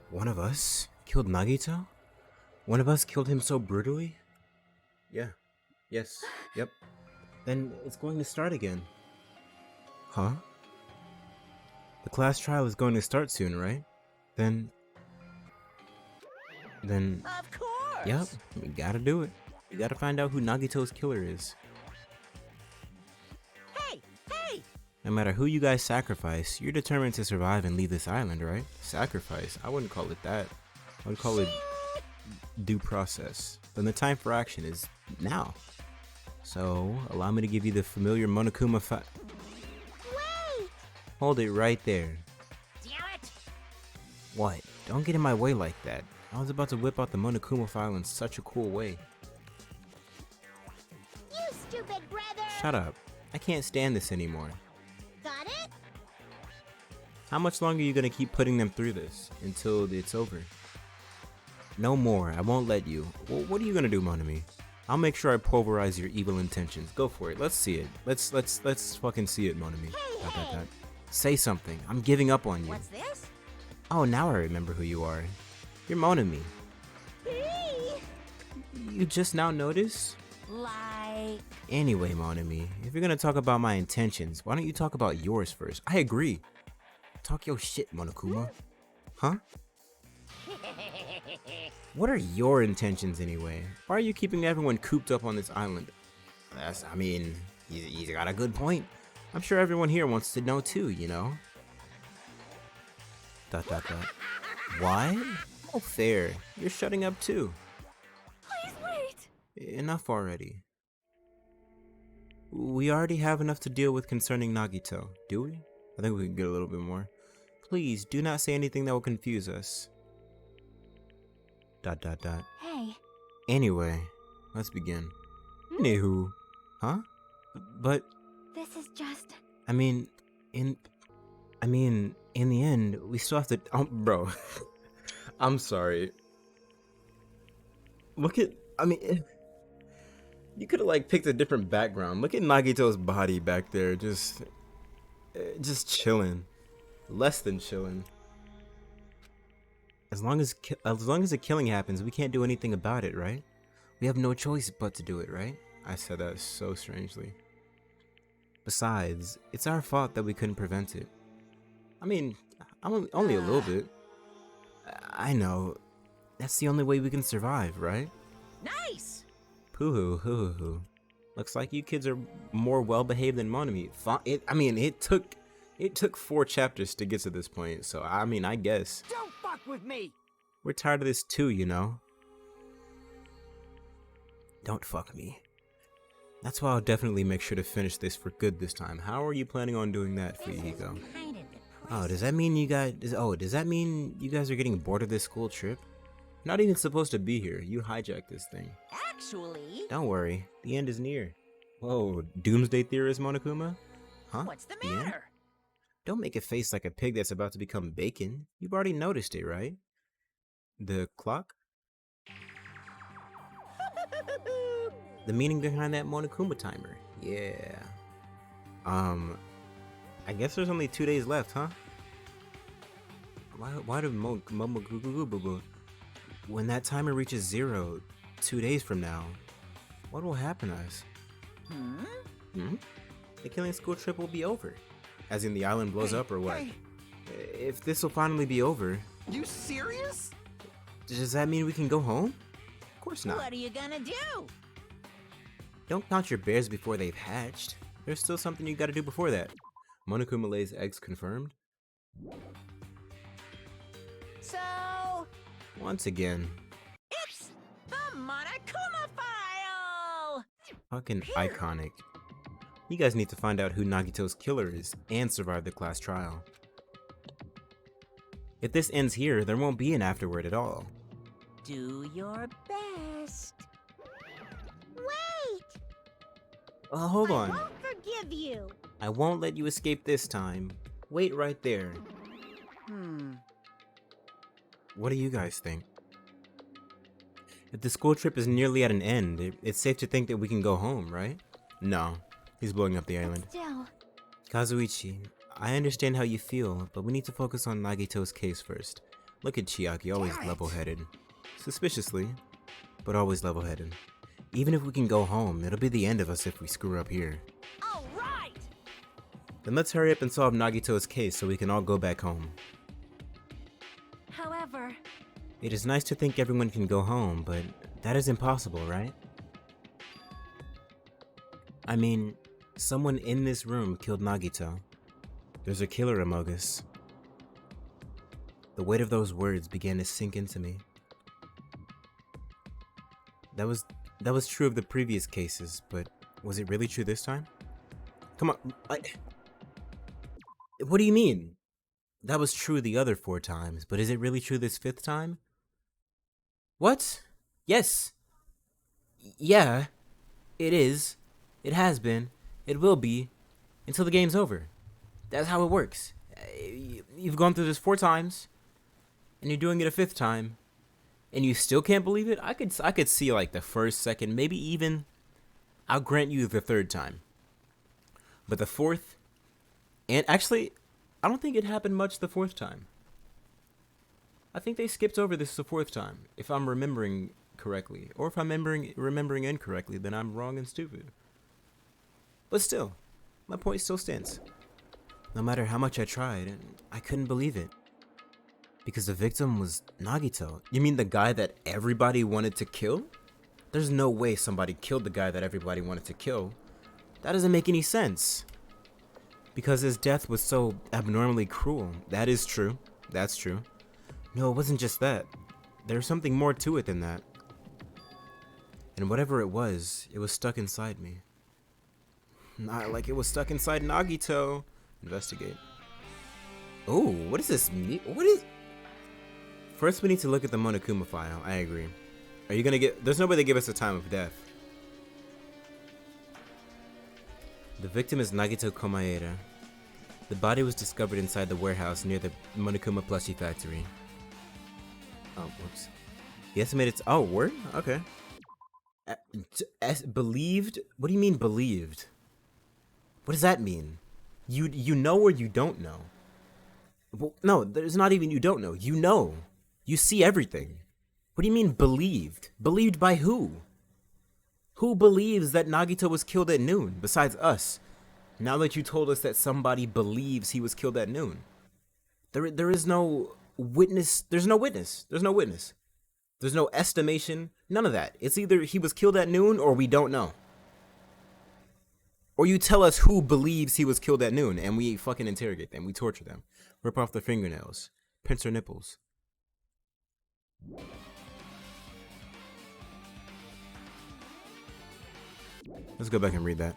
One of us killed Nagito? One of us killed him so brutally? Yeah. Yes. Yep. Then it's going to start again. Huh? The class trial is going to start soon, right? Then... Of course. Yep, we gotta do it. We gotta find out who Nagito's killer is. Hey, hey! No matter who you guys sacrifice, you're determined to survive and leave this island, right? Sacrifice? I wouldn't call it that. I would call it due process. Then the time for action is now. So, allow me to give you the familiar Monokuma Wait! Hold it right there. Damn it! What? Don't get in my way like that. I was about to whip out the Monokuma file in such a cool way. You stupid brother! Shut up. I can't stand this anymore. Got it? How much longer are you gonna keep putting them through this? Until it's over? No more. I won't let you. Well, what are you gonna do, Monami? I'll make sure I pulverize your evil intentions. Go for it. Let's see it. Let's fucking see it, Monami. Hey. Say something. I'm giving up on you. What's this? Oh, now I remember who you are. You're Monami. Hey. You just now notice? Like... Anyway, Monami, if you're gonna talk about my intentions, why don't you talk about yours first? I agree. Talk your shit, Monokuma. Huh? What are your intentions anyway? Why are you keeping everyone cooped up on this island? He's got a good point. I'm sure everyone here wants to know too, you know? ... Why? Oh, fair. You're shutting up too. Please wait! Enough already. We already have enough to deal with concerning Nagito, do we? I think we can get a little bit more. Please, do not say anything that will confuse us. ... Hey. Anyway, let's begin. Anywho. Huh? But... This is just... in the end, we still have to... bro. I'm sorry. Look at... you could have, like, picked a different background. Look at Nagito's body back there, just chilling. Less than chilling. As long as a killing happens, we can't do anything about it, right? We have no choice but to do it, right? I said that so strangely. Besides, it's our fault that we couldn't prevent it. Only a little bit. I know. That's the only way we can survive, right? Nice! Poohoo, hoo hoo hoo. Looks like you kids are more well-behaved than Monami. It took 4 chapters to get to this point, so I guess. Don't fuck with me! We're tired of this too, you know? Don't fuck me. That's why I'll definitely make sure to finish this for good this time. How are you planning on doing that, Fuyuhiko? Oh, does that mean you guys are getting bored of this school trip? You're not even supposed to be here. You hijacked this thing. Actually... Don't worry. The end is near. Whoa, doomsday theorist Monokuma? Huh? What's the end? matter? Don't make a face like a pig that's about to become bacon. You've already noticed it, right? The clock? The meaning behind that Monokuma timer. Yeah. I guess there's only 2 days left, huh? Why do when that timer reaches 0, 2 days from now, what will happen to us? The killing school trip will be over. As in the island blows up or what? Hey. If this will finally be over, You serious? does that mean we can go home? Of course not. What are you gonna do? Don't count your bears before they've hatched. There's still something you gotta do before that. Monokuma lays eggs confirmed? So... Once again. It's the Monokuma file! Fucking iconic. You guys need to find out who Nagito's killer is and survive the class trial. If this ends here, there won't be an afterword at all. Do your best. Wait! Hold I on. won't forgive you. I won't let you escape this time. Wait right there. What do you guys think? If the school trip is nearly at an end, it's safe to think that we can go home, right? No. He's blowing up the island. Still... Kazuichi, I understand how you feel, but we need to focus on Nagito's case first. Look at Chiaki, always level-headed. Suspiciously, but always level-headed. Even if we can go home, it'll be the end of us if we screw up here. All right. Then let's hurry up and solve Nagito's case so we can all go back home. However, It is nice to think everyone can go home, but that is impossible, right? I mean, someone in this room killed Nagito. There's a killer among us. The weight of those words began to sink into me. That was true of the previous cases, but was it really true this time? Come on, what do you mean? That was true the other 4 times, but is it really true this 5th time? What? Yes. Yeah, it is. It has been. It will be. Until the game's over. That's how it works. You've gone through this 4 times, and you're doing it a 5th time, and you still can't believe it? I could see like the 1st, 2nd, maybe even I'll grant you the 3rd time. But the 4th, and actually, I don't think it happened much the 4th time. I think they skipped over this the 4th time, if I'm remembering correctly. Or if I'm remembering incorrectly, then I'm wrong and stupid. But still, my point still stands. No matter how much I tried, and I couldn't believe it. Because the victim was Nagito. You mean the guy that everybody wanted to kill? There's no way somebody killed the guy that everybody wanted to kill. That doesn't make any sense. Because his death was so abnormally cruel. That is true. That's true. No, it wasn't just that. There's something more to it than that. And whatever it was stuck inside me. Not like it was stuck inside Nagito. Investigate. Oh, what does this mean? First, we need to look at the Monokuma file. I agree. Are you gonna get... There's no way they give us a time of death. The victim is Nagito Komaeda. The body was discovered inside the warehouse near the Monokuma plushie factory. Oh, whoops. The estimated... Oh, word? Okay. Believed? What do you mean believed? What does that mean? You know or you don't know? Well, no, there's not even you don't know. You know. You see everything. What do you mean believed? Believed by who? Who believes that Nagito was killed at noon, besides us? Now that you told us that somebody believes he was killed at noon. There is no witness. There's no witness. There's no witness. There's no estimation. None of that. It's either he was killed at noon or we don't know. Or you tell us who believes he was killed at noon and we fucking interrogate them. We torture them. Rip off their fingernails. Pinch their nipples. Let's go back and read that.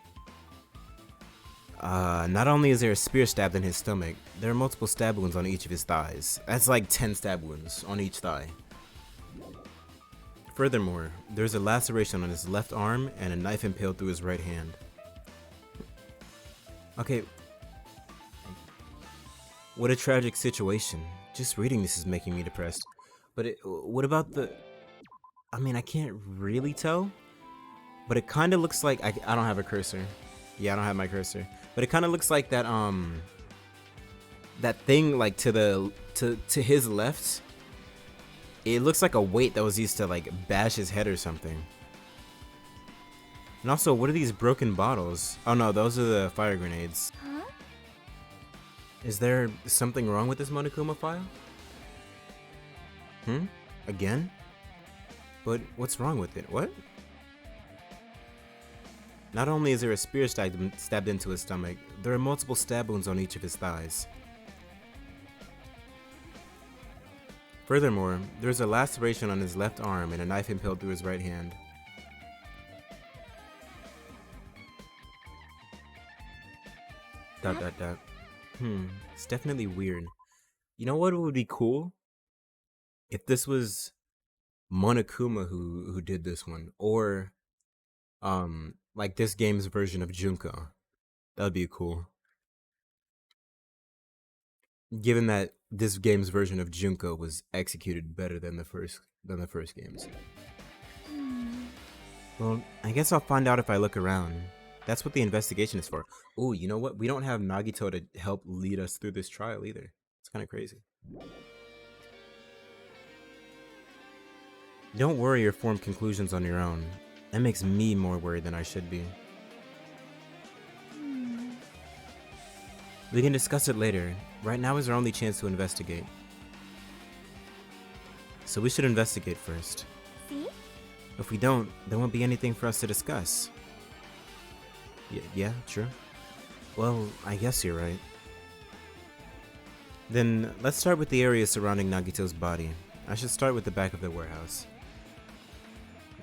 Not only is there a spear stabbed in his stomach, there are multiple stab wounds on each of his thighs. That's like 10 stab wounds on each thigh. Furthermore, there's a laceration on his left arm and a knife impaled through his right hand. Okay. What a tragic situation. Just reading this is making me depressed. But what about the... I mean, I can't really tell. But it kind of looks like... I don't have a cursor. Yeah, I don't have my cursor. But it kind of looks like that, that thing, like, to his left. It looks like a weight that was used to, like, bash his head or something. And also, what are these broken bottles? Oh no, those are the fire grenades. huh? Is there something wrong with this Monokuma file? Again? But what's wrong with it? What? Not only is there a spear stabbed into his stomach, there are multiple stab wounds on each of his thighs. Furthermore, there's a laceration on his left arm and a knife impaled through his right hand. Dot. It's definitely weird. You know what would be cool? If this was Monokuma who did this one, or like this game's version of Junko. That would be cool. Given that this game's version of Junko was executed better than the first games. Well, I guess I'll find out if I look around. That's what the investigation is for. Oh, you know what? We don't have Nagito to help lead us through this trial either. It's kind of crazy. Don't worry or form conclusions on your own. That makes me more worried than I should be. We can discuss it later. Right now is our only chance to investigate. So we should investigate first. See? If we don't, there won't be anything for us to discuss. Yeah, true. Well, I guess you're right. Then, let's start with the area surrounding Nagito's body. I should start with the back of the warehouse.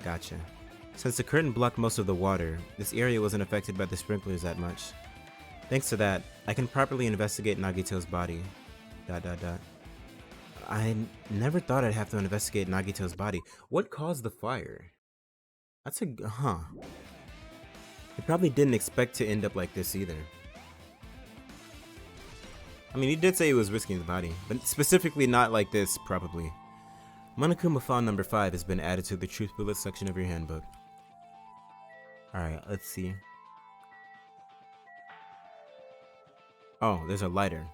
Gotcha. Since the curtain blocked most of the water, this area wasn't affected by the sprinklers that much. Thanks to that, I can properly investigate Nagito's body. ... I never thought I'd have to investigate Nagito's body. What caused the fire? That's a... huh. He probably didn't expect to end up like this either. I mean, he did say he was risking his body, but specifically not like this, probably. Monokuma file number 5 has been added to the Truth Bullet section of your handbook. Alright, let's see. Oh, there's a lighter.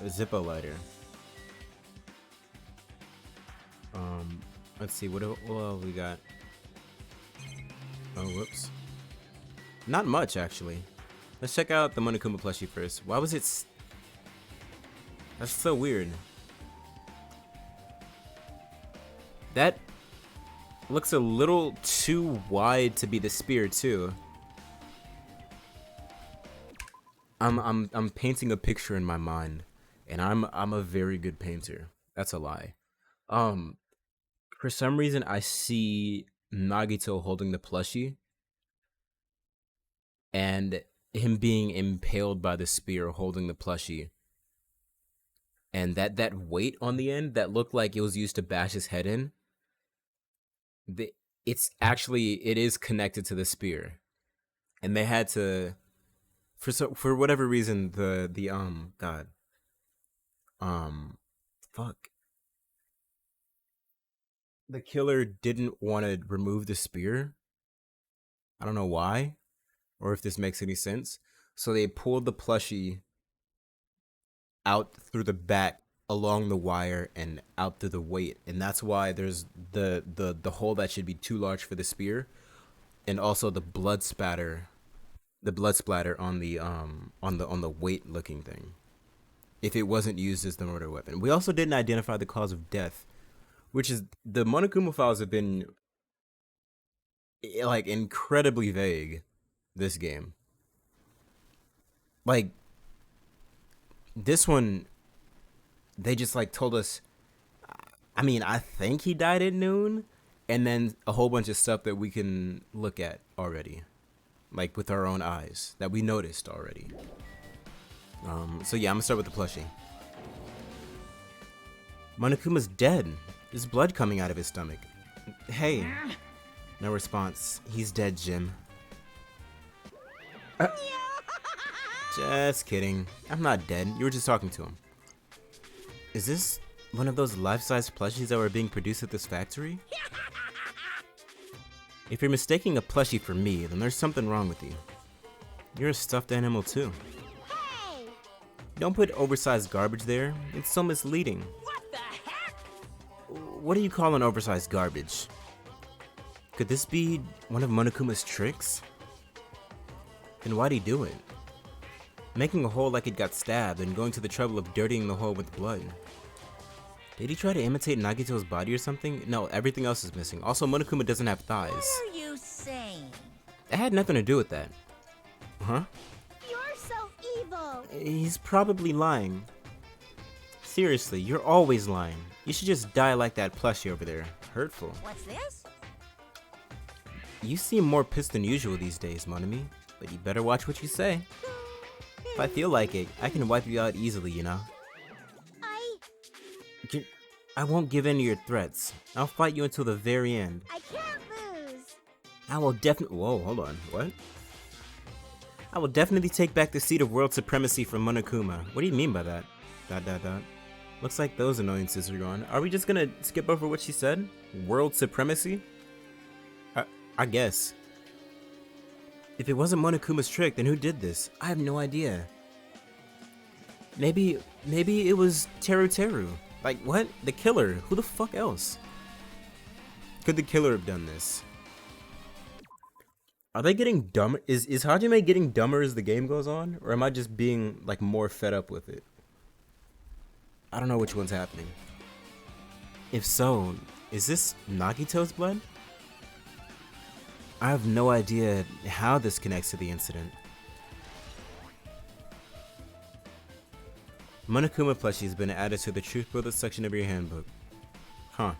A Zippo lighter. Let's see, what else we got? Oh, whoops. Not much, actually. Let's check out the Monokuma plushie first. Why was it... That's so weird. That looks a little too wide to be the spear, too. I'm painting a picture in my mind, and I'm a very good painter. That's a lie. For some reason I see Nagito holding the plushie and him being impaled by the spear holding the plushie. And that weight on the end that looked like it was used to bash his head in, it is connected to the spear. And they had to, for whatever reason, the killer didn't want to remove the spear. I don't know why, or if this makes any sense. So they pulled the plushie out through the back along the wire and out through the weight, and that's why there's the hole that should be too large for the spear, and also the blood splatter on the weight looking thing, if it wasn't used as the murder weapon. We also didn't identify the cause of death, which is, the Monokuma files have been like incredibly vague this game. Like, this one, they just like told us, I mean, I think he died at noon, and then a whole bunch of stuff that we can look at already, like with our own eyes, that we noticed already. So yeah, I'm gonna start with the plushie. Monokuma's dead. There's blood coming out of his stomach. Hey. No response. He's dead, Jim. Just kidding. I'm not dead. You were just talking to him. Is this one of those life-size plushies that were being produced at this factory? If you're mistaking a plushie for me, then there's something wrong with you. You're a stuffed animal too. Hey! Don't put oversized garbage there. It's so misleading. What the heck? What do you call an oversized garbage? Could this be one of Monokuma's tricks? Then why'd he do it? Making a hole like it got stabbed and going to the trouble of dirtying the hole with blood. Did he try to imitate Nagito's body or something? No, everything else is missing. Also, Monokuma doesn't have thighs. What are you saying? It had nothing to do with that. Huh? You're so evil. He's probably lying. Seriously, you're always lying. You should just die like that plushie over there. Hurtful. What's this? You seem more pissed than usual these days, Monami. But you better watch what you say. If I feel like it, I can wipe you out easily, you know? I won't give in to your threats. I'll fight you until the very end. I can't lose. I will definitely— Whoa, hold on. What? I will definitely take back the seat of world supremacy from Monokuma. What do you mean by that? ... Looks like those annoyances are gone. Are we just gonna skip over what she said? World supremacy? I guess. If it wasn't Monokuma's trick, then who did this? I have no idea. Maybe it was Teru. Like, what? The killer? Who the fuck else? could the killer have done this? Are they getting dumber? Is Hajime getting dumber as the game goes on? Or am I just being, like, more fed up with it? I don't know which one's happening. If so, is this Nagito's blood? I have no idea how this connects to the incident. Monokuma plushie has been added to the Truth Bullet section of your handbook. Huh.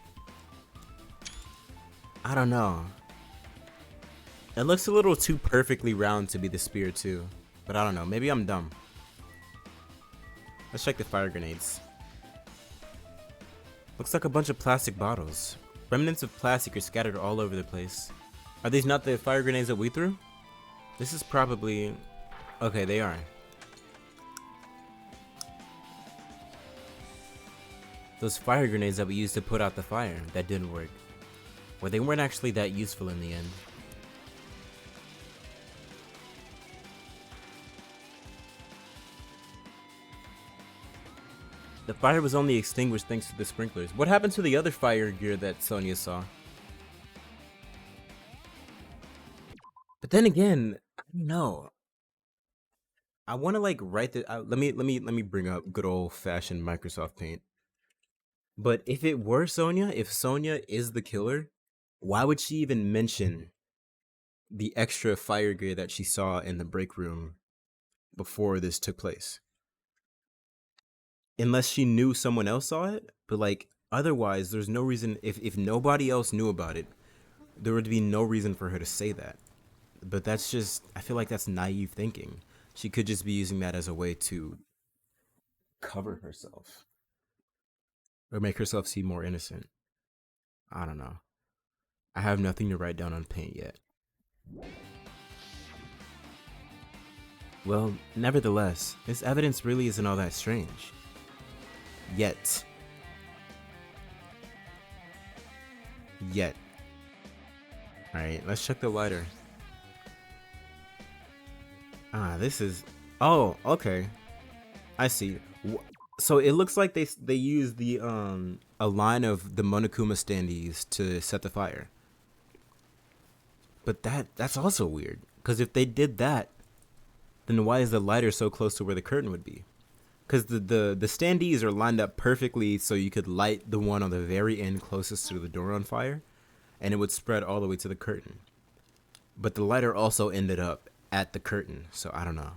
I don't know. It looks a little too perfectly round to be the spear too. But I don't know, maybe I'm dumb. Let's check the fire grenades. Looks like a bunch of plastic bottles. Remnants of plastic are scattered all over the place. Are these not the fire grenades that we threw? This is probably... Okay, they are. Those fire grenades that we used to put out the fire, that didn't work. Well, they weren't actually that useful in the end. The fire was only extinguished thanks to the sprinklers. What happened to the other fire gear that Sonya saw? But then again, I don't know. I want to like write the. Let me bring up good old fashioned Microsoft Paint. But if it were Sonya, if Sonya is the killer, why would she even mention the extra fire gear that she saw in the break room before this took place? Unless she knew someone else saw it, but like otherwise there's no reason, if nobody else knew about it, there would be no reason for her to say that. But that's just, I feel like that's naive thinking. She could just be using that as a way to cover herself or make herself seem more innocent. I don't know. I have nothing to write down on Paint yet. Well, nevertheless, this evidence really isn't all that strange. Yet. Alright, let's check the lighter. Ah, this is... Oh, okay. I see. So it looks like they used the a line of the Monokuma standees to set the fire. But that's also weird, because if they did that, then why is the lighter so close to where the curtain would be? Because the standees are lined up perfectly so you could light the one on the very end closest to the door on fire, and it would spread all the way to the curtain. But the lighter also ended up at the curtain, so I don't know.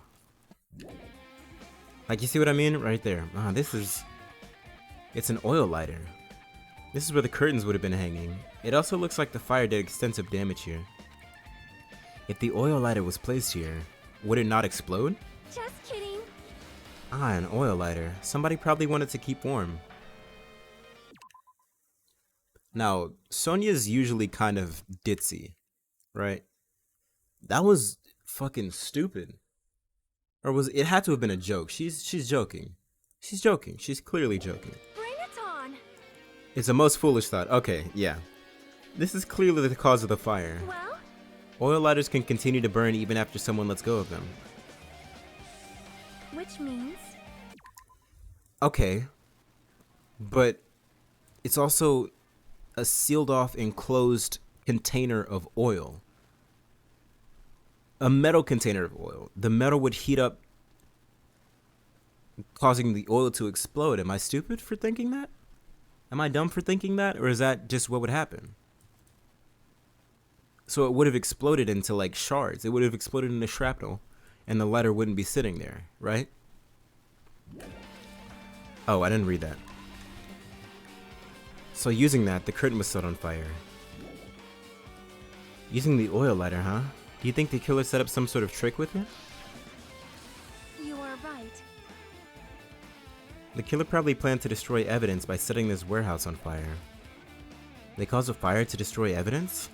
Like, you see what I mean? Right there. Ah, it's an oil lighter. This is where the curtains would have been hanging. It also looks like the fire did extensive damage here. If the oil lighter was placed here, would it not explode? Just kidding. Ah, an oil lighter. Somebody probably wanted to keep warm. Now, Sonya's usually kind of ditzy, right? That was fucking stupid. Or was it had to have been a joke. She's joking. She's joking. She's clearly joking. Bring it on. It's a most foolish thought. Okay, yeah. This is clearly the cause of the fire. Well? Oil lighters can continue to burn even after someone lets go of them. Which means? Okay. But it's also a sealed off enclosed container of oil. A metal container of oil. The metal would heat up, causing the oil to explode. Am I stupid for thinking that? Am I dumb for thinking that? Or is that just what would happen? So it would have exploded into like shards. It would have exploded into shrapnel, and the lighter wouldn't be sitting there, right? Oh, I didn't read that. So using that, the curtain was set on fire. Using the oil lighter, huh? Do you think the killer set up some sort of trick with it? You are right. The killer probably planned to destroy evidence by setting this warehouse on fire. They caused a fire to destroy evidence?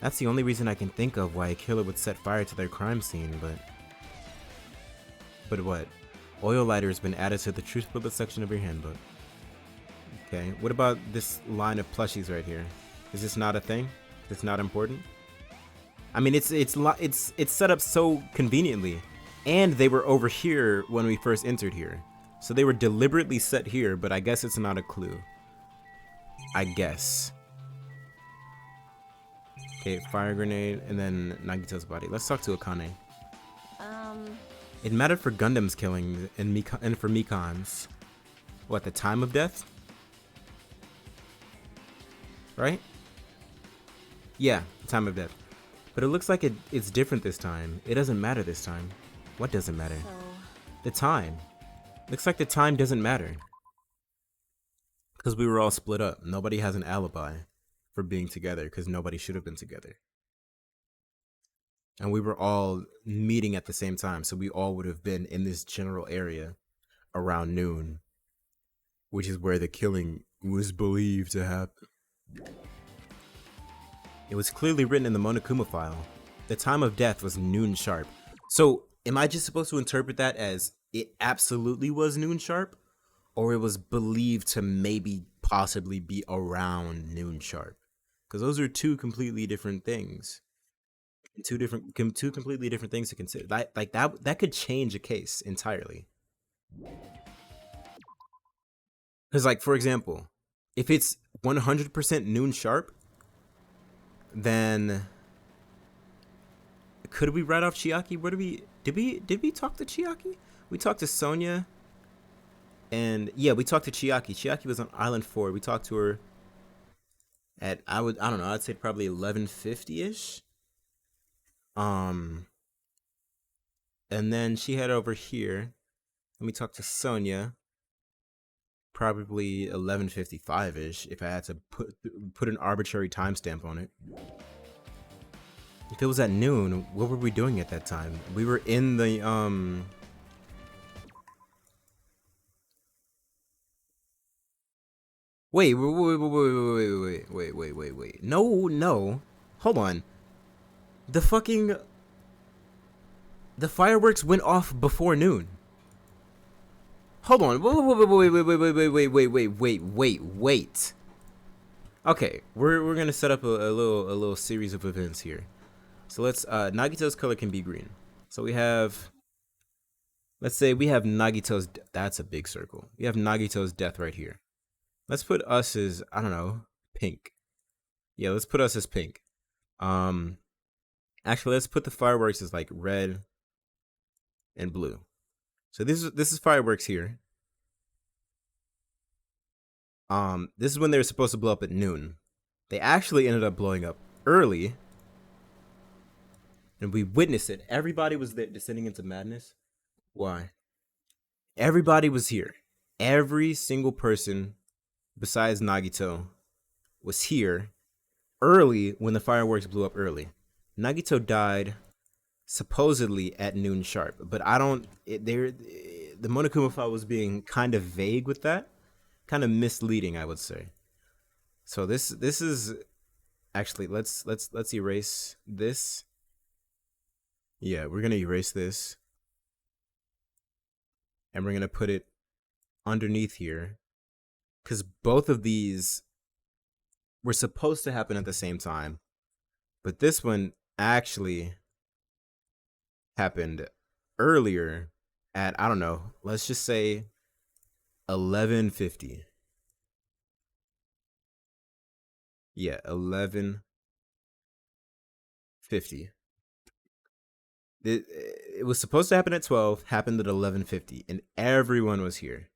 That's the only reason I can think of why a killer would set fire to their crime scene, but... But what? Oil lighter has been added to the Truth Bullet section of your handbook. Okay, what about this line of plushies right here? Is this not a thing? It's not important? I mean, it's set up so conveniently, and they were over here when we first entered here. So they were deliberately set here, but I guess it's not a clue. I guess. Okay, fire grenade, and then Nagito's body. Let's talk to Akane. It mattered for Gundam's killing and for Mikan's. What, the time of death? Right? Yeah, the time of death. But it looks like it's different this time. It doesn't matter this time. What doesn't matter? So, The time. Looks like the time doesn't matter. Because we were all split up. Nobody has an alibi for being together because nobody should have been together. And we were all meeting at the same time. So we all would have been in this general area around noon, which is where the killing was believed to happen. It was clearly written in the Monokuma file. The time of death was noon sharp. So am I just supposed to interpret that as it absolutely was noon sharp? Or it was believed to maybe possibly be around noon sharp? Because those are two completely different things. Two completely different things to consider. That could change a case entirely. Because, like, for example, if it's 100% noon sharp, then could we write off Chiaki? Did we talk to Chiaki? We talked to Sonya, and yeah, we talked to Chiaki. Chiaki was on Island 4. We talked to her at I don't know, I'd say probably 11:50ish. And then she head over here, and we talked to Sonya. Probably 11:55ish, if I had to put an arbitrary timestamp on it. If it was at noon, what were we doing at that time? We were in the Wait. No. Hold on. The fireworks went off before noon. Hold on. Wait. Okay, we're gonna set up a little series of events here. So let's Nagito's color can be green. So we have, let's say we have Nagito's. That's a big circle. We have Nagito's death right here. Let's put us as, I don't know, pink. Yeah, let's put us as pink. Actually, let's put the fireworks as like red and blue. So this is fireworks here. This is when they were supposed to blow up at noon. They actually ended up blowing up early, and we witnessed it. Everybody was there, descending into madness. Why? Everybody was here. Every single person besides Nagito was here early when the fireworks blew up early. Nagito died supposedly at noon sharp, but I don't. The Monokuma file was being kind of vague with that, kind of misleading, I would say. So this is actually let's erase this. Yeah, we're gonna erase this, and we're gonna put it underneath here, because both of these were supposed to happen at the same time, but this one actually happened earlier at, I don't know, let's just say 11:50. Yeah, 11:50. It was supposed to happen at 12, happened at 11:50, and everyone was here.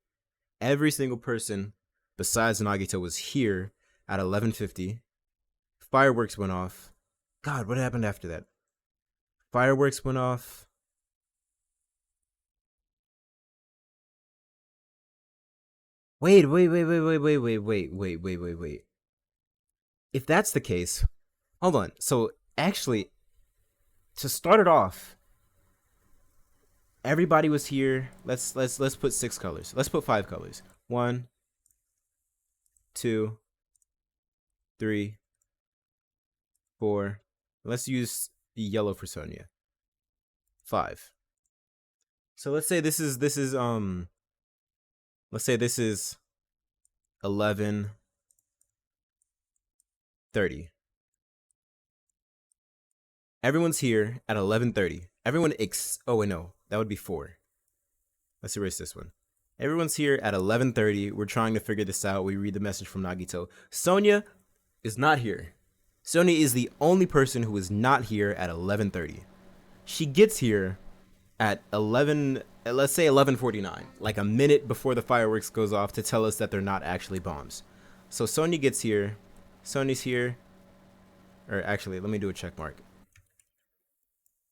Every single person besides Nagito was here at 11:50. Fireworks went off. God, what happened after that? Fireworks went off. Wait. If that's the case, hold on. So actually, to start it off, everybody was here. Let's put 6 colors. Let's put 5 colors. 1, 2, 3, 4. Let's use the yellow for Sonya. 5. So let's say this is let's say this is 11:30. Everyone's here at 11:30. Everyone oh wait, no, that would be 4. Let's erase this one. Everyone's here at 11:30. We're trying to figure this out. We read the message from Nagito. Sonya is not here. Sonya is the only person who is not here at 11:30. She gets here at 11, let's say 11:49, like a minute before the fireworks goes off to tell us that they're not actually bombs. So Sonya gets here. Sonya's here. Or actually, let me do a check mark.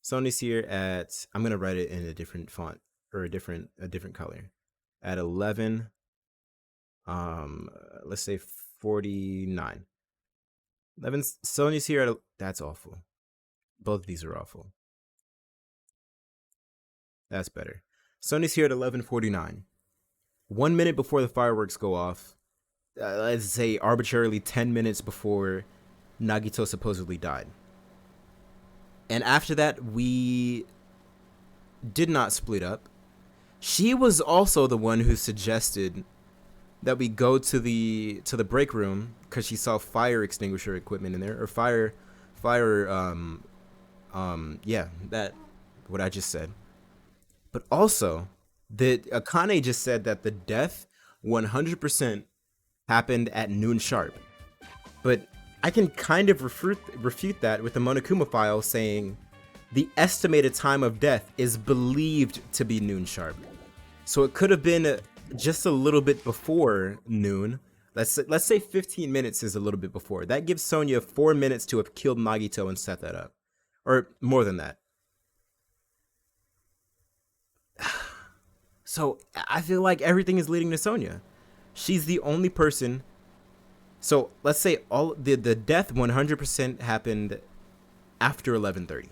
Sonya's here at, I'm going to write it in a different font or a different color. At 11 let's say 49. 11, Sonya's here at, that's awful. Both of these are awful. That's better. Sonya's here at 11:49. 1 minute before the fireworks go off, let's say arbitrarily 10 minutes before Nagito supposedly died. And after that, we did not split up. She was also the one who suggested that we go to the break room because she saw fire extinguisher equipment in there, or yeah, that what I just said. But also, the Akane just said that the death 100% happened at noon sharp. But I can kind of refute that with the Monokuma file saying the estimated time of death is believed to be noon sharp. So it could have been just a little bit before noon. Let's say 15 minutes is a little bit before. That gives Sonya 4 minutes to have killed Nagito and set that up. Or more than that. So I feel like everything is leading to Sonya. She's the only person. So let's say all the death 100% happened after 11:30.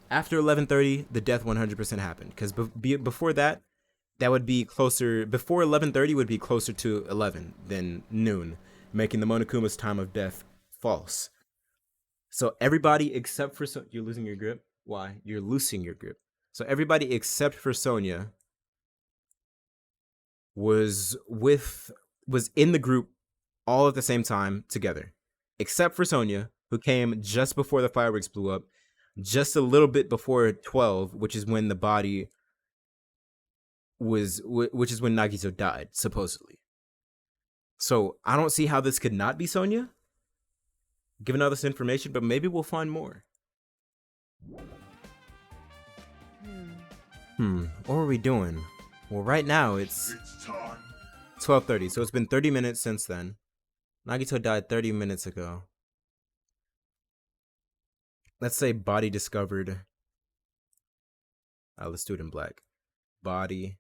After 11:30, the death 100% happened. Because before that would be closer. Before 11:30 would be closer to 11 than noon, making the Monokuma's time of death false. So everybody except for you're losing your grip. Why? You're loosening your grip. So everybody except for Sonya was in the group all at the same time together, except for Sonya, who came just before the fireworks blew up, just a little bit before 12, which is when the body which is when Nagito died, supposedly. So I don't see how this could not be Sonya, given all this information, but maybe we'll find more. What are we doing? Well, right now it's 12:30, so it's been 30 minutes since then. Nagito died 30 minutes ago. Let's say body discovered. Let's do it in black. Body.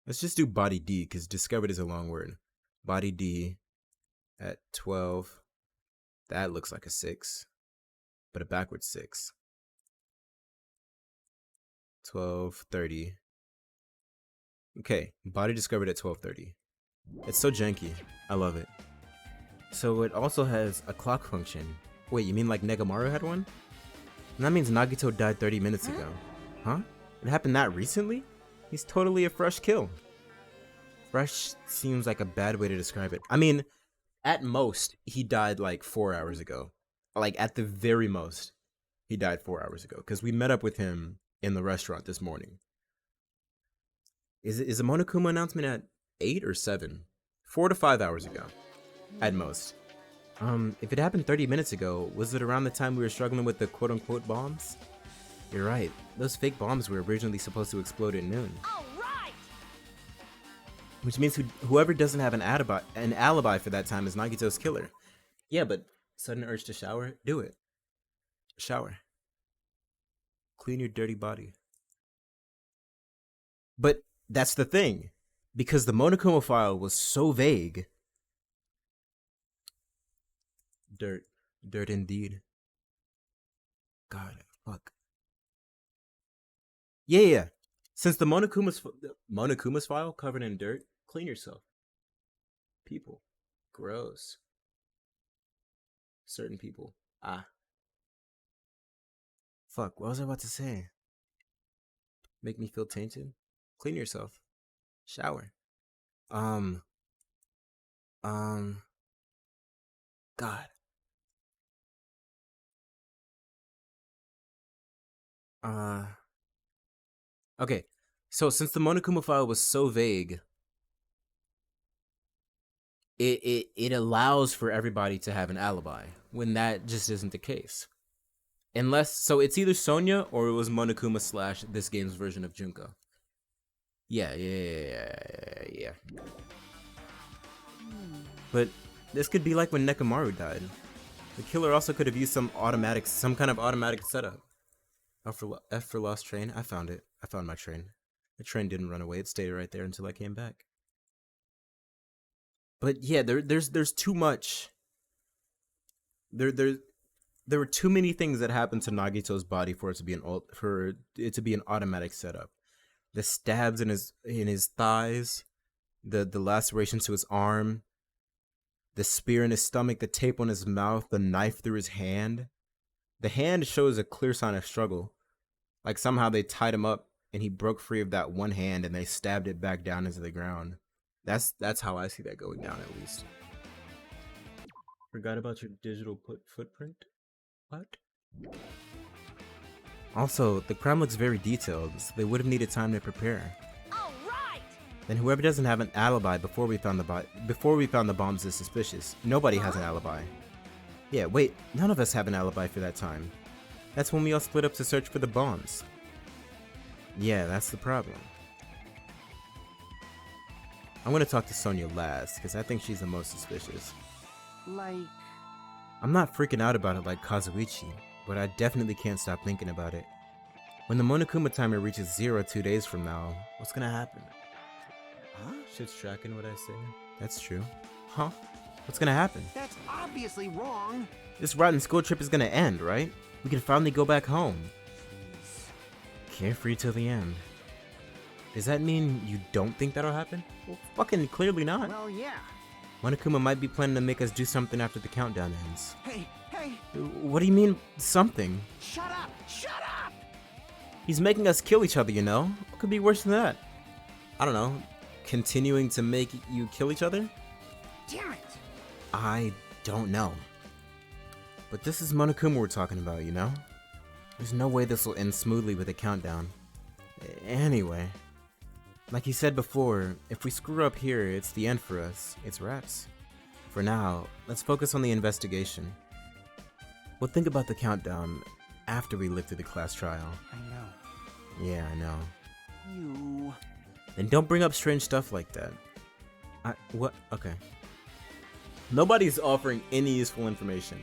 Let's just do body D, because discovered is a long word. Body D at 12. That looks like a 6, but a backwards 6. 12:30. Okay, body discovered at 12:30. It's so janky. I love it. So it also has a clock function. Wait, you mean like Negamaru had one? And that means Nagito died 30 minutes ago. Huh? It happened that recently? He's totally a fresh kill. Fresh seems like a bad way to describe it. I mean, at most, he died like 4 hours ago. Like, at the very most, he died 4 hours ago. Because we met up with him in the restaurant this morning. Is the Monokuma announcement at 8 or 7? 4 to 5 hours ago. At most. If it happened 30 minutes ago, was it around the time we were struggling with the quote-unquote bombs? You're right. Those fake bombs were originally supposed to explode at noon. All right. Which means whoever doesn't have an alibi for that time is Nagito's killer. Yeah, but sudden urge to shower? Do it. Shower. Clean your dirty body. But that's the thing. Because the Monokuma file was so vague. Dirt. Dirt indeed. God, fuck. Yeah. Since the Monokuma's file covered in dirt, clean yourself. People. Gross. Certain people. Fuck, what was I about to say? Make me feel tainted? Clean yourself. Shower. God. Okay. So since the Monokuma file was so vague, it allows for everybody to have an alibi when that just isn't the case. Unless, so it's either Sonya or it was Monokuma slash this game's version of Junko. Yeah. But this could be like when Nekomaru died. The killer also could have used some kind of automatic setup. F for lost train. I found it. I found my train. The train didn't run away. It stayed right there until I came back. But yeah, there's too much. There were too many things that happened to Nagito's body for it to be an automatic setup. The stabs in his thighs, the lacerations to his arm, the spear in his stomach, the tape on his mouth, the knife through his hand. The hand shows a clear sign of struggle. Like somehow they tied him up and he broke free of that one hand and they stabbed it back down into the ground. That's how I see that going down, at least. Forgot about your digital footprint? What? Also, the crime looks very detailed, so they would have needed time to prepare. All right. Then whoever doesn't have an alibi before we found the bombs is suspicious. Nobody has an alibi. Yeah, wait, none of us have an alibi for that time. That's when we all split up to search for the bombs. Yeah, that's the problem. I'm gonna talk to Sonya last, because I think she's the most suspicious. Like... I'm not freaking out about it like Kazuichi, but I definitely can't stop thinking about it. When the Monokuma timer reaches 0 2 days from now, what's gonna happen? Huh? Shit's tracking what I say. That's true. Huh? What's gonna happen? That's obviously wrong. This rotten school trip is gonna end, right? We can finally go back home. Carefree till the end. Does that mean you don't think that'll happen? Well, fucking clearly not. Well, yeah. Monokuma might be planning to make us do something after the countdown ends. Hey! What do you mean, something? Shut up! Shut up! He's making us kill each other, you know? What could be worse than that? I don't know. Continuing to make you kill each other? Damn it! I don't know. But this is Monokuma we're talking about, you know? There's no way this will end smoothly with a countdown. Anyway. Like he said before, if we screw up here, it's the end for us. It's wraps. For now, let's focus on the investigation. We'll think about the countdown after we live through the class trial. I know. Yeah, I know. You... And don't bring up strange stuff like that. What? Okay. Nobody's offering any useful information.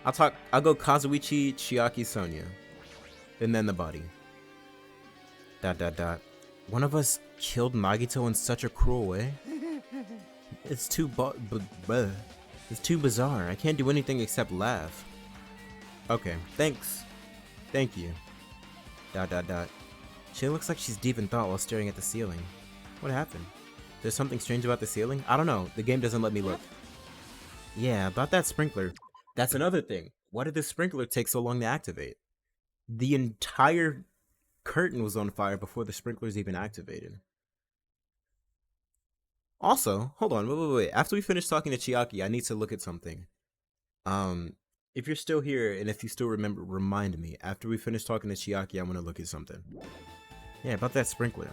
I'll go Kazuichi, Chiaki, Sonya. And then the body. ... One of us killed Nagito in such a cruel way? It's too it's too bizarre. I can't do anything except laugh. Okay, thanks. Thank you. ... She looks like she's deep in thought while staring at the ceiling. What happened? There's something strange about the ceiling? I don't know. The game doesn't let me look. Yeah, about that sprinkler. That's another thing. Why did the sprinkler take so long to activate? The entire curtain was on fire before the sprinklers even activated. Also, hold on, wait. After we finish talking to Chiaki, I need to look at something. If you're still here and if you still remember, remind me. After we finish talking to Chiaki, I want to look at something. Yeah, about that sprinkler.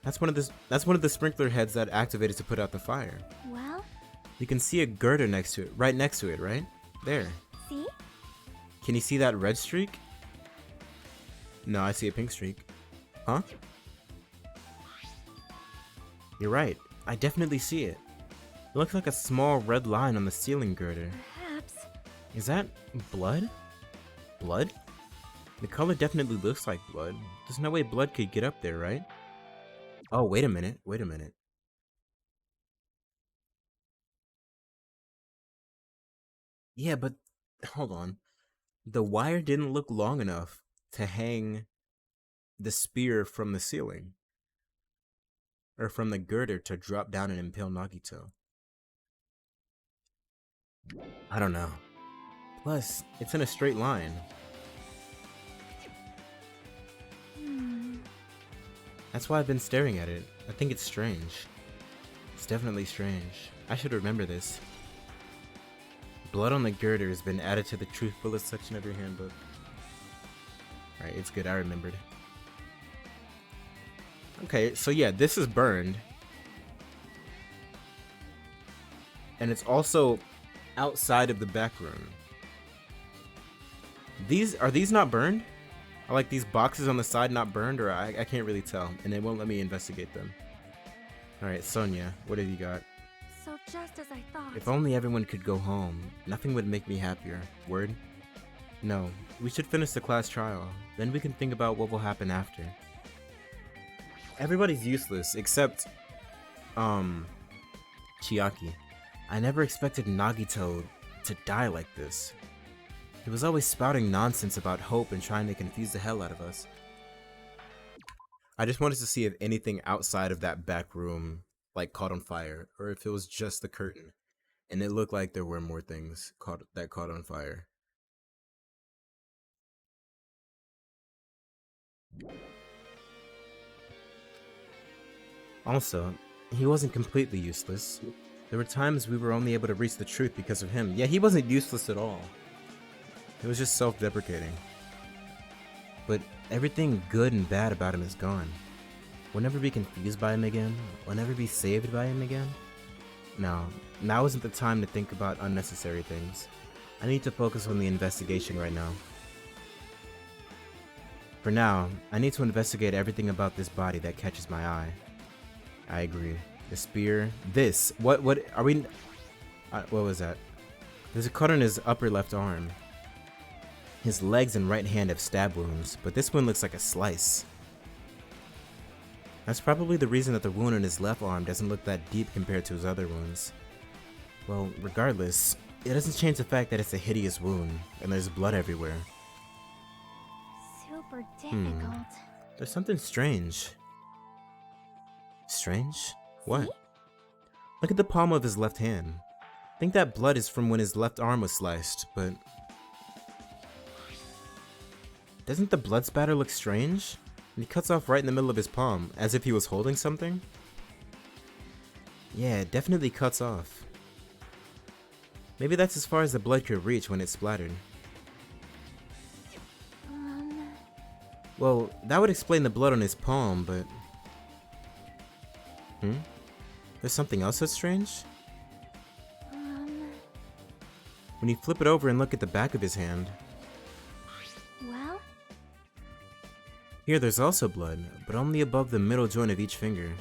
That's one of the sprinkler heads that activated to put out the fire. Well, You can see a girder next to it, right next to it, right? There. see? Can you see that red streak? No, I see a pink streak. Huh? You're right. I definitely see it. It looks like a small red line on the ceiling girder. Perhaps. Is that blood? Blood? The color definitely looks like blood. There's no way blood could get up there, right? Oh, wait a minute. Yeah, but hold on. The wire didn't look long enough to hang the spear from the ceiling. Or from the girder to drop down and impale Nagito. I don't know. Plus, it's in a straight line. That's why I've been staring at it. I think it's strange. It's definitely strange. I should remember this. Blood on the girder has been added to the truth bullet section of your handbook. Alright, it's good, I remembered. Okay, so yeah, this is burned. And it's also outside of the back room. Are these not burned? Are like these boxes on the side not burned, or I can't really tell, and they won't let me investigate them. Alright, Sonia, what have you got? So just as I thought. If only everyone could go home. Nothing would make me happier. Word? No, we should finish the class trial. Then we can think about what will happen after. Everybody's useless, except... Chiaki. I never expected Nagito to die like this. He was always spouting nonsense about hope and trying to confuse the hell out of us. I just wanted to see if anything outside of that back room, like, caught on fire, or if it was just the curtain. And it looked like there were more things that caught on fire. Also, he wasn't completely useless. There were times we were only able to reach the truth because of him. Yeah, he wasn't useless at all. It was just self-deprecating. But everything good and bad about him is gone. We'll never be confused by him again. We'll never be saved by him again. No, now isn't the time to think about unnecessary things. I need to focus on the investigation right now. For now, I need to investigate everything about this body that catches my eye. I agree. The spear. What are we... what was that? There's a cut on his upper left arm. His legs and right hand have stab wounds, but this one looks like a slice. That's probably the reason that the wound on his left arm doesn't look that deep compared to his other wounds. Well, regardless, it doesn't change the fact that it's a hideous wound, and there's blood everywhere. Super difficult. There's something strange. Strange? What? See? Look at the palm of his left hand. I think that blood is from when his left arm was sliced, but... Doesn't the blood spatter look strange? And he cuts off right in the middle of his palm, as if he was holding something? Yeah, it definitely cuts off. Maybe that's as far as the blood could reach when it splattered. Well, that would explain the blood on his palm, but... There's something else that's strange? When you flip it over and look at the back of his hand... Well? Here there's also blood, but only above the middle joint of each finger.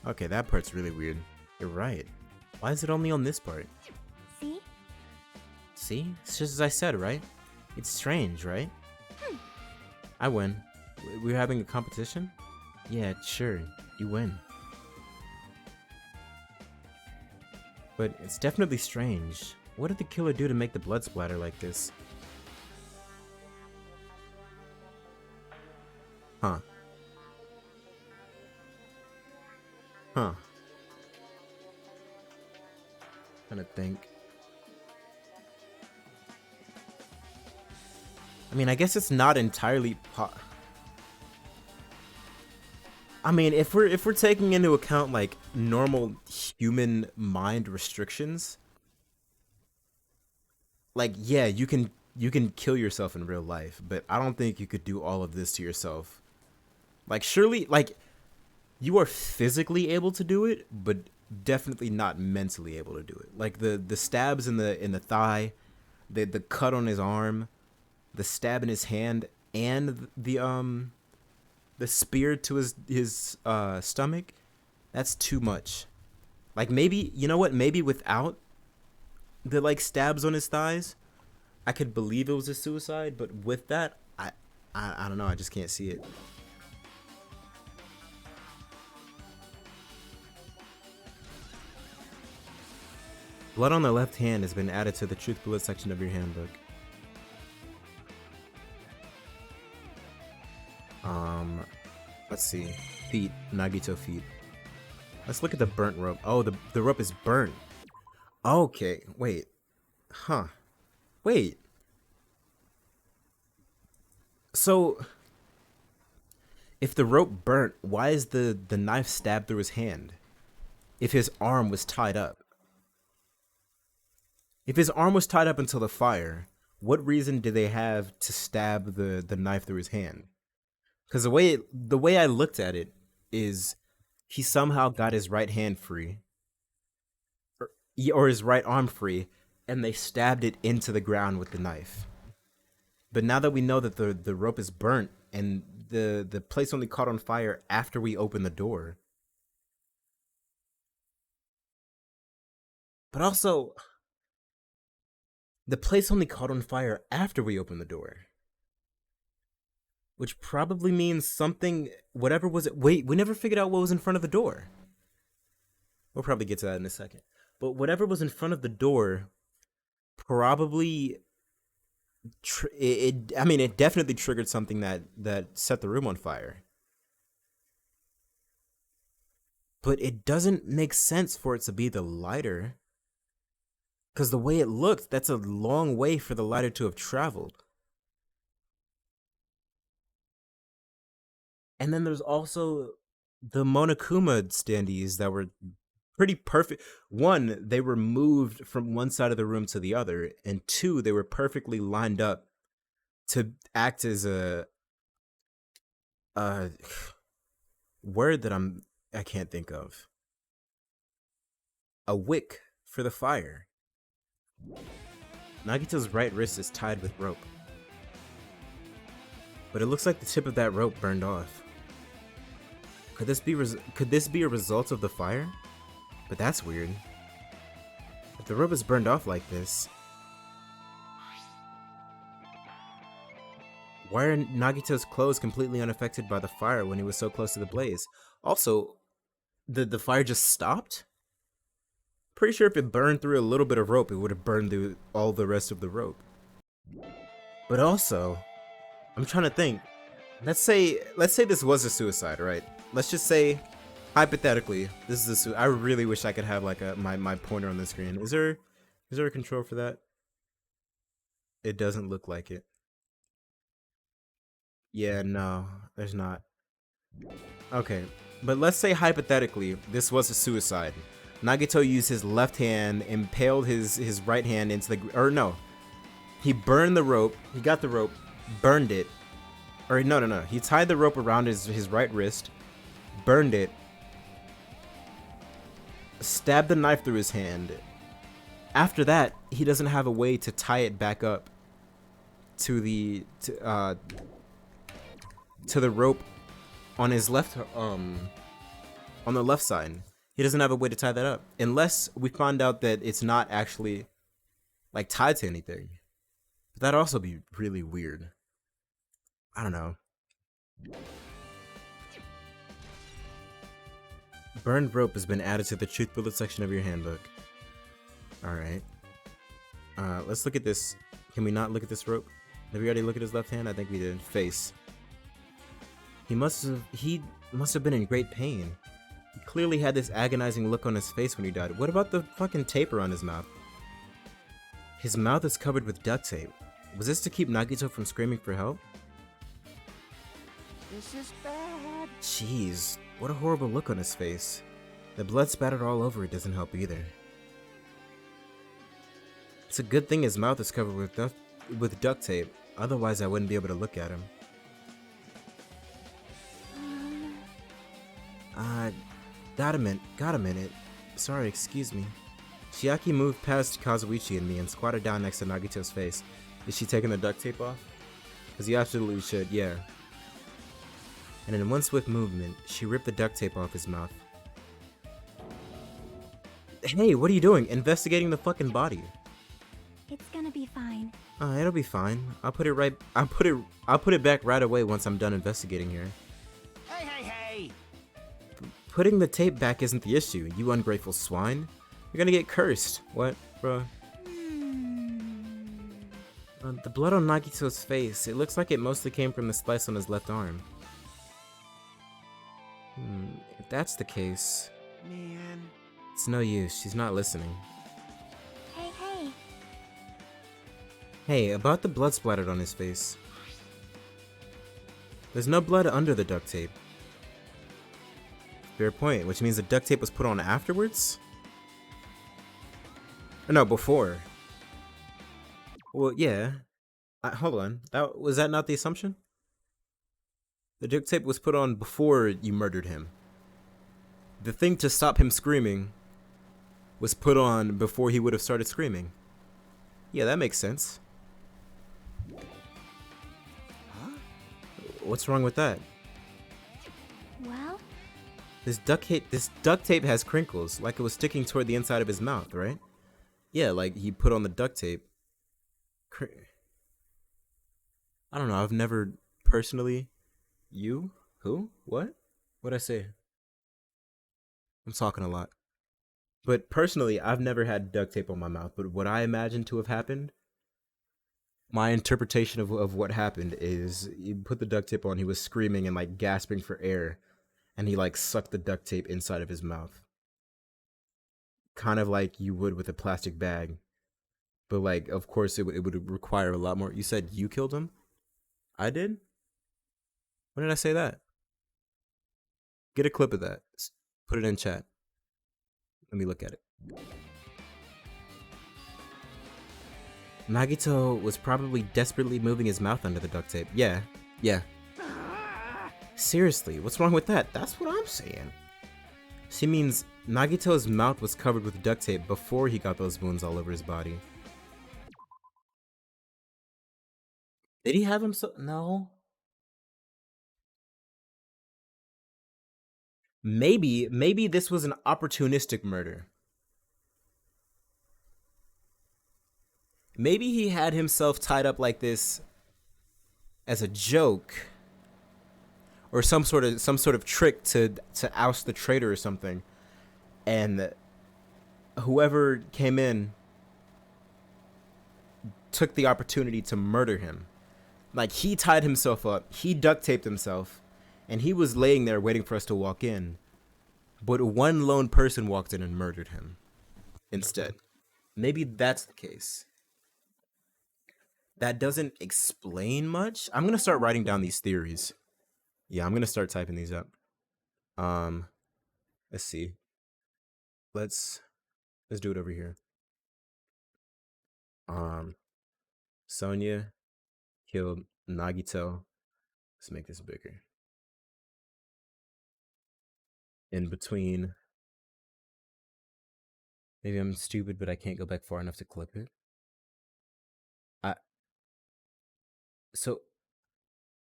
Okay, that part's really weird. You're right. Why is it only on this part? See? See? It's just as I said, right? It's strange, right? I win. We're having a competition? Yeah, sure. You win. But it's definitely strange. What did the killer do to make the blood splatter like this? Huh. Huh. Trying to think. I mean, I guess it's not entirely I mean, if we're taking into account like normal human mind restrictions, like yeah, you can kill yourself in real life, but I don't think you could do all of this to yourself. Like surely, like you are physically able to do it, but definitely not mentally able to do it. Like the stabs in the thigh, the cut on his arm, the stab in his hand, and the spear to his stomach, that's too much. Like maybe, you know what, maybe without the like stabs on his thighs, I could believe it was a suicide, but with that, I don't know, I just can't see it. Blood on the left hand has been added to the Truth Bullet section of your handbook. Let's see. Feet. Nagito feet. Let's look at the burnt rope. Oh, the rope is burnt. Okay, wait. Huh. Wait. So, if the rope burnt, why is the knife stabbed through his hand? If his arm was tied up. If his arm was tied up until the fire, what reason did they have to stab the knife through his hand? Because the way I looked at it is he somehow got his right hand free. or his right arm free, and they stabbed it into the ground with the knife. But now that we know that the rope is burnt and the place only caught on fire after we opened the door. But also, the place only caught on fire after we opened the door. Which probably means something, whatever was it. Wait, we never figured out what was in front of the door. We'll probably get to that in a second. But whatever was in front of the door probably, it definitely triggered something that set the room on fire. But it doesn't make sense for it to be the lighter. Because the way it looked, that's a long way for the lighter to have traveled. And then there's also the Monokuma standees that were pretty perfect. One, they were moved from one side of the room to the other. And two, they were perfectly lined up to act as a word that I can't think of. A wick for the fire. Nagito's right wrist is tied with rope. But it looks like the tip of that rope burned off. Could this be a result of the fire? But that's weird. If the rope is burned off like this, why are Nagito's clothes completely unaffected by the fire when he was so close to the blaze? Also, the fire just stopped? Pretty sure if it burned through a little bit of rope, it would have burned through all the rest of the rope. But also, I'm trying to think. Let's say this was a suicide, right? Let's just say, hypothetically, this is a suicide. I really wish I could have like my pointer on the screen. Is there a control for that? It doesn't look like it. Yeah, no, there's not. Okay, but let's say hypothetically this was a suicide. Nagito used his left hand, impaled his right hand into the... Or no. He burned the rope. He got the rope, burned it. Or no. He tied the rope around his right wrist, burned it, stabbed the knife through his hand. After that, he doesn't have a way to tie it back up to the rope on his left on the left side. He doesn't have a way to tie that up unless we find out that it's not actually like tied to anything. But that'd also be really weird. I don't know. Burned rope has been added to the truth bullet section of your handbook. Alright. Let's look at this. Can we not look at this rope? Did we already look at his left hand? I think we did. Face. He must have been in great pain. He clearly had this agonizing look on his face when he died. What about the fucking tape around his mouth? His mouth is covered with duct tape. Was this to keep Nagito from screaming for help? This is bad. Jeez, what a horrible look on his face. The blood spattered all over it doesn't help either. It's a good thing his mouth is covered with duct tape, otherwise I wouldn't be able to look at him. Got a minute. Sorry, excuse me. Chiaki moved past Kazuichi and me and squatted down next to Nagito's face. Is she taking the duct tape off? Because you absolutely should, yeah. And in one swift movement, she ripped the duct tape off his mouth. Hey, what are you doing? Investigating the fucking body. It's gonna be fine. It'll be fine. I'll put it back right away once I'm done investigating here. Hey! Putting the tape back isn't the issue, you ungrateful swine. You're gonna get cursed. What, bro? The blood on Nagito's face, it looks like it mostly came from the slice on his left arm. If that's the case... Man. It's no use, she's not listening. Hey. Hey, about the blood splattered on his face. There's no blood under the duct tape. Fair point, which means the duct tape was put on afterwards? No, before. Well, yeah. Hold on. Was that not the assumption? The duct tape was put on before you murdered him. The thing to stop him screaming was put on before he would have started screaming. Yeah, that makes sense. Huh? What's wrong with that? Well, This duct tape has crinkles, like it was sticking toward the inside of his mouth, right? Yeah, like he put on the duct tape. I don't know. I've never personally. You? Who? What? What'd I say? I'm talking a lot. But personally, I've never had duct tape on my mouth. But what I imagine to have happened, my interpretation of what happened is he put the duct tape on, he was screaming and like gasping for air, and he like sucked the duct tape inside of his mouth. Kind of like you would with a plastic bag. But like, of course, it would require a lot more. You said you killed him? I did? When did I say that? Get a clip of that. Put it in chat. Let me look at it. Nagito was probably desperately moving his mouth under the duct tape. Yeah. Seriously, what's wrong with that? That's what I'm saying. She means Nagito's mouth was covered with duct tape before he got those wounds all over his body. Did he have him so? No. Maybe this was an opportunistic murder. Maybe he had himself tied up like this as a joke, or some sort of trick to oust the traitor or something, and whoever came in took the opportunity to murder him. Like, he tied himself up, he duct taped himself, and he was laying there waiting for us to walk in. But one lone person walked in and murdered him instead. Maybe that's the case. That doesn't explain much. I'm gonna start writing down these theories. Yeah, I'm gonna start typing these up. Let's see. Let's do it over here. Sonya killed Nagito. Let's make this bigger. In between. Maybe I'm stupid, but I can't go back far enough to clip it. So,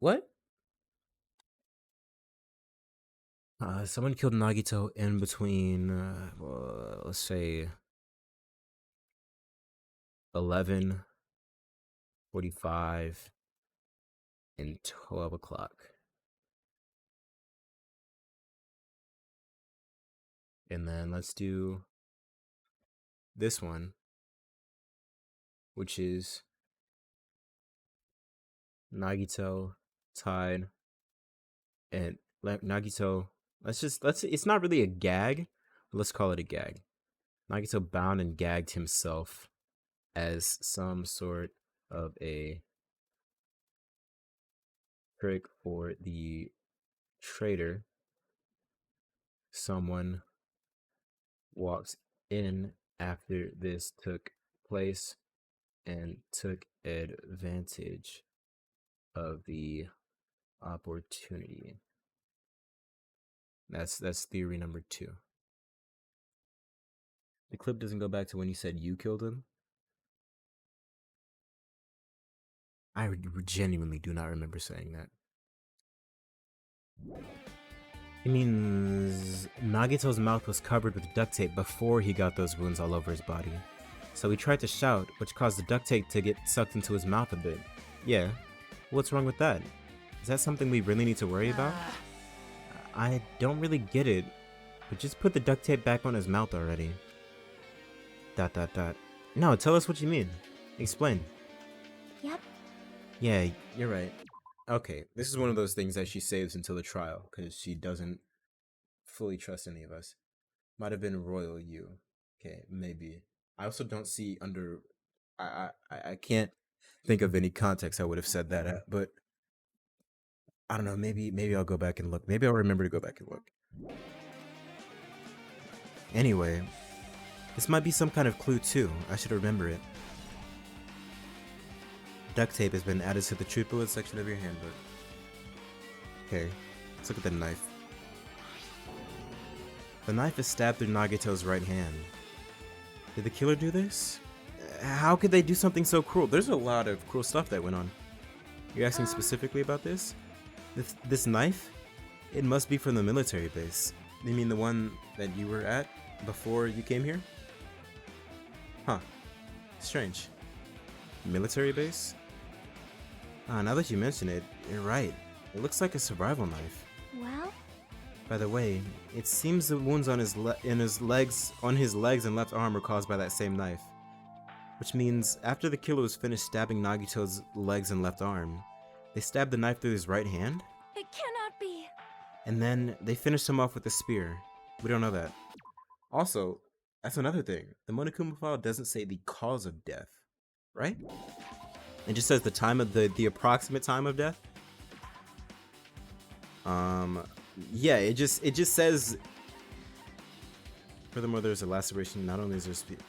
what? Someone killed Nagito in between, let's say, 11:45 and 12 o'clock. And then let's do this one, which is Nagito tied and Nagito. It's not really a gag, but let's call it a gag. Nagito bound and gagged himself as some sort of a trick for the traitor. Someone walks in after this took place and took advantage of the opportunity. That's theory number 2. The clip doesn't go back to when you said you killed him. I genuinely do not remember saying that. It means Nagito's mouth was covered with duct tape before he got those wounds all over his body. So he tried to shout, which caused the duct tape to get sucked into his mouth a bit. Yeah, what's wrong with that? Is that something we really need to worry about? I don't really get it, but just put the duct tape back on his mouth already. ... No, tell us what you mean. Explain. Yep. Yeah, you're right. Okay, this is one of those things that she saves until the trial, because she doesn't fully trust any of us. Might have been royal you. Okay, maybe. I also don't see under... I can't think of any context I would have said that at, but... I don't know, maybe I'll go back and look. Maybe I'll remember to go back and look. Anyway, this might be some kind of clue too. I should remember it. Duct tape has been added to the True Bullet section of your handbook. Okay, let's look at the knife. The knife is stabbed through Nagito's right hand. Did the killer do this? How could they do something so cruel? There's a lot of cruel stuff that went on. You're asking specifically about this? This knife? It must be from the military base. You mean the one that you were at before you came here? Huh. Strange. Military base? Ah, now that you mention it, you're right. It looks like a survival knife. Well, By the way, it seems the wounds on his legs and left arm were caused by that same knife. Which means after the killer was finished stabbing Nagito's legs and left arm, they stabbed the knife through his right hand, it cannot be. and then they finished him off with a spear. We don't know that. Also, that's another thing. The Monokuma file doesn't say the cause of death, right? It just says the time of the approximate time of death. Yeah, it just says. Furthermore, there's a laceration. Not only is there speed.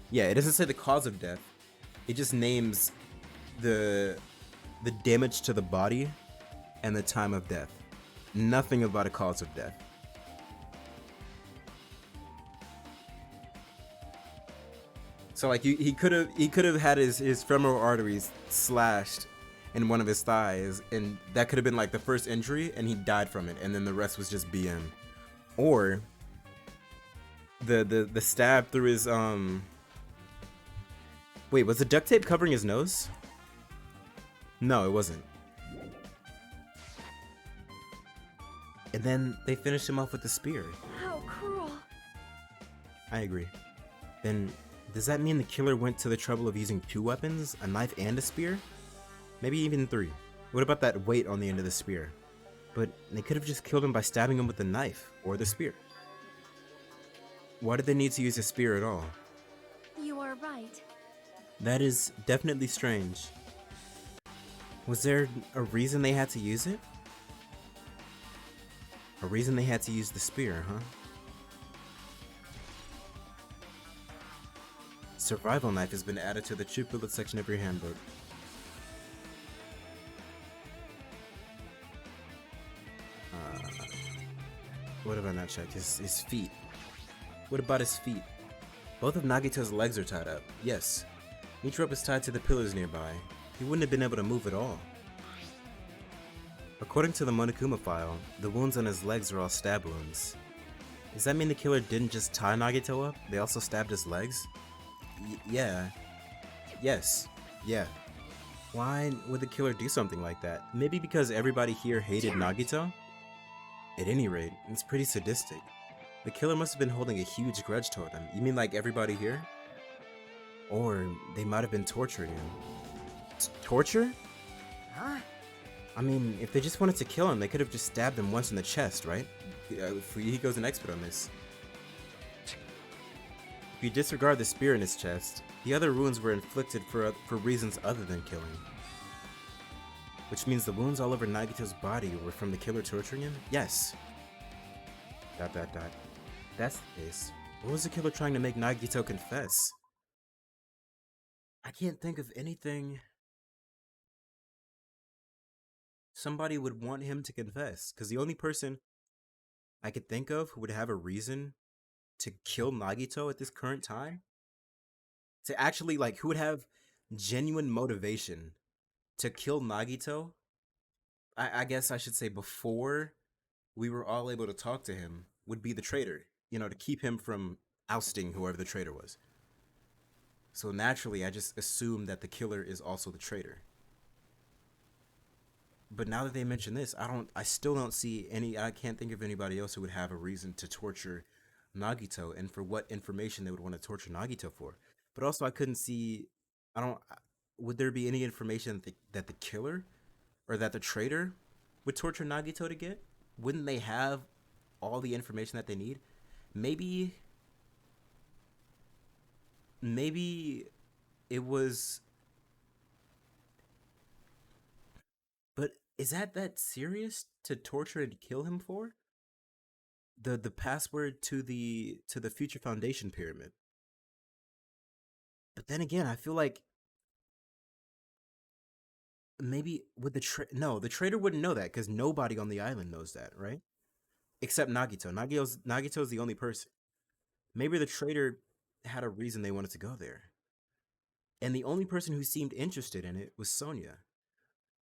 Yeah, it doesn't say the cause of death. It just names the damage to the body and the time of death. Nothing about a cause of death. So like he could have had his femoral arteries slashed in one of his thighs, and that could have been like the first injury, and he died from it, and then the rest was just BM. Or the stab through his Wait, was the duct tape covering his nose? No, it wasn't. And then they finished him off with the spear. How cruel. I agree. Then, does that mean the killer went to the trouble of using 2 weapons, a knife and a spear? Maybe even 3. What about that weight on the end of the spear? But they could have just killed him by stabbing him with the knife or the spear. Why did they need to use a spear at all? You are right. That is definitely strange. Was there a reason they had to use it? A reason they had to use the spear, huh? Survival knife has been added to the troop bullet section of your handbook. What have I not checked? His feet. What about his feet? Both of Nagito's legs are tied up. Yes. Each rope is tied to the pillars nearby. He wouldn't have been able to move at all. According to the Monokuma file, the wounds on his legs are all stab wounds. Does that mean the killer didn't just tie Nagito up? They also stabbed his legs? Yeah. Yes. Yeah. Why would the killer do something like that? Maybe because everybody here hated Nagito? At any rate, it's pretty sadistic. The killer must have been holding a huge grudge toward him. You mean like everybody here? Or they might have been torturing him. Torture? Huh? I mean, if they just wanted to kill him, they could have just stabbed him once in the chest, right? He goes an expert on this. If you disregard the spear in his chest, the other wounds were inflicted for reasons other than killing. Which means the wounds all over Nagito's body were from the killer torturing him? Yes. ... That's the case. What was the killer trying to make Nagito confess? I can't think of anything somebody would want him to confess, because the only person I could think of who would have a reason to kill Nagito at this current time, to actually, like, who would have genuine motivation to kill Nagito, I guess I should say before we were all able to talk to him, would be the traitor, you know, to keep him from ousting whoever the traitor was. So naturally, I just assume that the killer is also the traitor. But now that they mention this, I still don't see I can't think of anybody else who would have a reason to torture Nagito, and for what information they would want to torture Nagito for. But also, I couldn't see, would there be any information that the killer or that the traitor would torture Nagito to get? Wouldn't they have all the information that they need? Maybe it was. But is that serious to torture and kill him for? The password to the future foundation pyramid. But then again, I feel like maybe with the traitor wouldn't know that, because nobody on the island knows that, right? Except Nagito. Nagito's the only person. Maybe the traitor had a reason they wanted to go there. And the only person who seemed interested in it was Sonya.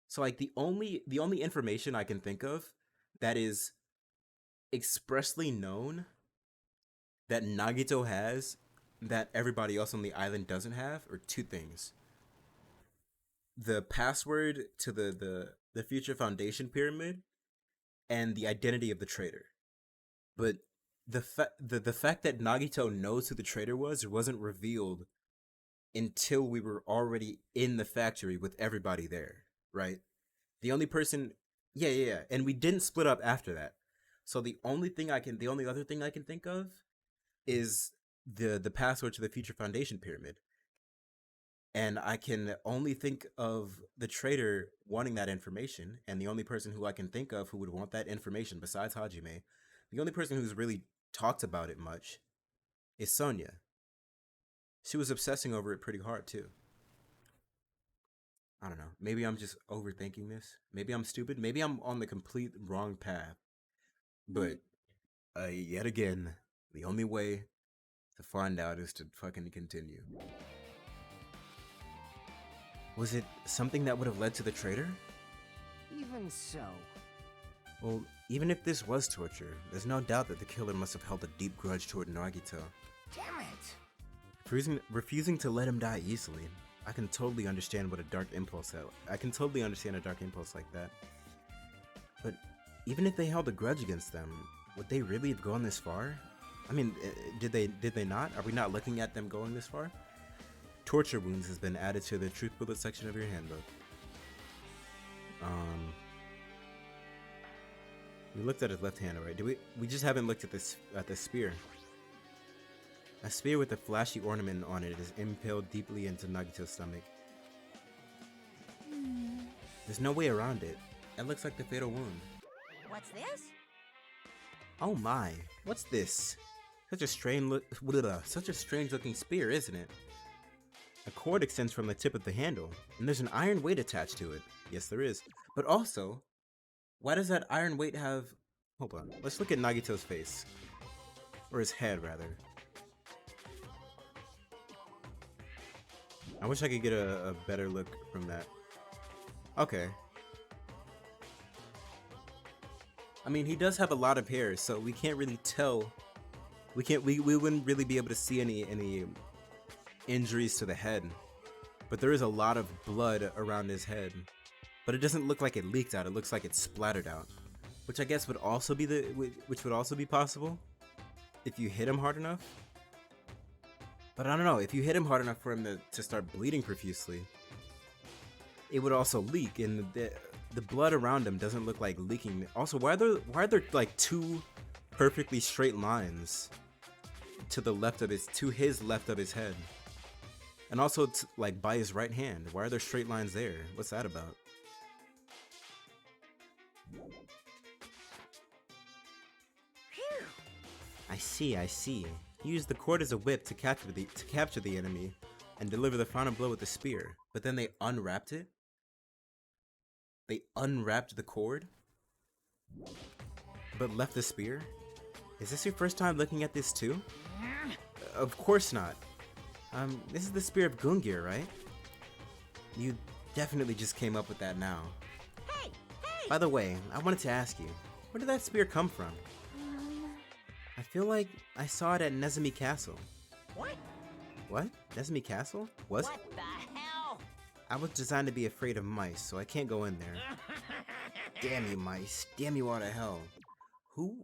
So like the only information I can think of that is expressly known that Nagito has that everybody else on the island doesn't have are two things. The password to the future foundation pyramid and the identity of the traitor. But the fact that Nagito knows who the traitor was wasn't revealed until we were already in the factory with everybody there, right? The only person, yeah, and we didn't split up after that. So the only other thing I can think of is the password to the future foundation pyramid. And I can only think of the traitor wanting that information, and the only person who I can think of who would want that information besides Hajime, the only person who's really talked about it much is Sonya. She was obsessing over it pretty hard too. I don't know. Maybe I'm just overthinking this. Maybe I'm stupid. Maybe I'm on the complete wrong path. But yet again, the only way to find out is to fucking continue. Was it something that would have led to the traitor? Even so. Well, even if this was torture, there's no doubt that the killer must have held a deep grudge toward Nagito. Damn it! Refusing to let him die easily. I can totally understand what a dark impulse I can totally understand a dark impulse like that. But even if they held a grudge against them, would they really have gone this far? I mean, did they not? Are we not looking at them going this far? Torture wounds has been added to the truth bullet section of your handbook. We looked at his left hand, right? We just haven't looked at the spear. A spear with a flashy ornament on it is impaled deeply into Nagito's stomach. There's no way around it. It looks like the fatal wound. What's this? Oh my, what's this? Such a strange looking spear, isn't it? A cord extends from the tip of the handle, and there's an iron weight attached to it. Yes, there is. But also, why does that iron weight have... Hold on, let's look at Nagito's face. Or his head, rather. I wish I could get a better look from that. Okay. I mean, he does have a lot of hair, so we can't really tell. We wouldn't really be able to see any injuries to the head. But there is a lot of blood around his head. But it doesn't look like it leaked out. It looks like it splattered out, which I guess would also be possible if you hit him hard enough. But I don't know, if you hit him hard enough for him to start bleeding profusely, it would also leak, and the blood around him doesn't look like leaking. Also, why are there like two perfectly straight lines to his left of his head? And also like by his right hand. Why are there straight lines there? What's that about? Phew. I see. He used the cord as a whip to capture the enemy and deliver the final blow with the spear. But then they unwrapped it? They unwrapped the cord? But left the spear? Is this your first time looking at this too? Of course not. This is the spear of Gungir, right? You definitely just came up with that now. Hey! By the way, I wanted to ask you, where did that spear come from? I feel like I saw it at Nezumi Castle. What? What? Nezumi Castle? Was? What the hell? I was designed to be afraid of mice, so I can't go in there. Damn you, mice. Damn you all to hell.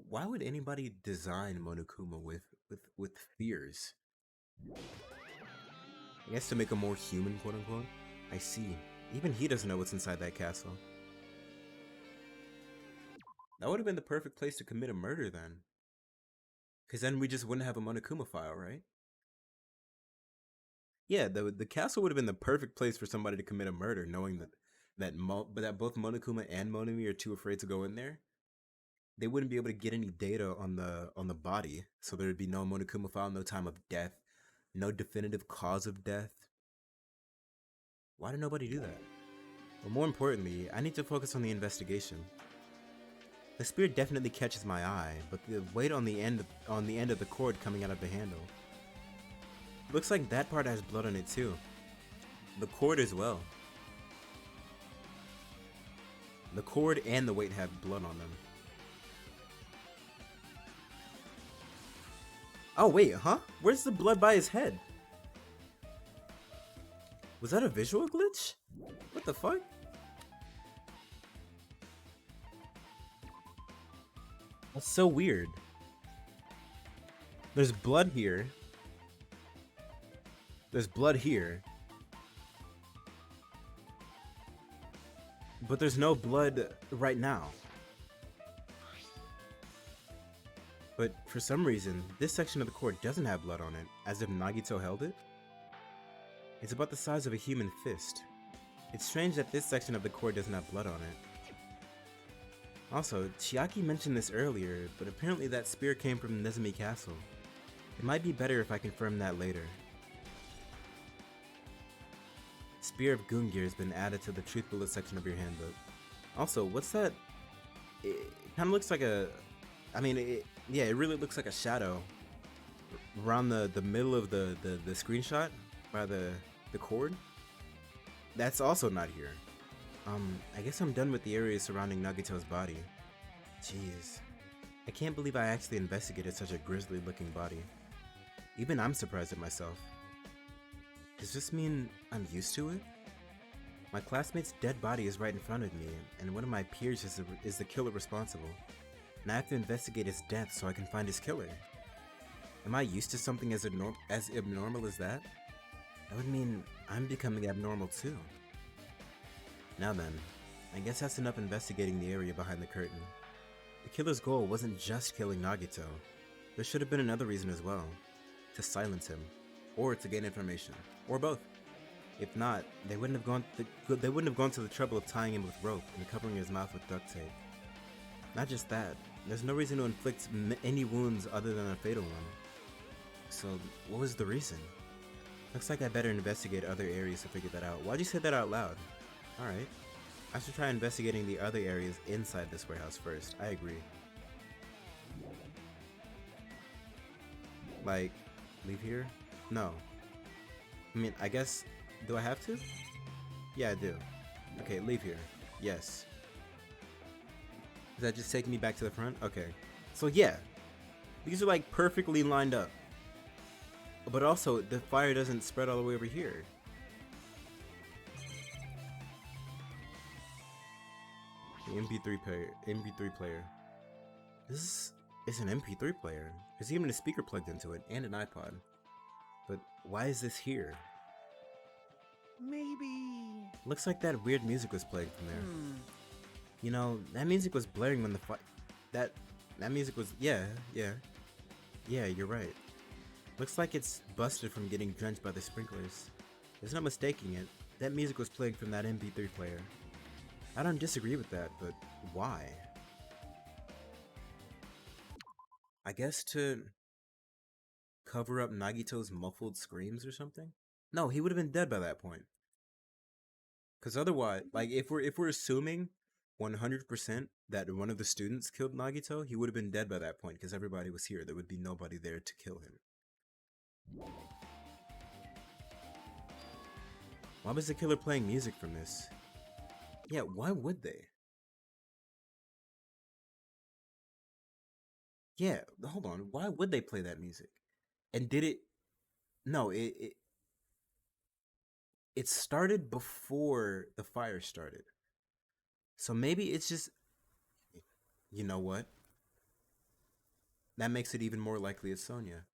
Why would anybody design Monokuma with fears? I guess to make him more human, quote unquote. I see. Even he doesn't know what's inside that castle. That would have been the perfect place to commit a murder then. Because then we just wouldn't have a Monokuma file, right? Yeah, the castle would have been the perfect place for somebody to commit a murder, knowing that both Monokuma and Monami are too afraid to go in there. They wouldn't be able to get any data on the body, so there would be no Monokuma file, no time of death, no definitive cause of death. Why did nobody do that? But more importantly, I need to focus on the investigation. The spear definitely catches my eye, but the weight on the end of the cord coming out of the handle. Looks like that part has blood on it too. The cord as well. The cord and the weight have blood on them. Oh wait, huh? Where's the blood by his head? Was that a visual glitch? What the fuck? That's so weird. There's blood here. There's blood here. But there's no blood right now. But for some reason, this section of the cord doesn't have blood on it, as if Nagito held it. It's about the size of a human fist. It's strange that this section of the cord doesn't have blood on it. Also, Chiaki mentioned this earlier, but apparently that spear came from Nezumi Castle. It might be better if I confirm that later. Spear of Gungnir has been added to the Truth Bullet section of your handbook. Also, what's that? It kind of looks like a... I mean, yeah, it really looks like a shadow around the middle of the screenshot by the cord. That's also not here. I guess I'm done with the area surrounding Nagito's body. Jeez. I can't believe I actually investigated such a grisly looking body. Even I'm surprised at myself. Does this mean I'm used to it? My classmate's dead body is right in front of me, and one of my peers is the killer responsible. And I have to investigate his death so I can find his killer. Am I used to something as abnormal as that? That would mean I'm becoming abnormal too. Now then, I guess that's enough investigating the area behind the curtain. The killer's goal wasn't just killing Nagito. There should have been another reason as well. To silence him, or to gain information, or both. If not, they wouldn't have gone to the trouble of tying him with rope and covering his mouth with duct tape. Not just that, there's no reason to inflict any wounds other than a fatal one. So, what was the reason? Looks like I better investigate other areas to figure that out. Why'd you say that out loud? Alright. I should try investigating the other areas inside this warehouse first. I agree. Like, leave here? No. I mean, I guess... Do I have to? Yeah, I do. Okay, leave here. Yes. Does that just take me back to the front? Okay. So yeah. These are like perfectly lined up. But also, the fire doesn't spread all the way over here. The MP3 player. This is an MP3 player. There's even a speaker plugged into it and an iPod. But why is this here? Maybe... Looks like that weird music was playing from there. You know, that music was blaring when the that music was... Yeah, you're right. Looks like it's busted from getting drenched by the sprinklers. There's no mistaking it. That music was playing from that MP3 player. I don't disagree with that, but why? I guess to cover up Nagito's muffled screams or something? No, he would have been dead by that point. Cause otherwise, like if we're assuming 100% that one of the students killed Nagito, he would have been dead by that point because everybody was here. There would be nobody there to kill him. Why was the killer playing music from this? Yeah, why would they? Yeah, hold on. Why would they play that music? And did it... No, it started before the fire started. So maybe it's just... You know what? That makes it even more likely it's Sonya.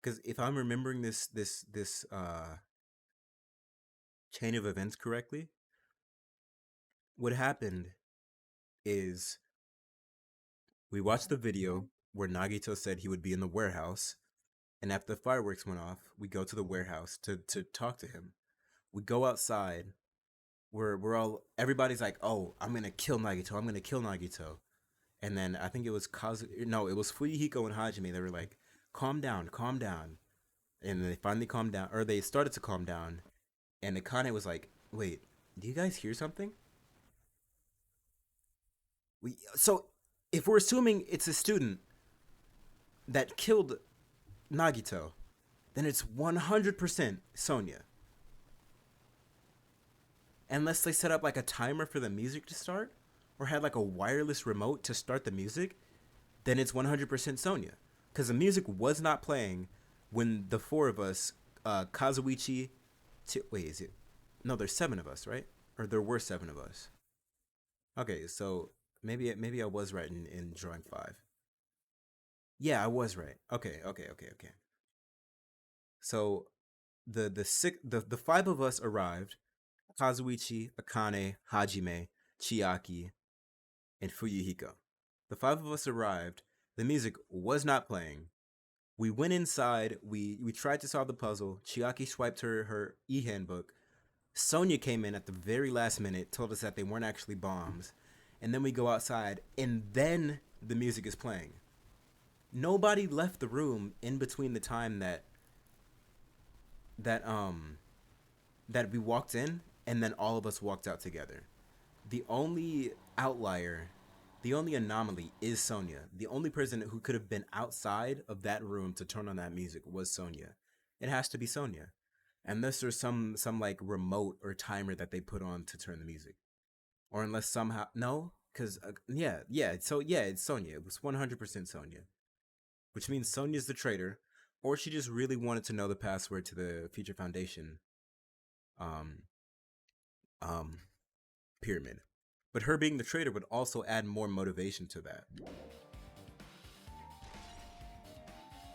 Because if I'm remembering this chain of events correctly, what happened is we watched the video where Nagito said he would be in the warehouse, and after the fireworks went off, we go to the warehouse to talk to him. We go outside. We're all... Everybody's like, oh, I'm going to kill Nagito. And then I think it was it was Fuyuhiko and Hajime. They were like, calm down. And they finally calmed down, or they started to calm down. And Akane was like, wait, do you guys hear something? So if we're assuming it's a student that killed Nagito, then it's 100% Sonya. Unless they set up like a timer for the music to start, or had like a wireless remote to start the music, then it's 100% Sonya. Because the music was not playing when the four of us, Kazuichi, wait, is it? No, there's seven of us, right? Or there were seven of us. Okay, so maybe I was right in drawing five. Yeah, I was right. Okay. So the five of us arrived: Kazuichi, Akane, Hajime, Chiaki, and Fuyuhiko. The five of us arrived. The music was not playing. We went inside. We tried to solve the puzzle. Chiaki swiped her e-handbook. Sonya came in at the very last minute, told us that they weren't actually bombs. And then we go outside, and then the music is playing. Nobody left the room in between the time that um that we walked in and then all of us walked out together. The only outlier, the only anomaly is Sonya. The only person who could have been outside of that room to turn on that music was Sonya. It has to be Sonya. Unless there's some like remote or timer that they put on to turn the music. Or unless somehow no, cuz yeah, it's Sonya. It was 100% Sonya. Which means Sonya's the traitor, or she just really wanted to know the password to the Future Foundation um um pyramid. But her being the traitor would also add more motivation to that.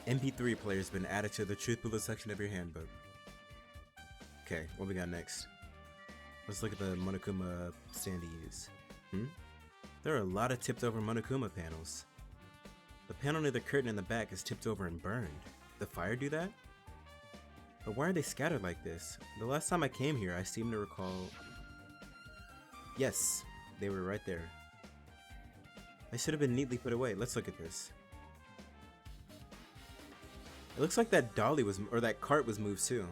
MP3 player has been added to the Truth Bullet section of your handbook. Okay, what we got next? Let's look at the Monokuma standees. There are a lot of tipped over Monokuma panels. The panel near the curtain in the back is tipped over and burned. Did the fire do that? But why are they scattered like this? The last time I came here, I seem to recall... Yes, they were right there. They should have been neatly put away. Let's look at this. It looks like that dolly was, or that cart was moved too.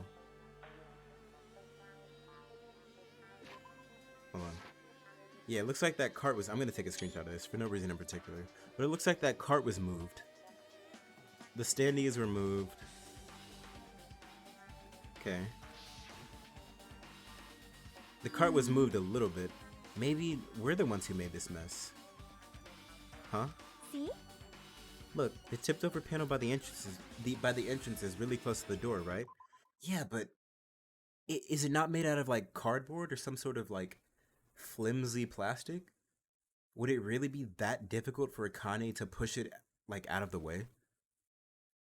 Hold on. Yeah, it looks like that cart was, I'm gonna take a screenshot of this for no reason in particular. But it looks like that cart was moved. The standees were moved. Okay. The cart was moved a little bit. Maybe we're the ones who made this mess. Huh? See? Look, the tipped over panel by the entrance is really close to the door, right? Yeah, but is it not made out of like cardboard or some sort of like flimsy plastic? Would it really be that difficult for Akane to push it like out of the way?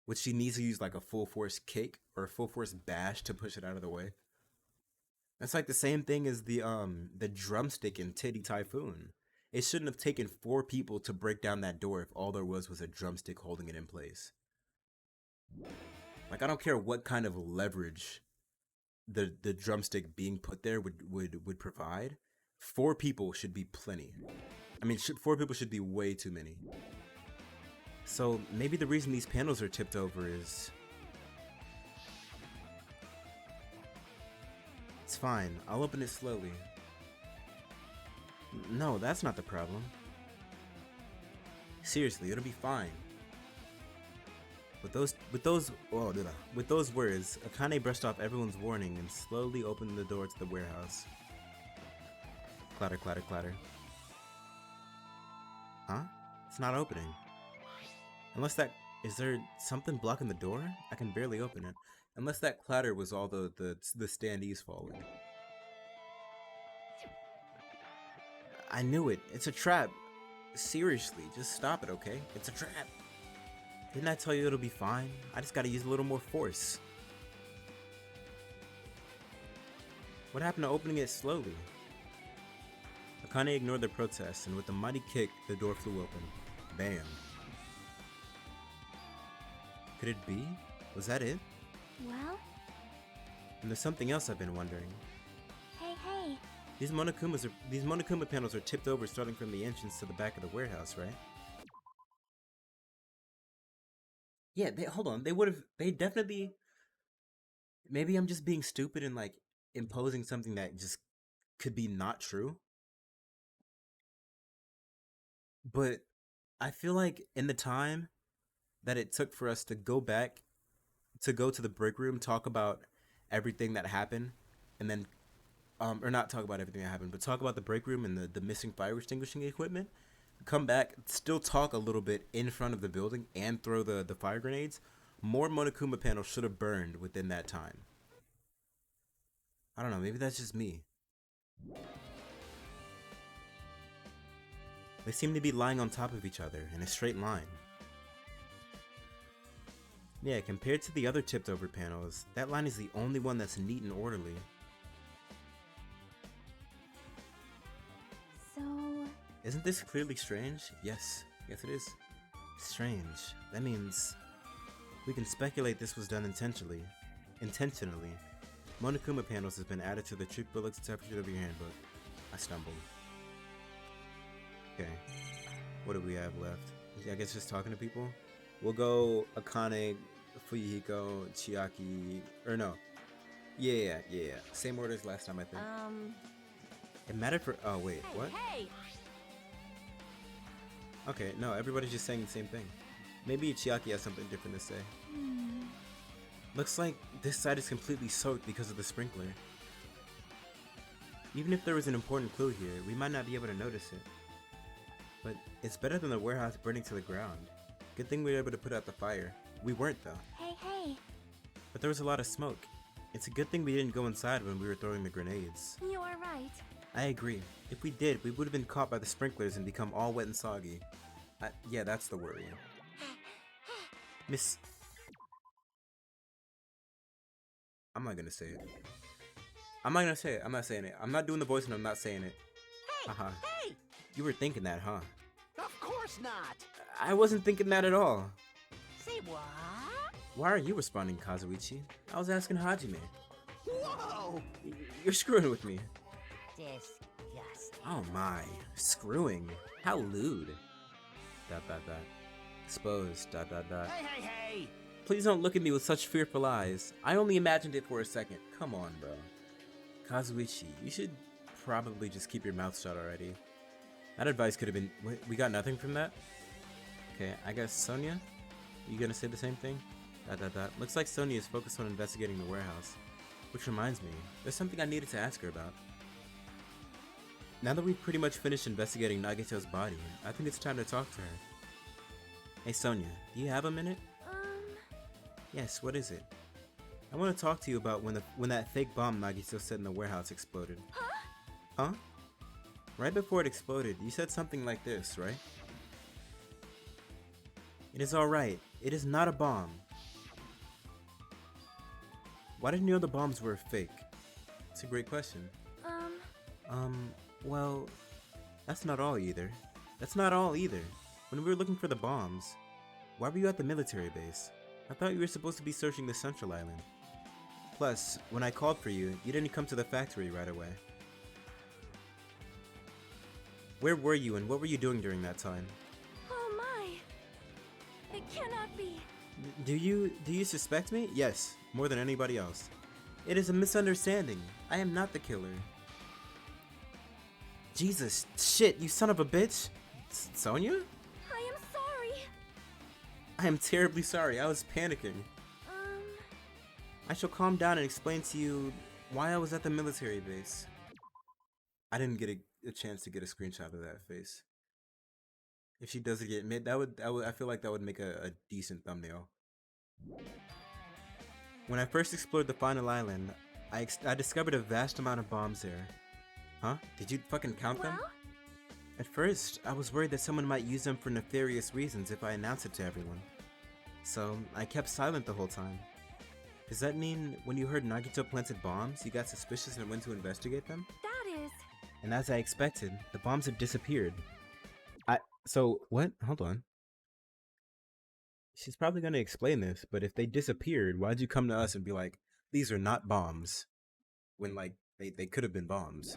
Would she need to use like a full force kick or a full force bash to push it out of the way? That's like the same thing as the drumstick in Titty Typhoon. It shouldn't have taken 4 people to break down that door if all there was a drumstick holding it in place. Like I don't care what kind of leverage the drumstick being put there would provide. 4 people should be plenty. I mean, 4 people should be way too many. So maybe the reason these panels are tipped over is... It's fine, I'll open it slowly. No, that's not the problem. Seriously, it'll be fine. With those words, Akane brushed off everyone's warning and slowly opened the door to the warehouse. Clatter, clatter, clatter. Huh? It's not opening. Unless that... Is there something blocking the door? I can barely open it. Unless that clatter was all the standees falling. I knew it. It's a trap. Seriously, just stop it, okay? It's a trap. Didn't I tell you it'll be fine? I just gotta use a little more force. What happened to opening it slowly? Akane ignored their protests, and with a mighty kick, the door flew open. Bam. Could it be? Was that it? Well? And there's something else I've been wondering. Hey. These Monokuma panels are tipped over starting from the entrance to the back of the warehouse, right? Yeah, hold on. They definitely... Maybe I'm just being stupid and like imposing something that just could be not true. But I feel like in the time that it took for us to go back to go to the break room, talk about everything that happened, and then, or not talk about everything that happened, but talk about the break room and the missing fire extinguishing equipment. Come back, still talk a little bit in front of the building, and throw the fire grenades. More Monokuma panels should have burned within that time. I don't know, maybe that's just me. They seem to be lying on top of each other in a straight line. Yeah, compared to the other tipped over panels, that line is the only one that's neat and orderly. So... Isn't this clearly strange? Yes it is. Strange. That means we can speculate this was done intentionally. Monokuma panels has been added to the Trick Bullets temperature of your handbook. I stumbled. Okay. What do we have left? I guess just talking to people? We'll go Akane, Fuyuhiko, Chiaki, or no. Yeah. Same order as last time, I think. It mattered for, oh wait, what? Hey! Okay, no, everybody's just saying the same thing. Maybe Chiaki has something different to say. Looks like this side is completely soaked because of the sprinkler. Even if there was an important clue here, we might not be able to notice it. But it's better than the warehouse burning to the ground. Good thing we were able to put out the fire. We weren't though. Hey. But there was a lot of smoke. It's a good thing we didn't go inside when we were throwing the grenades. You are right. I agree. If we did, we would have been caught by the sprinklers and become all wet and soggy. Yeah, that's the worry. Miss... I'm not gonna say it. I'm not saying it. I'm not doing the voice and I'm not saying it. Hey! Haha. Hey! You were thinking that, huh? Of course not. I wasn't thinking that at all. Say what? Why are you responding, Kazuichi? I was asking Hajime. Whoa! You're screwing with me. Disgusting. Oh my. Screwing. How lewd. ... Exposed. ... Hey! Please don't look at me with such fearful eyes. I only imagined it for a second. Come on, bro. Kazuichi, you should probably just keep your mouth shut already. That advice could have been... Wait, we got nothing from that? Okay, I guess Sonia? You gonna say the same thing? ... Looks like Sonia is focused on investigating the warehouse. Which reminds me, there's something I needed to ask her about. Now that we've pretty much finished investigating Nagito's body, I think it's time to talk to her. Hey Sonia, do you have a minute? Yes, what is it? I want to talk to you about when that fake bomb Nagito set in the warehouse exploded. Huh? Right before it exploded, you said something like this, right? It is alright. It is not a bomb. Why didn't you know the bombs were fake? It's a great question. Well, that's not all either. When we were looking for the bombs, why were you at the military base? I thought you were supposed to be searching the Central Island. Plus, when I called for you, you didn't come to the factory right away. Where were you and what were you doing during that time? Oh my! It cannot be. Do you suspect me? Yes, more than anybody else. It is a misunderstanding. I am not the killer. Jesus, shit, you son of a bitch! Sonia? I am sorry. I am terribly sorry, I was panicking. I shall calm down and explain to you why I was at the military base. I didn't get a chance to get a screenshot of that face. If she does it get I feel like that would make a decent thumbnail. When I first explored the final island, I discovered a vast amount of bombs there. Huh? Did you fucking count them? Well? At first, I was worried that someone might use them for nefarious reasons if I announced it to everyone. So, I kept silent the whole time. Does that mean when you heard Nagito planted bombs, you got suspicious and went to investigate them? That is... And as I expected, the bombs have disappeared. So, what? Hold on. She's probably gonna explain this, but if they disappeared, why'd you come to us and be like, these are not bombs? When, like, they could have been bombs.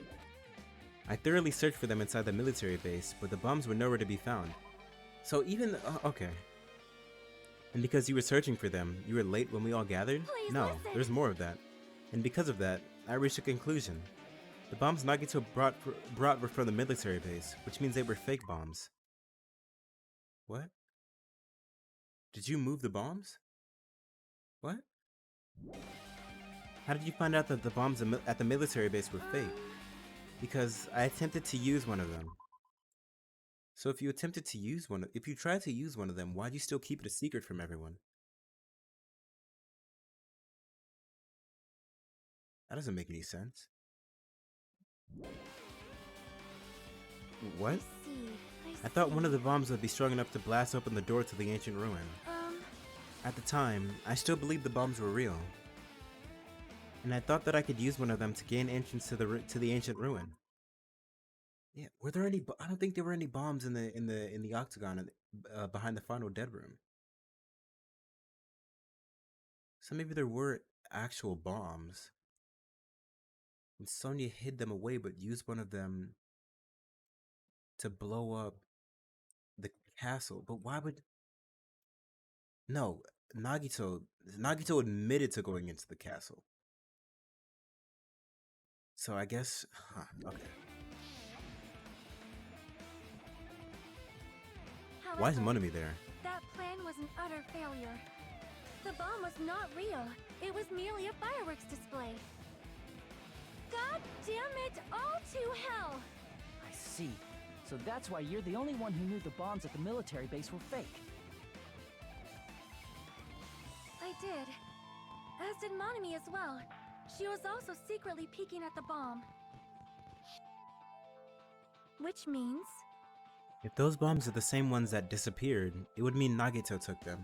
I thoroughly searched for them inside the military base, but the bombs were nowhere to be found. So even, okay. And because you were searching for them, you were late when we all gathered? Please No, listen. there's more of that. And because of that, I reached a conclusion. The bombs Nagito brought were from the military base, which means they were fake bombs. What? Did you move the bombs? What? How did you find out that the bombs at the military base were fake? Because I attempted to use one of them. So if you tried to use one of them, why'd you still keep it a secret from everyone? That doesn't make any sense. What? I see. I thought one of the bombs would be strong enough to blast open the door to the ancient ruin. Um, At the time, I still believed the bombs were real. And I thought that I could use one of them to gain entrance to the ancient ruin. Yeah, were there any? I don't think there were any bombs in the octagon behind the final dead room. So maybe there were actual bombs. And Sonya hid them away, but used one of them to blow up the castle. But why would? No, Nagito admitted to going into the castle. So I guess, okay. Why is however, Monami there? that plan was an utter failure. The bomb was not real. It was merely a fireworks display. God damn it all to hell! I see. So that's why you're the only one who knew the bombs at the military base were fake. I did. As did Monami as well. She was also secretly peeking at the bomb. Which means... If those bombs are the same ones that disappeared, it would mean Nagito took them.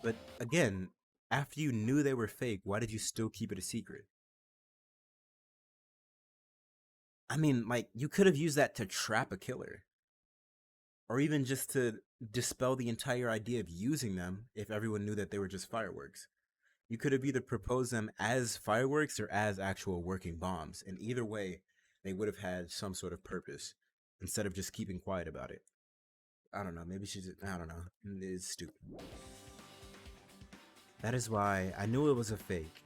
But again, after you knew they were fake, why did you still keep it a secret? I mean, like, you could have used that to trap a killer. Or even just to dispel the entire idea of using them if everyone knew that they were just fireworks. You could have either proposed them as fireworks or as actual working bombs, and either way, they would have had some sort of purpose, instead of just keeping quiet about it. I don't know, maybe I don't know, it's stupid. That is why I knew it was a fake.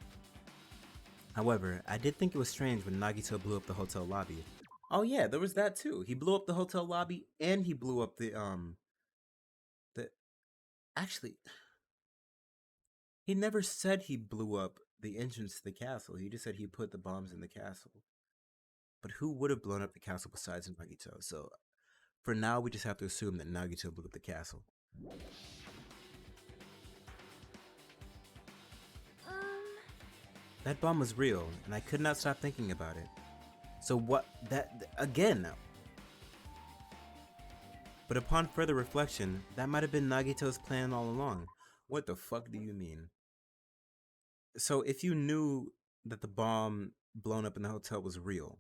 However, I did think it was strange when Nagito blew up the hotel lobby. Oh yeah, there was that too. He blew up the hotel lobby and he blew up actually, he never said he blew up the entrance to the castle. He just said he put the bombs in the castle. But who would have blown up the castle besides Nagito? So for now, we just have to assume that Nagito blew up the castle. That bomb was real, and I could not stop thinking about it. So what, again. But upon further reflection, that might have been Nagito's plan all along. What the fuck do you mean? So if you knew that the bomb blown up in the hotel was real,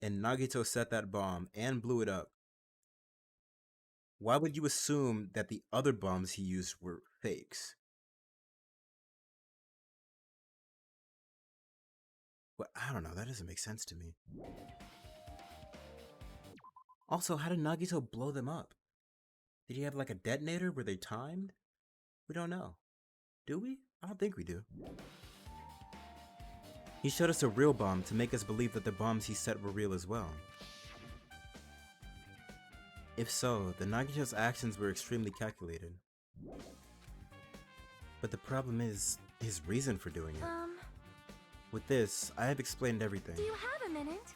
and Nagito set that bomb and blew it up, why would you assume that the other bombs he used were fakes? Well, I don't know, that doesn't make sense to me. Also, how did Nagito blow them up? Did he have like a detonator? Were they timed? We don't know. Do we? I don't think we do. He showed us a real bomb to make us believe that the bombs he set were real as well. If so, then Nagito's actions were extremely calculated. But the problem is his reason for doing it. With this, I have explained everything. Do you have a minute?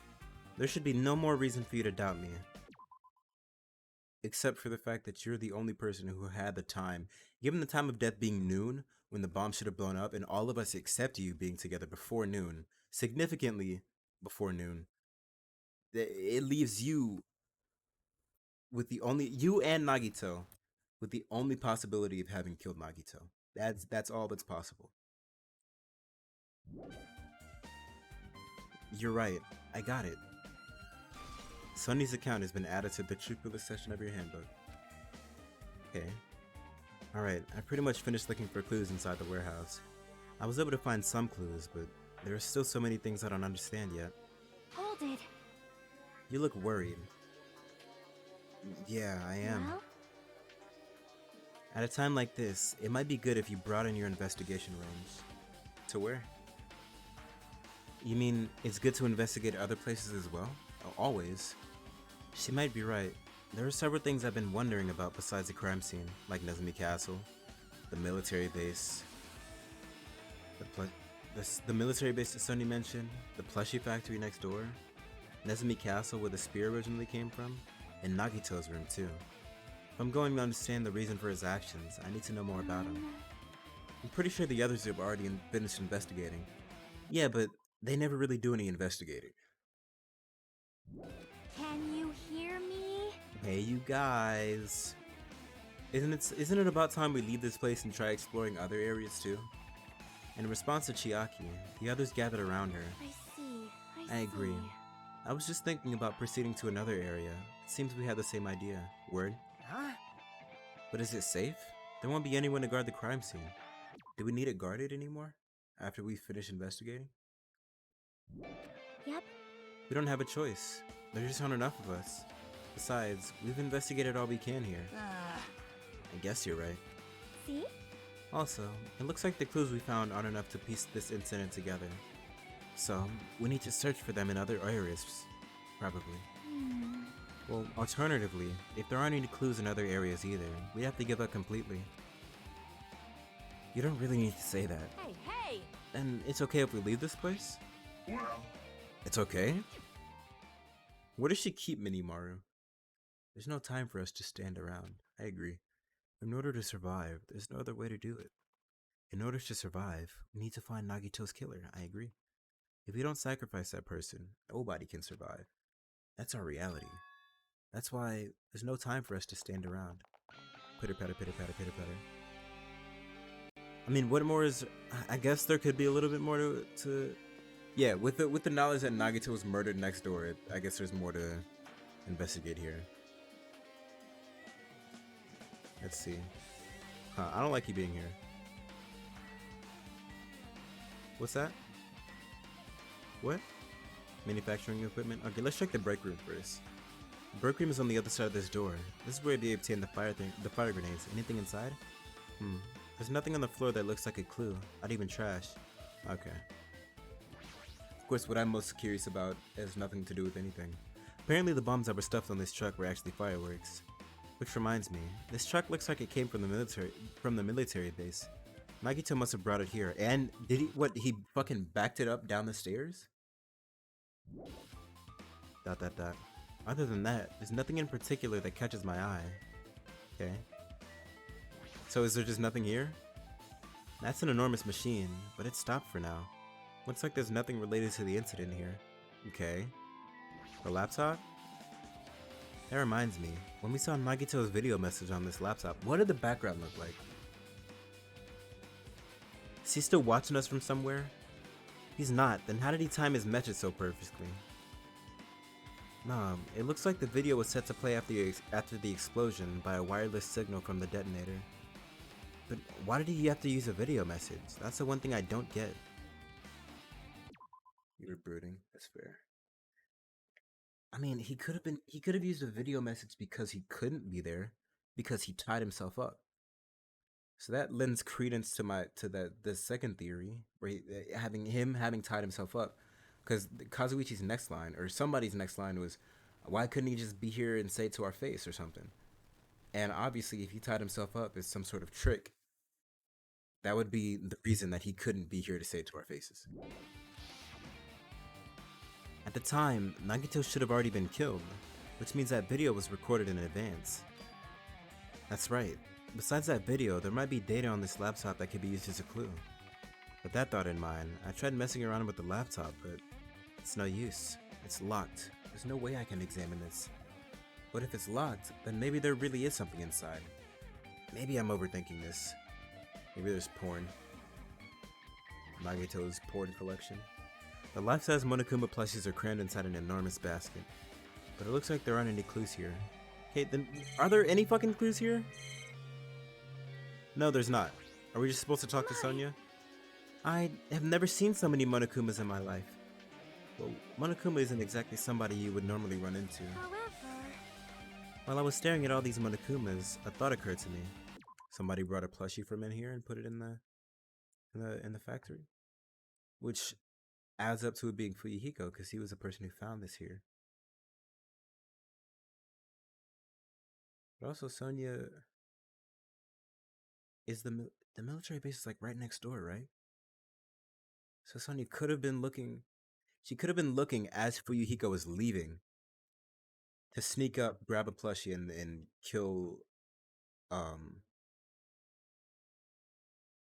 There should be no more reason for you to doubt me. Except for the fact that you're the only person who had the time, given the time of death being noon, when the bomb should have blown up, and all of us except you being together before noon, significantly before noon. It leaves you with you and Nagito, with the only possibility of having killed Nagito. That's all that's possible. You're right, I got it. Sunny's account has been added to the Tricula section of your handbook. Okay. Alright, I pretty much finished looking for clues inside the warehouse. I was able to find some clues, but there are still so many things I don't understand yet. Hold it. You look worried. Yeah, I am. Well? At a time like this, it might be good if you broaden your investigation range. To where? You mean it's good to investigate other places as well? Always. She might be right. There are several things I've been wondering about besides the crime scene, like Nezumi Castle, the military base, The military base that Sonny mentioned, the plushie factory next door, Nezumi Castle where the spear originally came from, and Nagito's room too. If I'm going to understand the reason for his actions, I need to know more about him. I'm pretty sure the others have already finished investigating. Yeah, but they never really do any investigating. Can you hear me? Hey, you guys. Isn't it about time we leave this place and try exploring other areas too? In response to Chiaki, the others gathered around her. I see. I agree. I was just thinking about proceeding to another area. It seems we have the same idea. Word? Huh? But is it safe? There won't be anyone to guard the crime scene. Do we need it guarded anymore? After we finish investigating? Yep. We don't have a choice. There just aren't enough of us. Besides, we've investigated all we can here. I guess you're right. See? Also, it looks like the clues we found aren't enough to piece this incident together. So, we need to search for them in other areas, probably. Well, alternatively, if there aren't any clues in other areas either, we have to give up completely. You don't really need to say that. Hey, hey! And it's okay if we leave this place? It's okay? Where does she keep Minimaru? There's no time for us to stand around. I agree. In order to survive, there's no other way to do it. In order to survive, we need to find Nagito's killer. I agree. If we don't sacrifice that person, nobody can survive. That's our reality. That's why there's no time for us to stand around. Pitter patter, pitter patter, pitter patter. I mean, what more is? I guess there could be a little bit more to yeah, with the knowledge that Nagito was murdered next door, I guess there's more to investigate here. Let's see. I don't like you being here. What's that? What? Manufacturing equipment? Okay, let's check the break room first. The break room is on the other side of this door. This is where they obtain the fire grenades. Anything inside? There's nothing on the floor that looks like a clue. Not even trash. Okay. Of course, what I'm most curious about has nothing to do with anything. Apparently the bombs that were stuffed on this truck were actually fireworks. Which reminds me, this truck looks like it came from the military base. Nagito must have brought it here. And did he fucking backed it up down the stairs? ... Other than that, there's nothing in particular that catches my eye. Okay. So is there just nothing here? That's an enormous machine, but it's stopped for now. Looks like there's nothing related to the incident here. Okay. The laptop? That reminds me, when we saw Nagito's video message on this laptop, what did the background look like? Is he still watching us from somewhere? He's not, then how did he time his message so perfectly? No, it looks like the video was set to play after the explosion by a wireless signal from the detonator. But why did he have to use a video message? That's the one thing I don't get. You were brooding, that's fair. I mean, he could have used a video message because he couldn't be there, because he tied himself up. So that lends credence to the second theory, where having tied himself up, because Kazuichi's next line, or somebody's next line was, why couldn't he just be here and say it to our face or something? And obviously, if he tied himself up as some sort of trick, that would be the reason that he couldn't be here to say it to our faces. At the time, Nagito should have already been killed, which means that video was recorded in advance. That's right. Besides that video, there might be data on this laptop that could be used as a clue. With that thought in mind, I tried messing around with the laptop, but it's no use. It's locked. There's no way I can examine this. But if it's locked, then maybe there really is something inside. Maybe I'm overthinking this. Maybe there's porn. Nagito's porn collection. The life-size Monokuma plushies are crammed inside an enormous basket. But it looks like there aren't any clues here. Okay, then are there any fucking clues here? No, there's not. Are we just supposed to talk to Sonia? I have never seen so many Monokumas in my life. Well, Monokuma isn't exactly somebody you would normally run into. However... While I was staring at all these Monokumas, a thought occurred to me. Somebody brought a plushie from in here and put it in the factory. Which adds up to it being Fuyuhiko, because he was the person who found this here. But also Sonia is the military base is like right next door, right? So Sonya could have been looking. She could have been looking as Fuyuhiko was leaving to sneak up, grab a plushie, um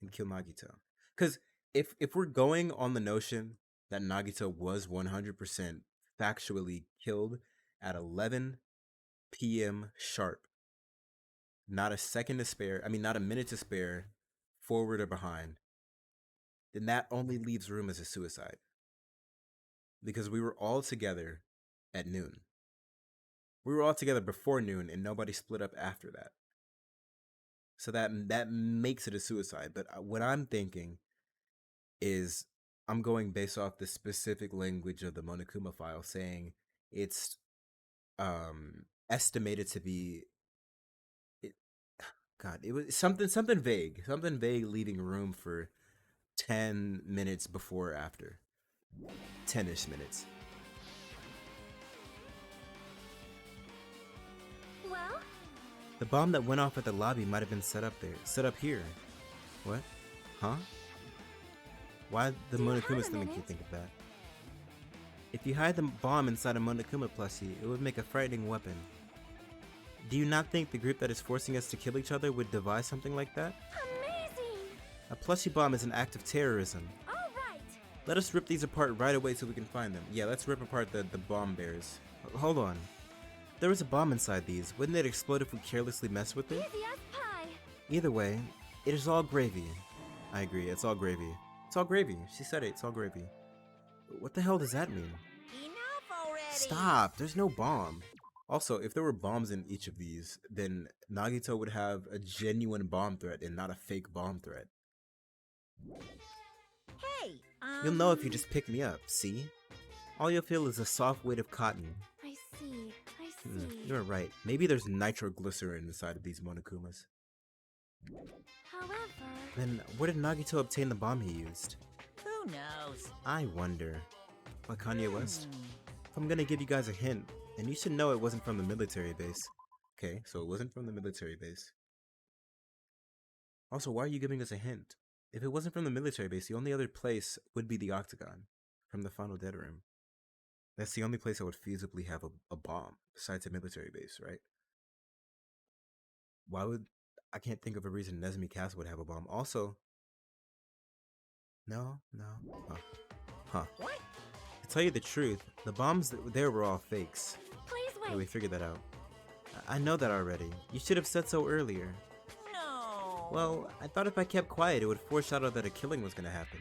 and kill Nagito. Because if we're going on the notion that Nagito was 100% factually killed at 11 p.m. sharp, not a second to spare, I mean, not a minute to spare, forward or behind, then that only leaves room as a suicide. Because we were all together at noon. We were all together before noon and nobody split up after that. So that makes it a suicide. But what I'm thinking is I'm going based off the specific language of the Monokuma file saying it's estimated to be it, God, it was something vague. Something vague leaving room for 10 minutes before or after. 10ish minutes. Well, The bomb that went off at the lobby might have been set up there. Set up here. What? Huh? Why the Do you have Monokuma's a gonna make you minute? think of that? If you hide the bomb inside a Monokuma plushie, it would make a frightening weapon. Do you not think the group that is forcing us to kill each other would devise something like that? amazing! A plushie bomb is an act of terrorism. All right. Let us rip these apart right away so we can find them. Yeah, let's rip apart the bomb bears. Hold on. There was a bomb inside these. Wouldn't it explode if we carelessly mess with it? Easy as pie. Either way, it is all gravy. I agree, it's all gravy. It's all gravy. She said it, it's all gravy. What the hell does that mean? Enough already! Stop! There's no bomb. Also, if there were bombs in each of these, then Nagito would have a genuine bomb threat and not a fake bomb threat. Hey, You'll know if you just pick me up, see? All you'll feel is a soft weight of cotton. I see. I see. You're right. Maybe there's nitroglycerin inside of these Monokumas. However, Then where did Nagito obtain the bomb he used? Who knows? I wonder. Like Kanye West? Hmm. If I'm gonna give you guys a hint, and you should know it wasn't from the military base. Okay, so it wasn't from the military base. Also, why are you giving us a hint? If it wasn't from the military base, the only other place would be the Octagon, from the Final Dead Room. That's the only place that would feasibly have a bomb, besides a military base, right? Why would... I can't think of a reason Nezumi Castle would have a bomb. Also... No? Huh. What? To tell you the truth, the bombs that were there were all fakes. please Yeah, we wait. figured that out. I know that already. You should have said so earlier. No. Well, I thought if I kept quiet, it would foreshadow that a killing was gonna happen.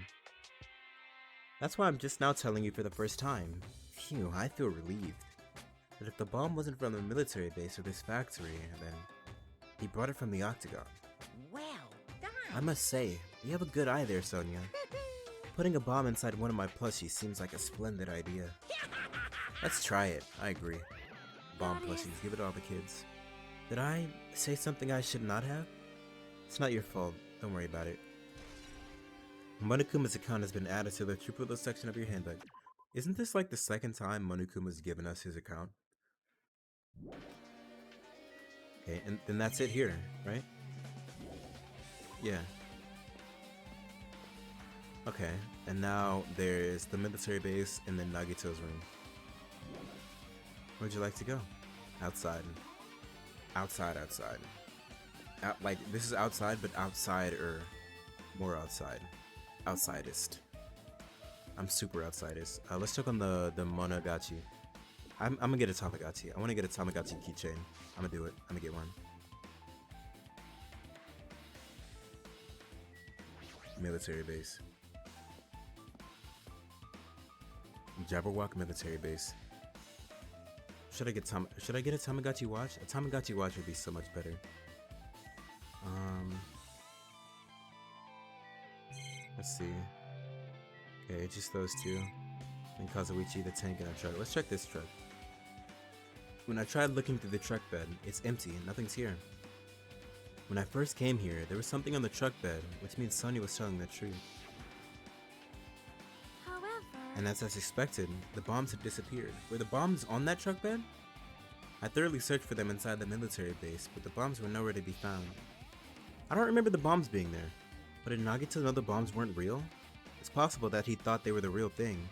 That's why I'm just now telling you for the first time. Phew, I feel relieved. But if the bomb wasn't from the military base or this factory, then he brought it from the Octagon. Well done. I must say, you have a good eye there, Sonia. Putting a bomb inside one of my plushies seems like a splendid idea. Let's try it. I agree. Bomb That is- plushies, give it all the kids. Did I say something I should not have? It's not your fault. Don't worry about it. Monokuma's account has been added to the Tripolo section of your handbook. Isn't this like the second time Monokuma's given us his account? Okay, and then that's it here, right? Yeah. Okay, and now there's the military base and then Nagito's room. Where'd you like to go? Outside. Outside. Like, this is outside, but outside-er. More outside. Outsidist. I'm super outsidist. Let's check on the Monogachi. I'm gonna get a Tamagotchi. I wanna get a Tamagotchi keychain. I'm gonna do it. I'm gonna get one. Military base. Jabberwock military base. Should I get a Tamagotchi watch? A Tamagotchi watch would be so much better. Let's see. Okay, just those two. And Kazuichi, the tank, and a truck. Let's check this truck. When I tried looking through the truck bed, it's empty and nothing's here. When I first came here, there was something on the truck bed, which means Sonya was telling the truth. However, And as I suspected, the bombs had disappeared. Were the bombs on that truck bed? I thoroughly searched for them inside the military base, but the bombs were nowhere to be found. I don't remember the bombs being there, but did Nagito know the bombs weren't real? It's possible that he thought they were the real thing.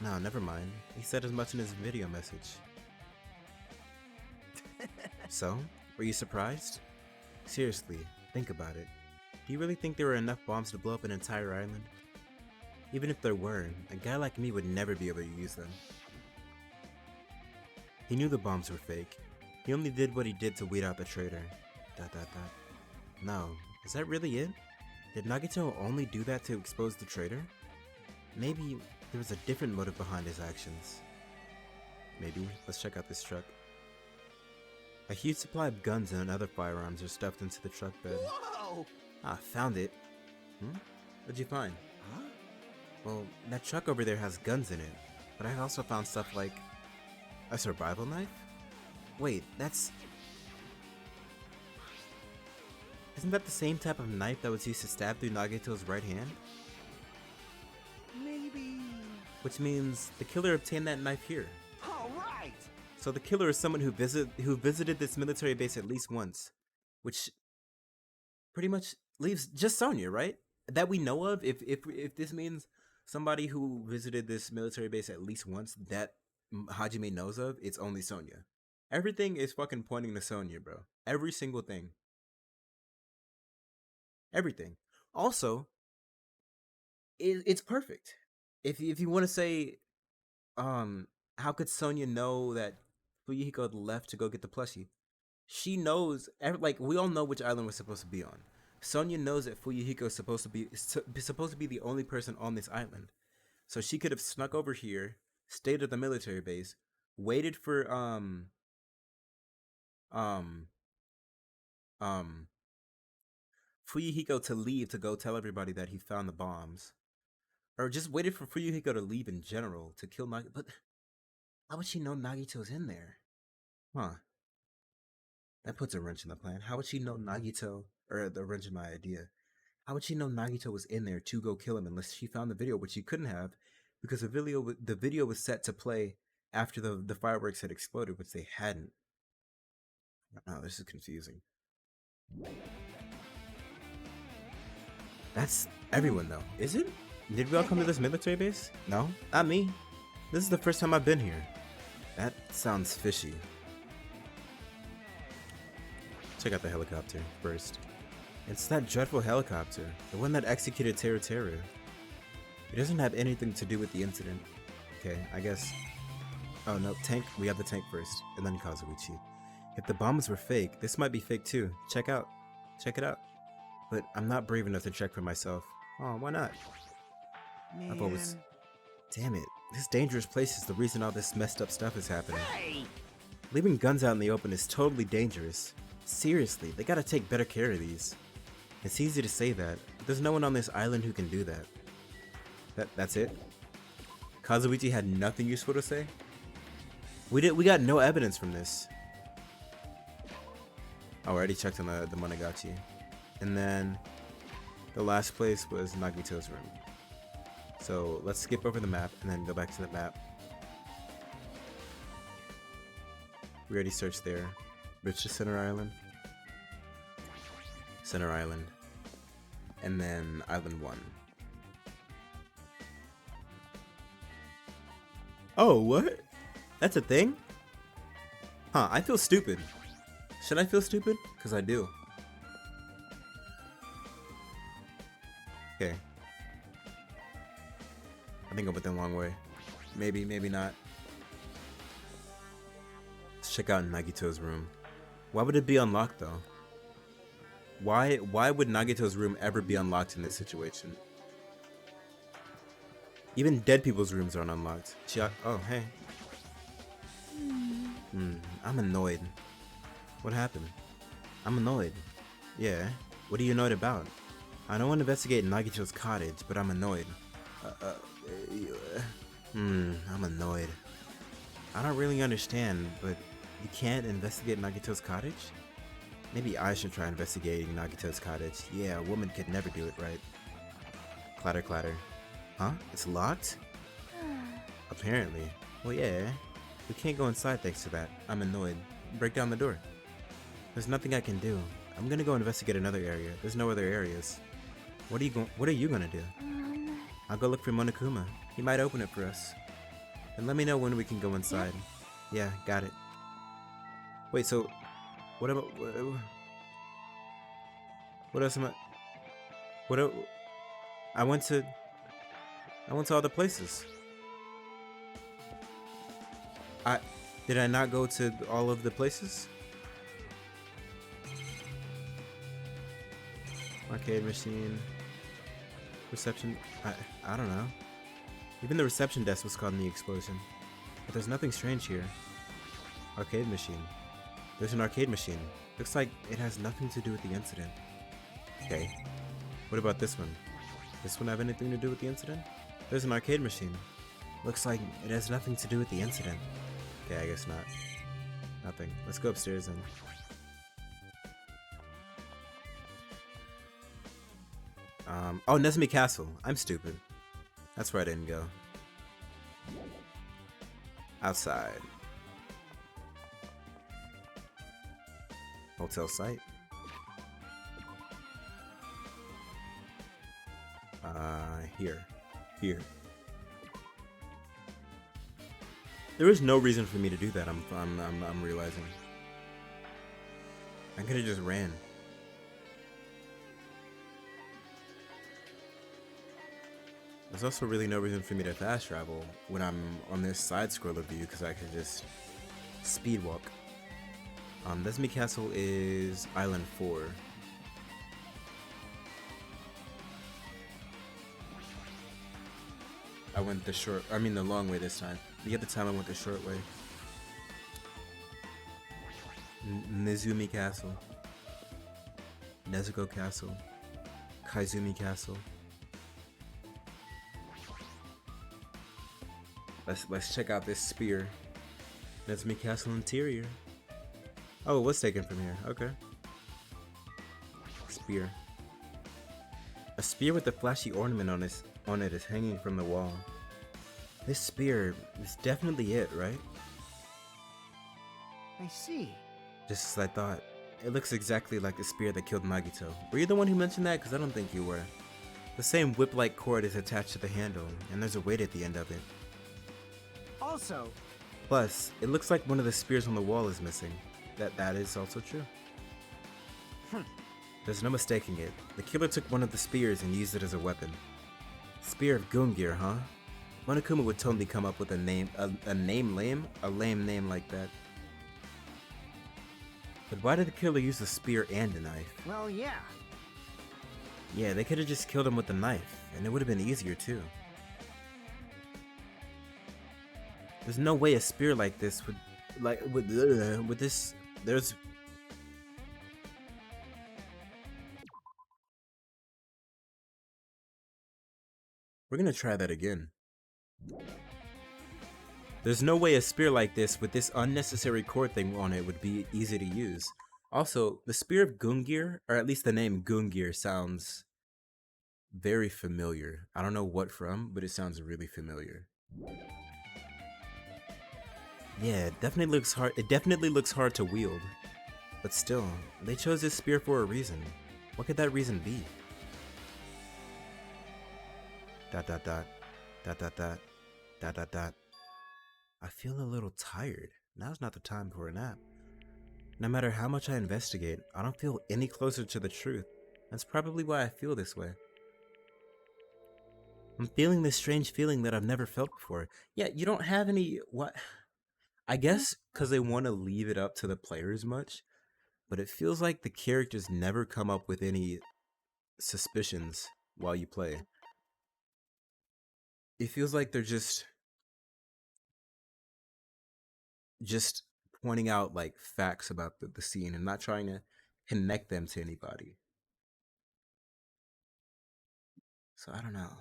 No, never mind. He said as much in his video message. So, were you surprised? Seriously, think about it. Do you really think there were enough bombs to blow up an entire island? Even if there were, a guy like me would never be able to use them. He knew the bombs were fake. He only did what he did to weed out the traitor. ... No, is that really it? Did Nagito only do that to expose the traitor? Maybe there was a different motive behind his actions. Maybe. Let's check out this truck. A huge supply of guns and other firearms are stuffed into the truck bed. Whoa! Ah, found it. What'd you find? Huh? Well, that truck over there has guns in it, but I also found stuff like a survival knife? Wait, that's... Isn't that the same type of knife that was used to stab through Nagito's right hand? Maybe. Which means the killer obtained that knife here. All right. So the killer is someone who visited this military base at least once, which pretty much leaves just Sonya, right? That we know of. If this means somebody who visited this military base at least once that Hajime knows of, it's only Sonya. Everything is fucking pointing to Sonya, bro. Every single thing. Everything. Also, it's perfect. If you want to say, how could Sonya know that Fuyuhiko left to go get the plushie? She knows, like, we all know which island we're supposed to be on. Sonya knows that Fuyuhiko is supposed to be the only person on this island, so she could have snuck over here, stayed at the military base, waited for Fuyuhiko to leave to go tell everybody that he found the bombs, or just waited for Fuyuhiko to leave in general to kill Nagito. But how would she know Nagito's in there? Huh. That puts a wrench in the plan. How would she know Nagito, or the wrench in my idea? How would she know Nagito was in there to go kill him unless she found the video, which she couldn't have, because the video was set to play after the fireworks had exploded, which they hadn't. Oh, this is confusing. That's everyone though, is it? Did we all come to this military base? No, not me. This is the first time I've been here. That sounds fishy. Check out the helicopter first. It's that dreadful helicopter, the one that executed Teru. It doesn't have anything to do with the incident. Okay, I guess. Oh no, tank. We have the tank first, and then Kazuichi. If the bombs were fake, this might be fake too. Check it out. But I'm not brave enough to check for myself. Oh, why not? Man. I've always... Damn it. This dangerous place is the reason all this messed up stuff is happening. Hey! Leaving guns out in the open is totally dangerous. Seriously, they gotta take better care of these. It's easy to say that, but there's no one on this island who can do that. That's it? Kazuichi had nothing useful to say? We got no evidence from this. Oh, I already checked on the Monogatari. And then the last place was Nagito's room. So let's skip over the map and then go back to the map. We already searched there. It's just Center Island. Center Island. And then Island 1. Oh, what? That's a thing? Huh, I feel stupid. Should I feel stupid? Because I do. Okay. I think I went the long way. Maybe, maybe not. Let's check out Nagito's room. Why would it be unlocked though? Why would Nagito's room ever be unlocked in this situation? Even dead people's rooms aren't unlocked. Oh, hey. I'm annoyed. What happened? I'm annoyed. Yeah. What are you annoyed about? I don't want to investigate Nagito's cottage, but I'm annoyed. I'm annoyed. I don't really understand, but you can't investigate Nagito's cottage? Maybe I should try investigating Nagito's cottage. Yeah, a woman could never do it right. Clatter, clatter. Huh? It's locked? Apparently. Well, yeah. We can't go inside thanks to that. I'm annoyed. Break down the door. There's nothing I can do. I'm gonna go investigate another area. There's no other areas. What are you gonna do? I'll go look for Monokuma. He might open it for us. And let me know when we can go inside. Yeah, got it. Wait, so what about what else am I? I went to all the places. Did I not go to all of the places? Arcade machine, reception. I don't know. Even the reception desk was caught in the explosion. But there's nothing strange here. Arcade machine. There's an arcade machine. Looks like it has nothing to do with the incident. Okay. What about this one? This one have anything to do with the incident? There's an arcade machine. Looks like it has nothing to do with the incident. Okay, I guess not. Nothing. Let's go upstairs then. Oh, Nezumi Castle. I'm stupid. That's where I didn't go. Outside. Hotel site. Here. There is no reason for me to do that. I'm realizing. I could have just ran. There's also really no reason for me to fast travel when I'm on this side scroller view because I could just speed walk. Nezumi Castle is Island 4. I went the long way this time. The other time I went the short way. Nezumi Castle. Nezuko Castle. Kaizumi Castle. Let's check out this spear. Nezumi Castle interior. Oh, it was taken from here. Okay. Spear. A spear with a flashy ornament on it is hanging from the wall. This spear is definitely it, right? I see. Just as I thought. It looks exactly like the spear that killed Nagito. Were you the one who mentioned that? Because I don't think you were. The same whip-like cord is attached to the handle, and there's a weight at the end of it. Also, Plus, it looks like one of the spears on the wall is missing. That is also true. There's no mistaking it. The killer took one of the spears and used it as a weapon. Spear of Gungear, huh? Monokuma would totally come up with a lame name like that. But why did the killer use a spear and a knife? well, yeah. Yeah, they could have just killed him with the knife, and it would have been easier too. There's no way a spear like this would, with this. There's. We're gonna try that again. There's no way a spear like this with this unnecessary cord thing on it would be easy to use. Also, the spear of Gungear, or at least the name Gungear, sounds very familiar. I don't know what from, but it sounds really familiar. Yeah, it definitely looks hard. It definitely looks hard to wield. But still, they chose this spear for a reason. What could that reason be? Dot dot dot. Dot dot dot. Dot dot dot. I feel a little tired. Now's not the time for a nap. No matter how much I investigate, I don't feel any closer to the truth. That's probably why I feel this way. I'm feeling this strange feeling that I've never felt before. Yeah, you don't have any... What? I guess because they want to leave it up to the players much, but it feels like the characters never come up with any suspicions while you play. It feels like they're just pointing out like facts about the scene and not trying to connect them to anybody. So I don't know.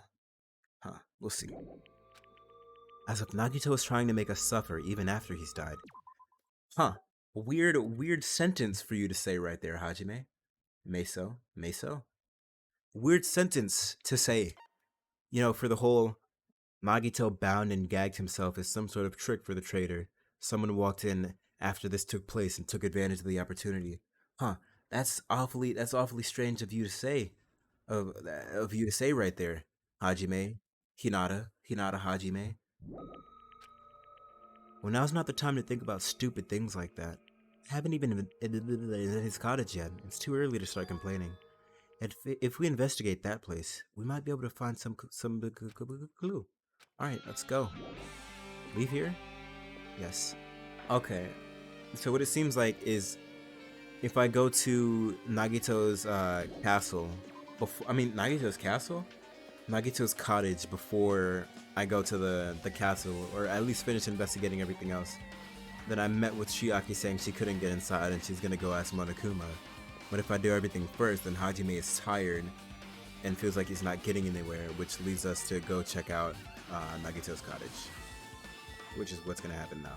We'll see. As if Nagito is trying to make us suffer even after he's died. Weird sentence for you to say right there, Hajime. Meso. Weird sentence to say. You know, for the whole Nagito bound and gagged himself as some sort of trick for the traitor. Someone walked in after this took place and took advantage of the opportunity. That's awfully strange of you to say. of you to say right there, Hajime, Hinata Hajime. Well, now's not the time to think about stupid things like that. I haven't even in his cottage yet. It's too early to start complaining. If we investigate that place, we might be able to find some clue. All right, let's go. Leave here? Yes. Okay. So what it seems like is if I go to Nagito's castle, Nagito's castle? Nagito's cottage before I go to the castle, or at least finish investigating everything else. Then I met with Chiaki saying she couldn't get inside and she's gonna go ask Monokuma. But if I do everything first, then Hajime is tired and feels like he's not getting anywhere, which leads us to go check out Nagito's cottage, which is what's gonna happen now.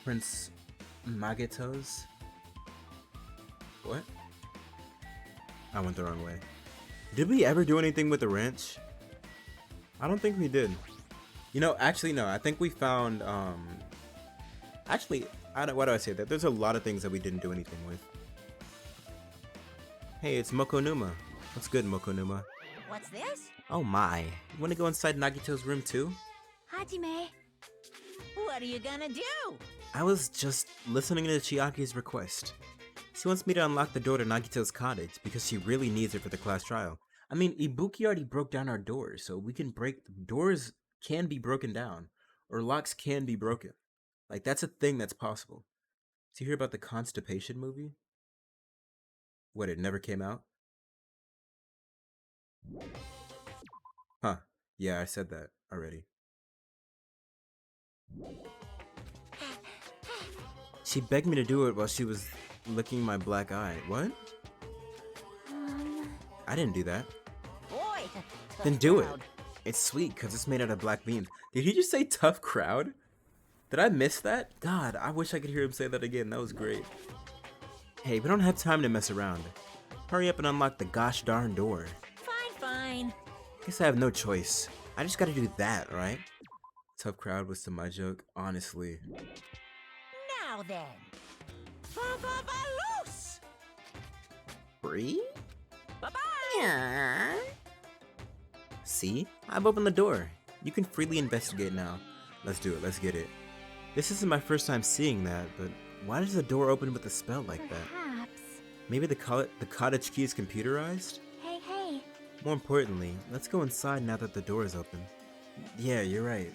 Prince Nagito's? What? I went the wrong way. Did we ever do anything with the wrench? I don't think we did. You know, actually no, I think we found why do I say that? There's a lot of things that we didn't do anything with. Hey, it's Mokonuma. What's good, Mokonuma? What's this? Oh my. You wanna go inside Nagito's room too? Hajime. What are you gonna do? I was just listening to Chiaki's request. She wants me to unlock the door to Nagito's cottage because she really needs it for the class trial. I mean, Ibuki already broke down our doors, so we can doors can be broken down, or locks can be broken. Like, that's a thing that's possible. Did you hear about the Constipation movie? What, it never came out? Huh. Yeah, I said that already. She begged me to do it while she was licking my black eye. What? I didn't do that. Boy, Then do it. It's sweet because it's made out of black beans. Did he just say tough crowd? Did I miss that? God, I wish I could hear him say that again. That was great. Hey, we don't have time to mess around. Hurry up and unlock the gosh darn door. Fine. Guess I have no choice. I just gotta do that, right? Tough crowd was to my joke, honestly. Now then. Loose! Free? Bye-bye! See? I've opened the door. You can freely investigate now. Let's do it. Let's get it. This isn't my first time seeing that, but why does the door open with a spell like that? Perhaps. Maybe the cottage key is computerized? Hey. More importantly, let's go inside now that the door is open. Yeah, you're right.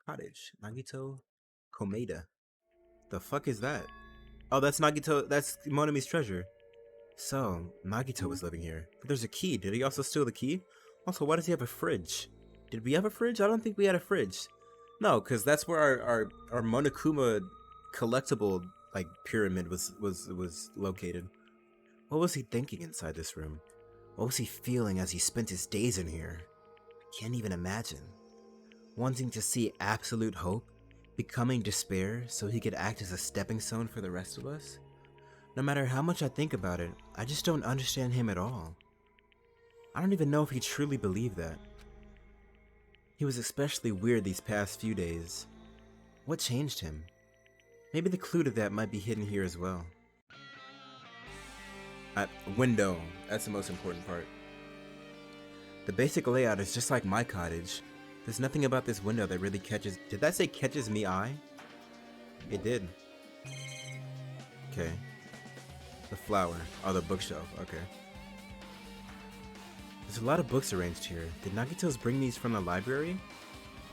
Cottage. Nagito Komeda. The fuck is that? Oh, that's Nagito. That's Monami's treasure. So, Nagito was living here. But there's a key. Did he also steal the key? Also, why does he have a fridge? Did we have a fridge? I don't think we had a fridge. No, because that's where our Monokuma collectible like pyramid was located. What was he thinking inside this room? What was he feeling as he spent his days in here? Can't even imagine. Wanting to see absolute hope, becoming despair so he could act as a stepping stone for the rest of us? No matter how much I think about it, I just don't understand him at all. I don't even know if he truly believed that. He was especially weird these past few days. What changed him? Maybe the clue to that might be hidden here as well. Window. That's the most important part. The basic layout is just like my cottage. There's nothing about this window that really catches... Did that say catches me eye? It did. Okay. The flower. Oh, the bookshelf. Okay. There's a lot of books arranged here. Did Nagito's bring these from the library?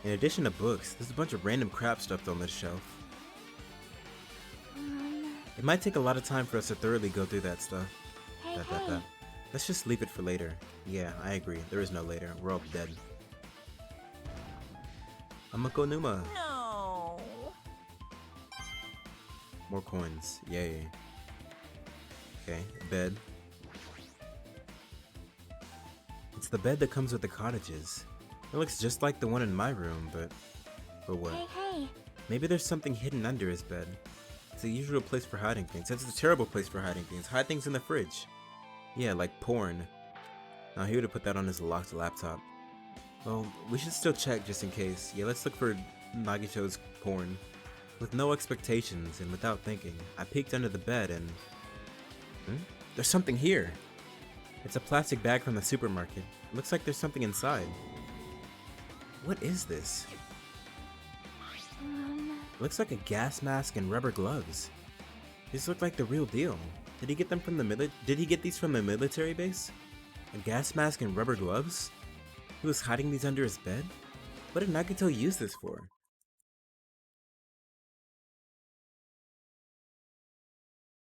In addition to books, there's a bunch of random crap stuffed on this shelf. It might take a lot of time for us to thoroughly go through that stuff. Hey. Let's just leave it for later. Yeah, I agree. There is no later. We're all dead. Amakonuma. No. More coins. Yay. Okay, bed. It's the bed that comes with the cottages. It looks just like the one in my room, but what? Hey. Maybe there's something hidden under his bed. It's the usual place for hiding things. It's a terrible place for hiding things. Hide things in the fridge. Yeah, like porn. Now he would have put that on his locked laptop. Well, we should still check just in case. Yeah, let's look for Nagito's porn. With no expectations and without thinking, I peeked under the bed and... There's something here! It's a plastic bag from the supermarket. It looks like there's something inside. What is this? Looks like a gas mask and rubber gloves. These look like the real deal. Did he get them from the Did he get these from the military base? A gas mask and rubber gloves? He was hiding these under his bed? What did Nagito use this for?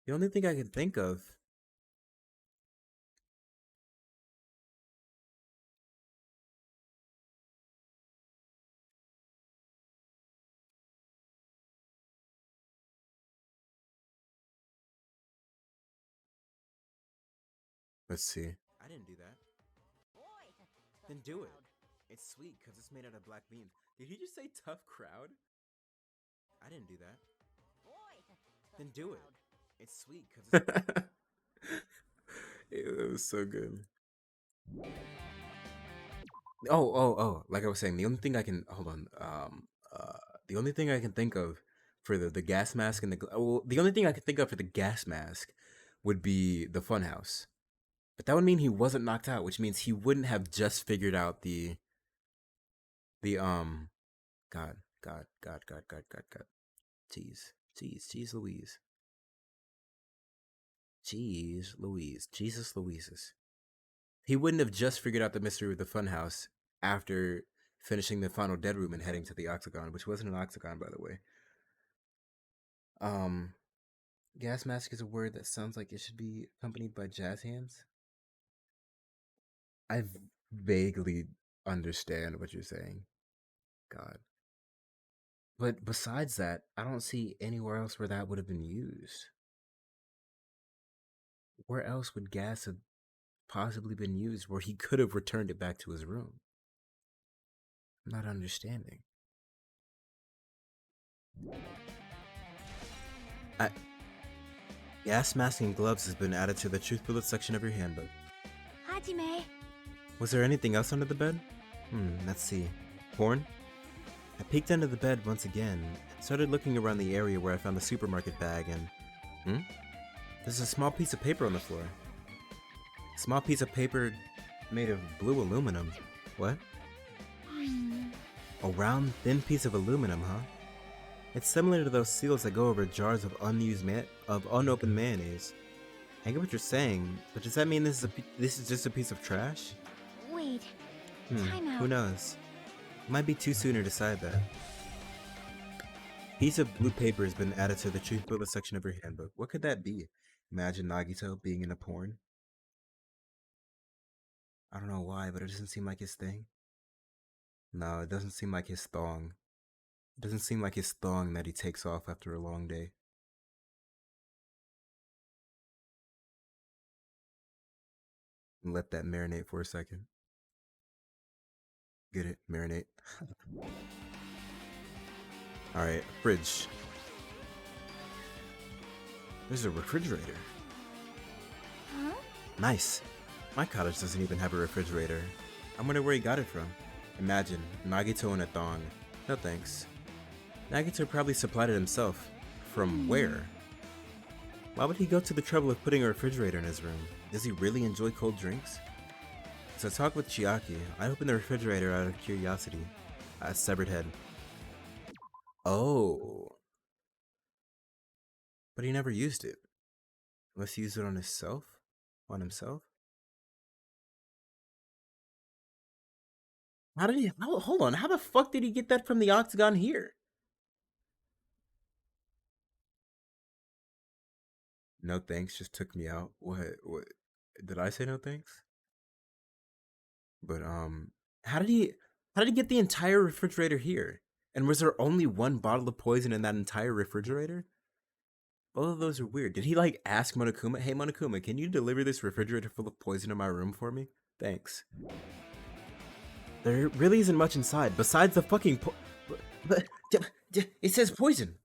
The only thing I can think of... Let's see. I didn't do that. Then do it. It's sweet because it's made out of black beans. Did he just say tough crowd? I didn't do that. Then do it. It's sweet because it's... It was so good. Oh. Like I was saying, the only thing I can... Hold on. The only thing I can think of for the gas mask and the only thing I can think of for the gas mask would be the funhouse. But that would mean he wasn't knocked out, which means he wouldn't have just figured out the God. Jeez Louise. Jesus Louises. He wouldn't have just figured out the mystery of the funhouse after finishing the final dead room and heading to the octagon, which wasn't an octagon, by the way. Gas mask is a word that sounds like it should be accompanied by jazz hands. I vaguely understand what you're saying. God. But besides that, I don't see anywhere else where that would have been used. Where else would gas have possibly been used where he could have returned it back to his room? I'm not understanding. Gas mask and gloves has been added to the truth bullet section of your handbook. Hajime. Was there anything else under the bed? Let's see. Porn? I peeked under the bed once again and started looking around the area where I found the supermarket bag and... There's a small piece of paper on the floor. A small piece of paper made of blue aluminum. What? A round, thin piece of aluminum, huh? It's similar to those seals that go over jars of unopened mayonnaise. I get what you're saying, but does that mean this is just a piece of trash? Wait. Time out. Who knows? It might be too soon to decide that. Piece of blue paper has been added to the truth bullet section of your handbook. What could that be? Imagine Nagito being in a porn. I don't know why, but it doesn't seem like his thing. No, it doesn't seem like his thong. It doesn't seem like his thong that he takes off after a long day. Let that marinate for a second. Get it? Marinate. Alright, fridge. There's a refrigerator. Huh? Nice. My cottage doesn't even have a refrigerator. I wonder where he got it from. Imagine, Nagito in a thong. No thanks. Nagito probably supplied it himself. From where? Why would he go to the trouble of putting a refrigerator in his room? Does he really enjoy cold drinks? So I talked with Chiaki. I opened the refrigerator out of curiosity. A severed head. Oh. But he never used it. Unless he used it on himself? On himself? How did he... Hold on. How the fuck did he get that from the octagon here? No thanks just took me out. What? Did I say no thanks? But, how did he get the entire refrigerator here? And was there only one bottle of poison in that entire refrigerator? Both of those are weird. Did he, like, ask Monokuma, hey, Monokuma, can you deliver this refrigerator full of poison to my room for me? Thanks. There really isn't much inside, besides the fucking it says poison!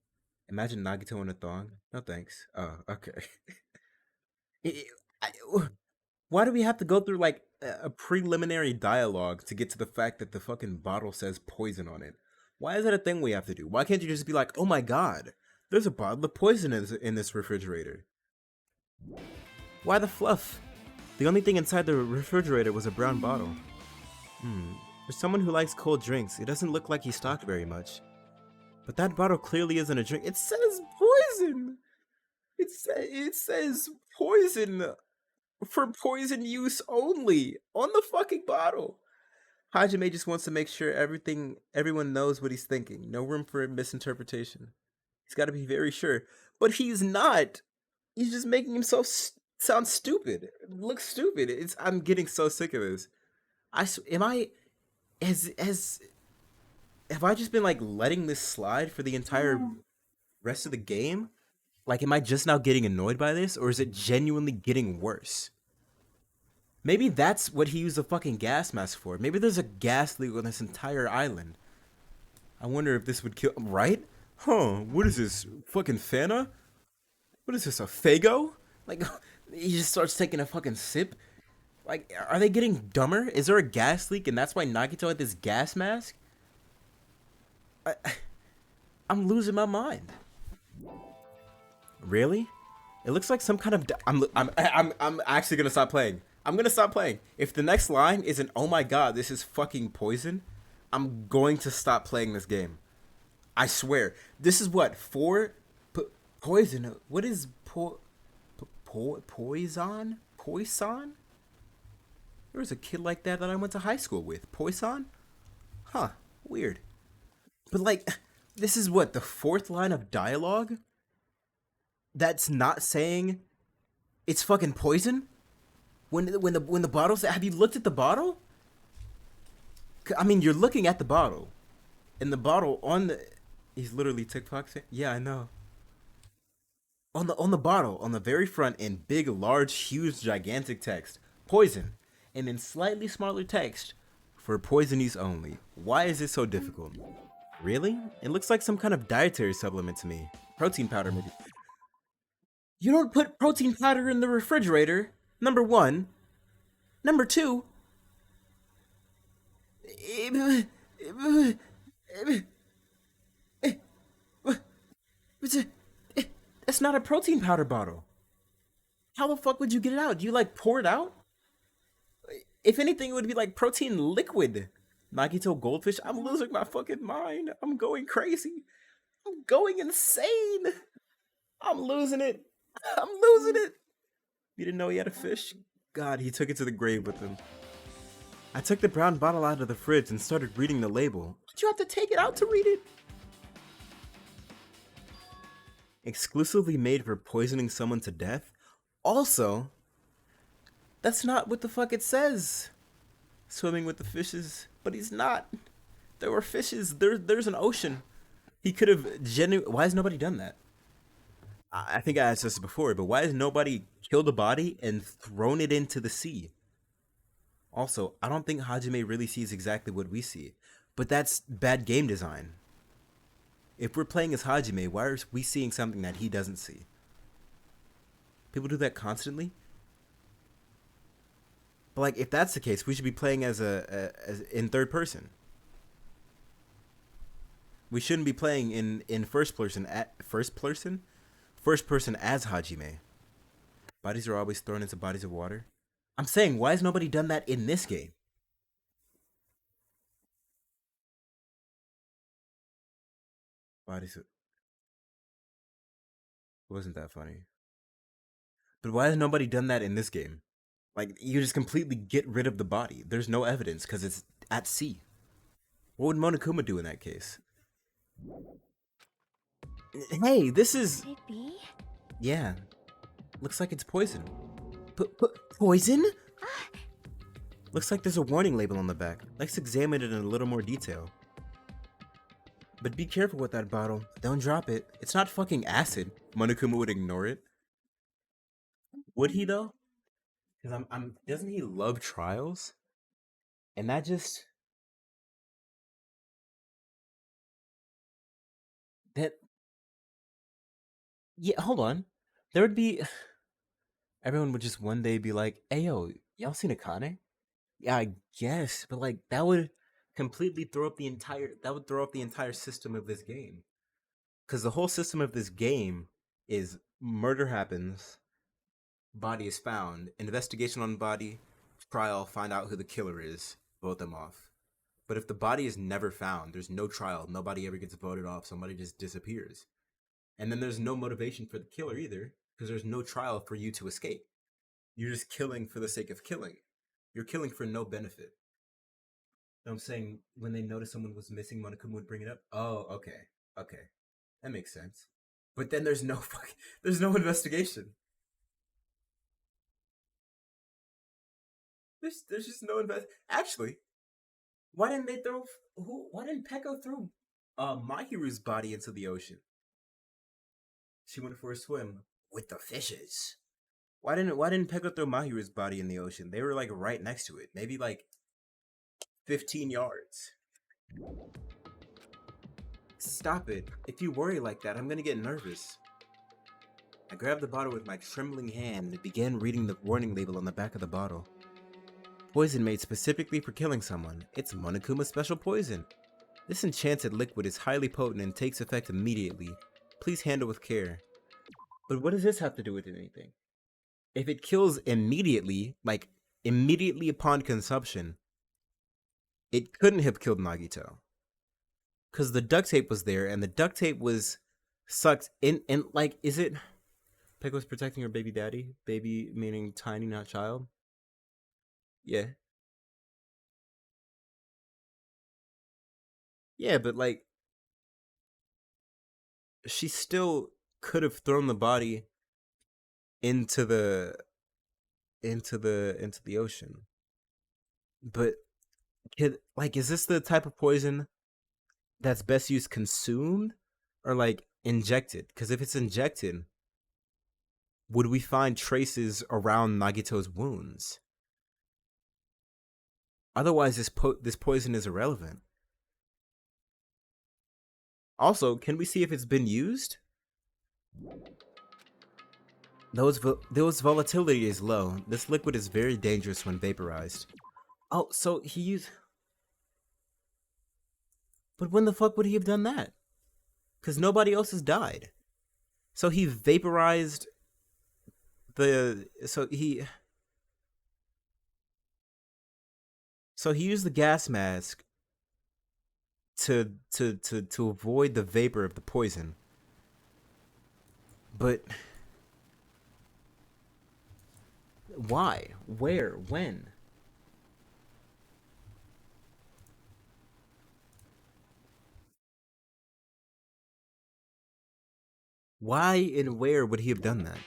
Imagine Nagito in a thong. No thanks. Oh, okay. Why do we have to go through, like, a preliminary dialogue to get to the fact that the fucking bottle says poison on it? Why is that a thing we have to do? Why can't you just be like, oh my god, there's a bottle of poison in this refrigerator? Why the fluff? The only thing inside the refrigerator was a brown bottle. For someone who likes cold drinks, it doesn't look like he stocked very much. But that bottle clearly isn't a drink. It says poison! It says poison for poison use only on the fucking bottle. Hajime just wants to make sure everyone knows what he's thinking. No room for misinterpretation. He's got to be very sure. But he's not. He's just making himself sound stupid. Look stupid. I'm getting so sick of this. Have I just been like letting this slide for the entire rest of the game? Like, am I just now getting annoyed by this, or is it genuinely getting worse? Maybe that's what he used the fucking gas mask for. Maybe there's a gas leak on this entire island. I wonder if this would kill. Right? Huh? What is this? Fucking Fanta? What is this? A Fago? Like, he just starts taking a fucking sip. Like, are they getting dumber? Is there a gas leak and that's why Nagito had this gas mask? I'm losing my mind. Really? It looks like some kind of. I'm actually gonna stop playing. I'm gonna stop playing. If the next line isn't, oh my god, this is fucking poison, I'm going to stop playing this game. I swear. This is what? Poison? What is poison? Poison? There was a kid like that I went to high school with. Poison? Huh. Weird. But like, this is what? The fourth line of dialogue? That's not saying it's fucking poison? When the bottle's, have you looked at the bottle? I mean, you're looking at the bottle, and the bottle on the, he's literally TikTok saying, yeah, I know. On the bottle, on the very front, in big, large, huge, gigantic text, poison, and in slightly smaller text, for poison use only. Why is this so difficult? Really? It looks like some kind of dietary supplement to me. Protein powder, maybe. You don't put protein powder in the refrigerator. Number one. Number two. That's not a protein powder bottle. How the fuck would you get it out? Do you like pour it out? If anything, it would be like protein liquid. Nagito goldfish. I'm losing my fucking mind. I'm going crazy. I'm going insane. I'm losing it. I'm losing it. You didn't know he had a fish? God, he took it to the grave with him. I took the brown bottle out of the fridge and started reading the label. Did you have to take it out to read it? Exclusively made for poisoning someone to death? Also, that's not what the fuck it says. Swimming with the fishes. But he's not. There were fishes. There's an ocean. He could have why has nobody done that? I think I asked this before, but why has nobody killed a body and thrown it into the sea? Also, I don't think Hajime really sees exactly what we see, but that's bad game design. If we're playing as Hajime, why are we seeing something that he doesn't see? People do that constantly. But like, if that's the case, we should be playing as in third person. We shouldn't be playing in first person as Hajime. Bodies are always thrown into bodies of water. I'm saying, why has nobody done that in this game? Bodies. It wasn't that funny. But why has nobody done that in this game? Like, you just completely get rid of the body. There's no evidence because it's at sea. What would Monokuma do in that case? Hey, this is... Could it be? Yeah. Looks like it's poison. Poison? Looks like there's a warning label on the back. Let's examine it in a little more detail. But be careful with that bottle. Don't drop it. It's not fucking acid. Monokuma would ignore it. Would he though? Because doesn't he love trials? And that just... That... Yeah, hold on. There would be... Everyone would just one day be like, hey yo, y'all seen Akane? Yeah, I guess. But like, that would... completely throw up the entire that would throw up the entire system of this game. Because the whole system of this game is murder happens, body is found, investigation on the body, trial, find out who the killer is, vote them off. But if the body is never found, there's no trial, nobody ever gets voted off, somebody just disappears. And then there's no motivation for the killer either, because there's no trial for you to escape. You're just killing for the sake of killing. You're killing for no benefit. I'm saying when they noticed someone was missing, Monokuma would bring it up. Oh, okay. That makes sense. But then there's no investigation. There's just no Actually, why didn't Peko throw Mahiru's body into the ocean? She went for a swim with the fishes. Why didn't Peko throw Mahiru's body in the ocean? They were like right next to it. Maybe like 15 yards. Stop it. If you worry like that, I'm gonna get nervous. I grabbed the bottle with my trembling hand and began reading the warning label on the back of the bottle. Poison made specifically for killing someone. It's Monokuma's special poison. This enchanted liquid is highly potent and takes effect immediately. Please handle with care. But what does this have to do with anything? If it kills immediately, like immediately upon consumption, it couldn't have killed Nagito. Because the duct tape was there, and the duct tape was sucked in, and like, is it... Peg was protecting her baby daddy? Baby meaning tiny, not child? Yeah. Yeah, but like, she still could have thrown the body into the ocean. But, is this the type of poison that's best used consumed or like injected? Because if it's injected, would we find traces around Nagito's wounds? Otherwise, this poison is irrelevant. Also, can we see if it's been used? Those volatility is low. This liquid is very dangerous when vaporized. Oh, so he used... But when the fuck would he have done that? Because nobody else has died. So he vaporized the... So he used the gas mask to avoid the vapor of the poison. But... Why? Where? When? Why and where would he have done that?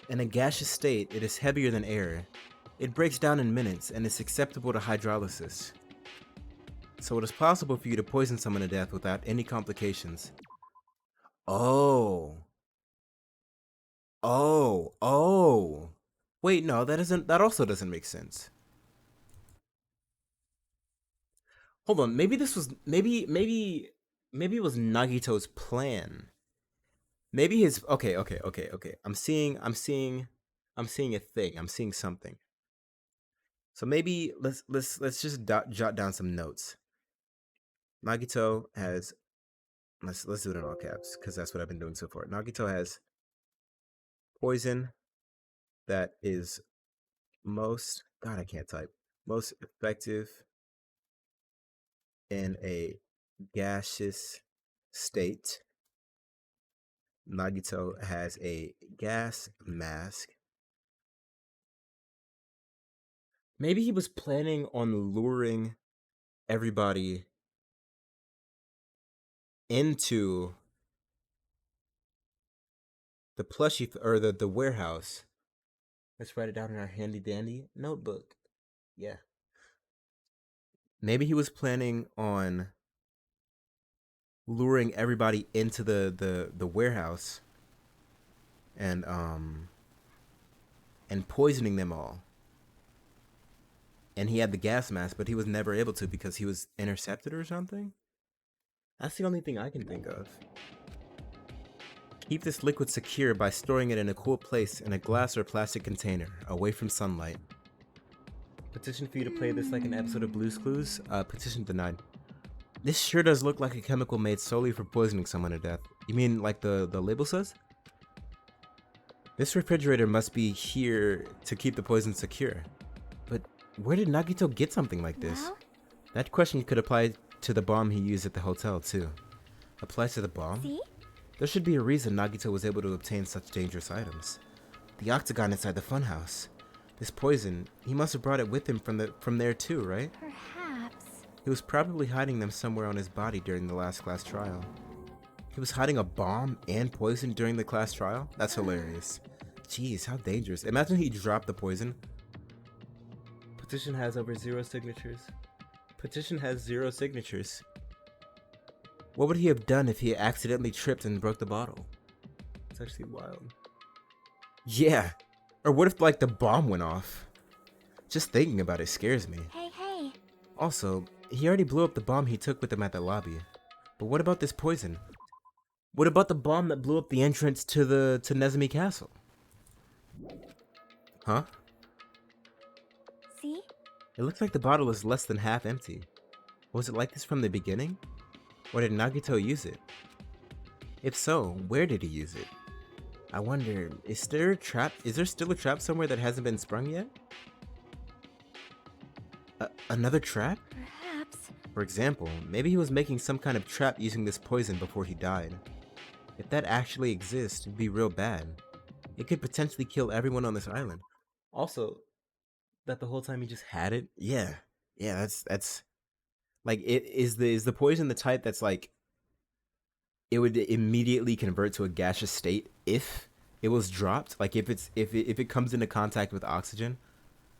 In a gaseous state, it is heavier than air. It breaks down in minutes and is susceptible to hydrolysis. So it is possible for you to poison someone to death without any complications. Oh. Wait, no, that also doesn't make sense. Hold on, maybe it was Nagito's plan. Maybe his... Okay. I'm seeing a thing. I'm seeing something. So maybe let's just jot down some notes. Nagito has... Let's do it in all caps, because that's what I've been doing so far. Nagito has poison that is most... God, I can't type. Most effective in a gaseous state. Nagito has a gas mask. Maybe he was planning on luring everybody into the plushie or the warehouse. Let's write it down in our handy dandy notebook. Yeah. Maybe he was planning on luring everybody into the warehouse and poisoning them all. And he had the gas mask, but he was never able to because he was intercepted or something? That's the only thing I can think of. Keep this liquid secure by storing it in a cool place in a glass or plastic container, away from sunlight. Petition for you to play this like an episode of Blue's Clues. Petition denied. This sure does look like a chemical made solely for poisoning someone to death. You mean like the label says? This refrigerator must be here to keep the poison secure. But where did Nagito get something like this? Well? That question could apply to the bomb he used at the hotel too. Applies to the bomb? See? There should be a reason Nagito was able to obtain such dangerous items. The octagon inside the funhouse. This poison, he must have brought it with him from there too, right? Perhaps. He was probably hiding them somewhere on his body during the last class trial. He was hiding a bomb and poison during the class trial? That's hilarious. Jeez, how dangerous. Imagine he dropped the poison. Petition has over 0 signatures. Petition has 0 signatures. What would he have done if he accidentally tripped and broke the bottle? It's actually wild. Yeah. Or what if, like, the bomb went off? Just thinking about it scares me. Hey. Also, he already blew up the bomb he took with him at the lobby. But what about this poison? What about the bomb that blew up the entrance to Nezumi Castle? Huh? See? It looks like the bottle is less than half empty. Was it like this from the beginning? Or did Nagito use it? If so, where did he use it? I wonder, is there still a trap somewhere that hasn't been sprung yet? Another trap? Perhaps. For example, maybe he was making some kind of trap using this poison before he died. If that actually exists, it'd be real bad. It could potentially kill everyone on this island. Also, that the whole time he just had it? Yeah, that's like, is the poison the type that's like, it would immediately convert to a gaseous state if it was dropped? Like if it comes into contact with oxygen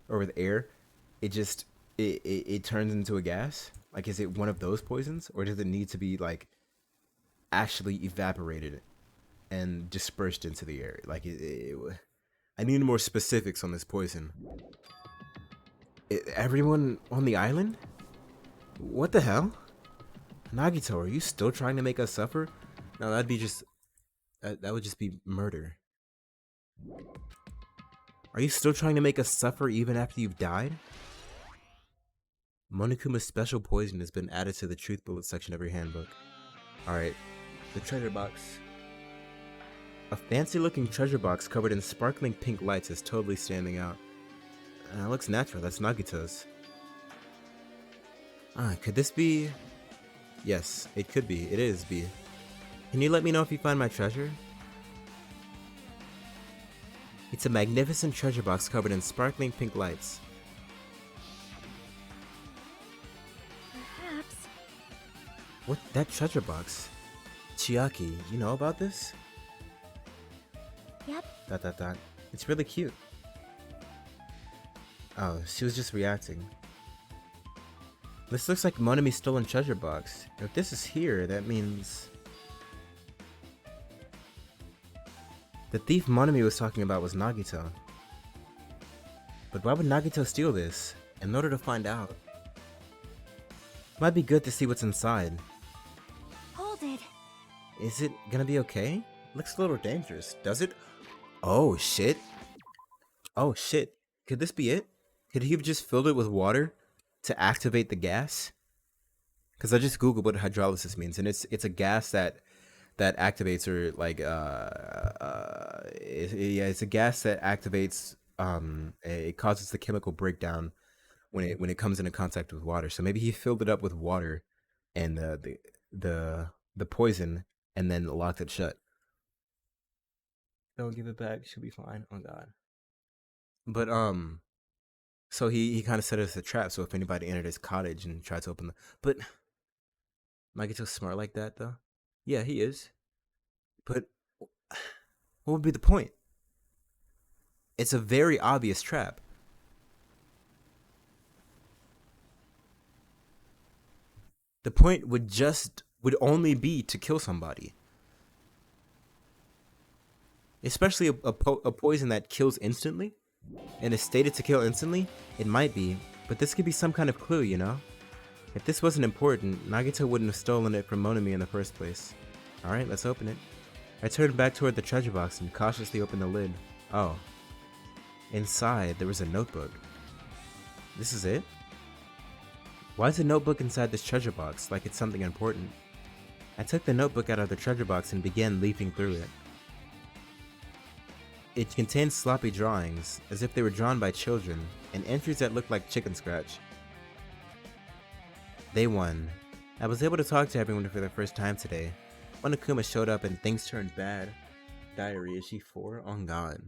or with air, it turns into a gas? Like, is it one of those poisons, or does it need to be like actually evaporated and dispersed into the air? Like, I need more specifics on this poison. Everyone on the island? What the hell? Nagito, are you still trying to make us suffer? No, that'd be just... that would just be murder. Are you still trying to make us suffer even after you've died? Monokuma's special poison has been added to the truth bullet section of your handbook. Alright, the treasure box. A fancy looking treasure box covered in sparkling pink lights is totally standing out. It looks natural, that's Nagito's. Could this be... Yes, it could be. It is B. Can you let me know if you find my treasure? It's a magnificent treasure box covered in sparkling pink lights. Perhaps. What? That treasure box? Chiaki, you know about this? Yep. ... It's really cute. Oh, she was just reacting. This looks like Monami's stolen treasure box. If this is here, that means... The thief Monami was talking about was Nagito. But why would Nagito steal this? In order to find out. Might be good to see what's inside. Hold it. Is it gonna be okay? Looks a little dangerous, does it? Oh shit. Oh shit. Could this be it? Could he have just filled it with water to activate the gas? Because I just googled what hydrolysis means, and it's a gas that activates, or like it's a gas that activates, it causes the chemical breakdown when it comes into contact with water. So maybe he filled it up with water and the poison, and then locked it shut. Don't give it back, she'll be fine. Oh god. But so he kind of set it as a trap, so if anybody entered his cottage and tried to open the... But... Nagito's smart like that, though? Yeah, he is. But... what would be the point? It's a very obvious trap. The point would only be to kill somebody. Especially a poison that kills instantly. And is stated to kill instantly. It might be, but this could be some kind of clue, you know? If this wasn't important, Nagito wouldn't have stolen it from Monami in the first place. Alright, let's open it. I turned back toward the treasure box and cautiously opened the lid. Oh. Inside, there was a notebook. This is it? Why is the notebook inside this treasure box like it's something important? I took the notebook out of the treasure box and began leafing through it. It contained sloppy drawings, as if they were drawn by children, and entries that looked like chicken scratch. Day 1. I was able to talk to everyone for the first time today. Monokuma showed up and things turned bad. Diary, is she 4? Oh god.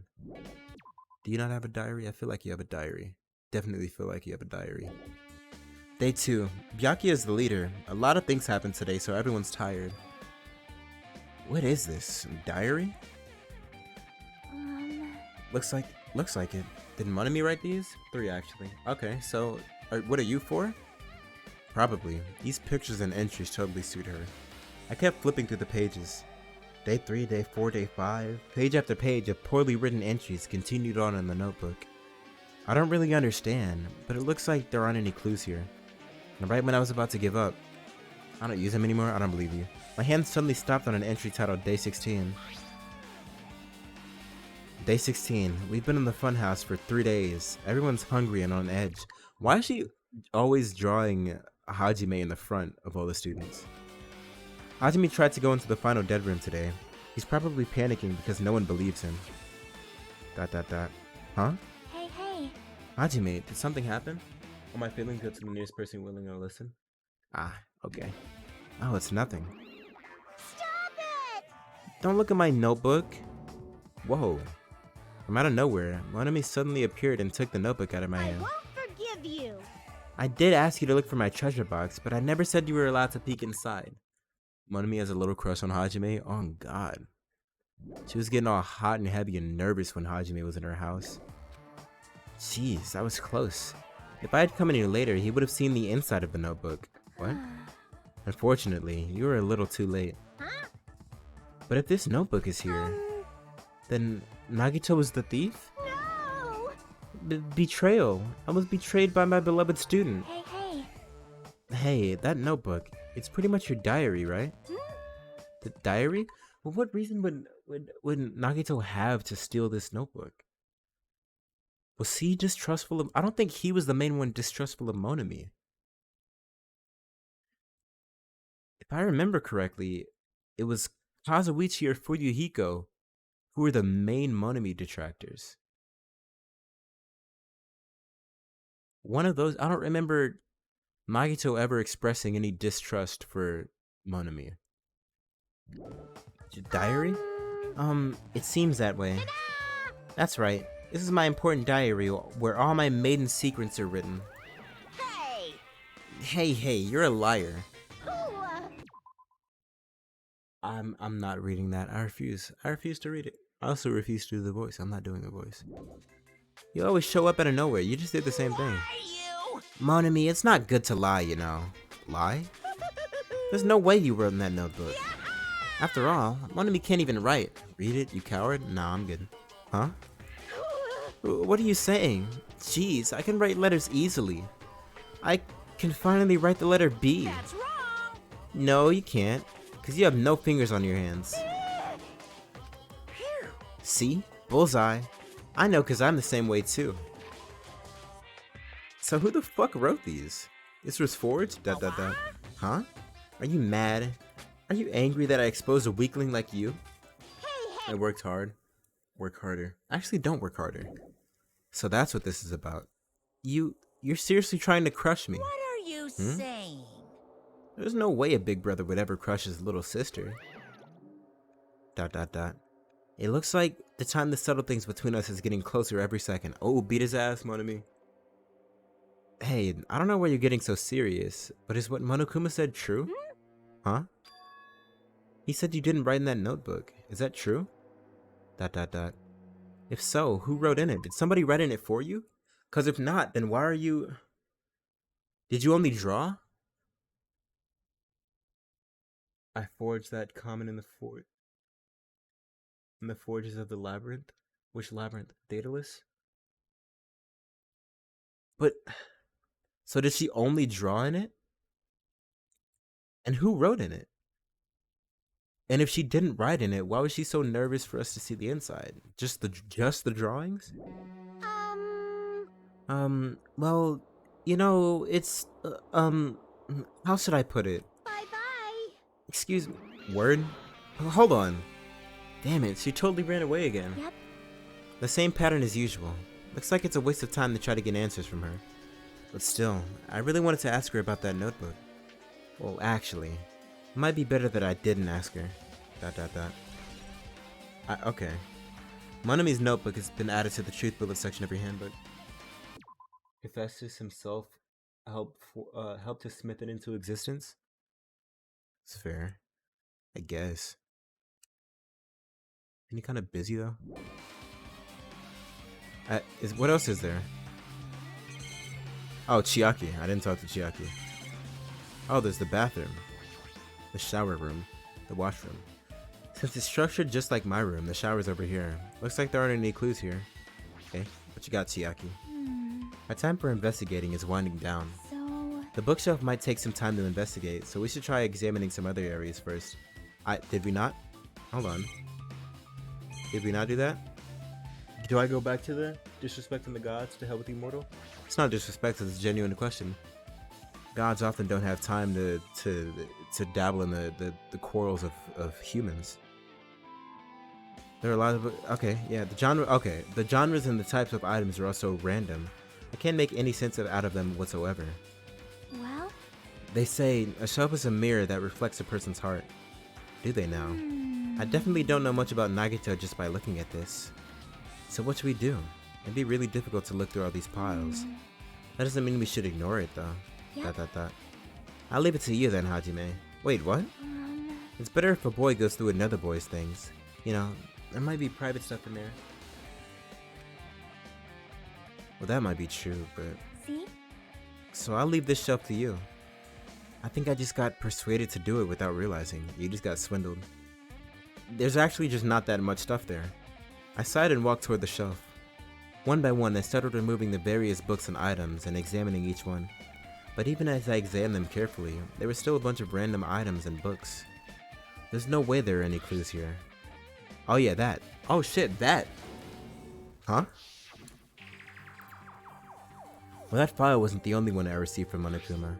Do you not have a diary? I feel like you have a diary. Definitely feel like you have a diary. Day 2. Byakuya is the leader. A lot of things happened today, so everyone's tired. What is this? Diary? Looks like it. Did Monami write these? 3 actually. Okay, so what are you for? Probably. These pictures and entries totally suit her. I kept flipping through the pages. Day 3, day 4, day 5. Page after page of poorly written entries continued on in the notebook. I don't really understand, but it looks like there aren't any clues here. And right when I was about to give up, I don't use them anymore, I don't believe you. My hand suddenly stopped on an entry titled Day 16. Day 16. We've been in the funhouse for 3 days. Everyone's hungry and on edge. Why is she always drawing Hajime in the front of all the students? Hajime tried to go into the final dead room today. He's probably panicking because no one believes him. ... Huh? Hey. Hajime, did something happen? Am I feeling good to the nearest person willing to listen? Ah, okay. Oh, it's nothing. Stop it! Don't look at my notebook. Whoa. From out of nowhere, Monami suddenly appeared and took the notebook out of my I hand. won't forgive you. I did ask you to look for my treasure box, but I never said you were allowed to peek inside. Monami has a little crush on Hajime? Oh god. She was getting all hot and heavy and nervous when Hajime was in her house. Jeez, that was close. If I had come any later, he would have seen the inside of the notebook. What? Unfortunately, you were a little too late. Huh? But if this notebook is here, then Nagito was the thief? No! Betrayal. I was betrayed by my beloved student. Hey. Hey, that notebook. It's pretty much your diary, right? The diary? Well, what reason would Nagito have to steal this notebook? Was he distrustful of... I don't think he was the main one distrustful of Monami. If I remember correctly, it was Kazuichi or Fuyuhiko who were the main Monami detractors. One of those... I don't remember Nagito ever expressing any distrust for Monami. Diary? It seems that way. That's right. This is my important diary where all my maiden secrets are written. Hey, you're a liar. I'm not reading that. I refuse to read it. I also refuse to do the voice. I'm not doing the voice. You always show up out of nowhere. You just did the same thing. Monami, it's not good to lie, you know. Lie? There's no way you wrote in that notebook. After all, Monami can't even write. Read it, you coward? Nah, I'm good. Huh? What are you saying? Jeez, I can write letters easily. I can finally write the letter B. That's wrong. No, you can't. Because you have no fingers on your hands. See? Bullseye. I know because I'm the same way too. So who the fuck wrote these? This was forged? ... Huh? Are you mad? Are you angry that I exposed a weakling like you? I worked hard. Work harder. Actually, don't work harder. So that's what this is about. You're seriously trying to crush me. What are you saying? There's no way a big brother would ever crush his little sister. ... It looks like the time to settle things between us is getting closer every second. Oh, beat his ass, Monami. Hey, I don't know why you're getting so serious, but is what Monokuma said true? Huh? He said you didn't write in that notebook. Is that true? ... If so, who wrote in it? Did somebody write in it for you? Cause if not, then why are you... Did you only draw? I forged that comment in the forges of the labyrinth. Which labyrinth? Daedalus? But... So did she only draw in it? And who wrote in it? And if she didn't write in it, why was she so nervous for us to see the inside? Just the drawings? Um, Well, You know, it's, how should I put it? Bye-bye. Excuse me. Word? Hold on. Damn it, she totally ran away again. Yep. The same pattern as usual. Looks like it's a waste of time to try to get answers from her. But still, I really wanted to ask her about that notebook. Well, actually, it might be better that I didn't ask her. Okay. Monami's notebook has been added to the truth bullet section of your handbook. Hephaestus himself helped to smith it into existence? It's fair. I guess. Any kind of busy though? What else is there? Oh, Chiaki. I didn't talk to Chiaki. Oh, there's the bathroom. The shower room. The washroom. Since it's structured just like my room, the shower's over here. Looks like there aren't any clues here. Okay, what you got, Chiaki? Our time for investigating is winding down. So... The bookshelf might take some time to investigate, so we should try examining some other areas first. Did we not? Hold on. Did we not do that? Do I go back to the disrespecting the gods to hell with the immortal? It's not disrespect, it's a genuine question. Gods often don't have time to dabble in the quarrels of humans. There are a lot of the genres and the types of items are also random. I can't make any sense out of them whatsoever. Well? They say a shelf is a mirror that reflects a person's heart. Do they now? I definitely don't know much about Nagito just by looking at this. So what should we do? It'd be really difficult to look through all these piles. That doesn't mean we should ignore it though. Yep. I'll leave it to you then, Hajime. Wait, what? It's better if a boy goes through another boy's things. You know, there might be private stuff in there. Well, that might be true, but... See? So I'll leave this shelf to you. I think I just got persuaded to do it without realizing. You just got swindled. There's actually just not that much stuff there. I sighed and walked toward the shelf. One by one, I started removing the various books and items and examining each one. But even as I examined them carefully, there were still a bunch of random items and books. There's no way there are any clues here. Oh yeah, that. Oh shit, that! Huh? Well, that file wasn't the only one I received from Monokuma.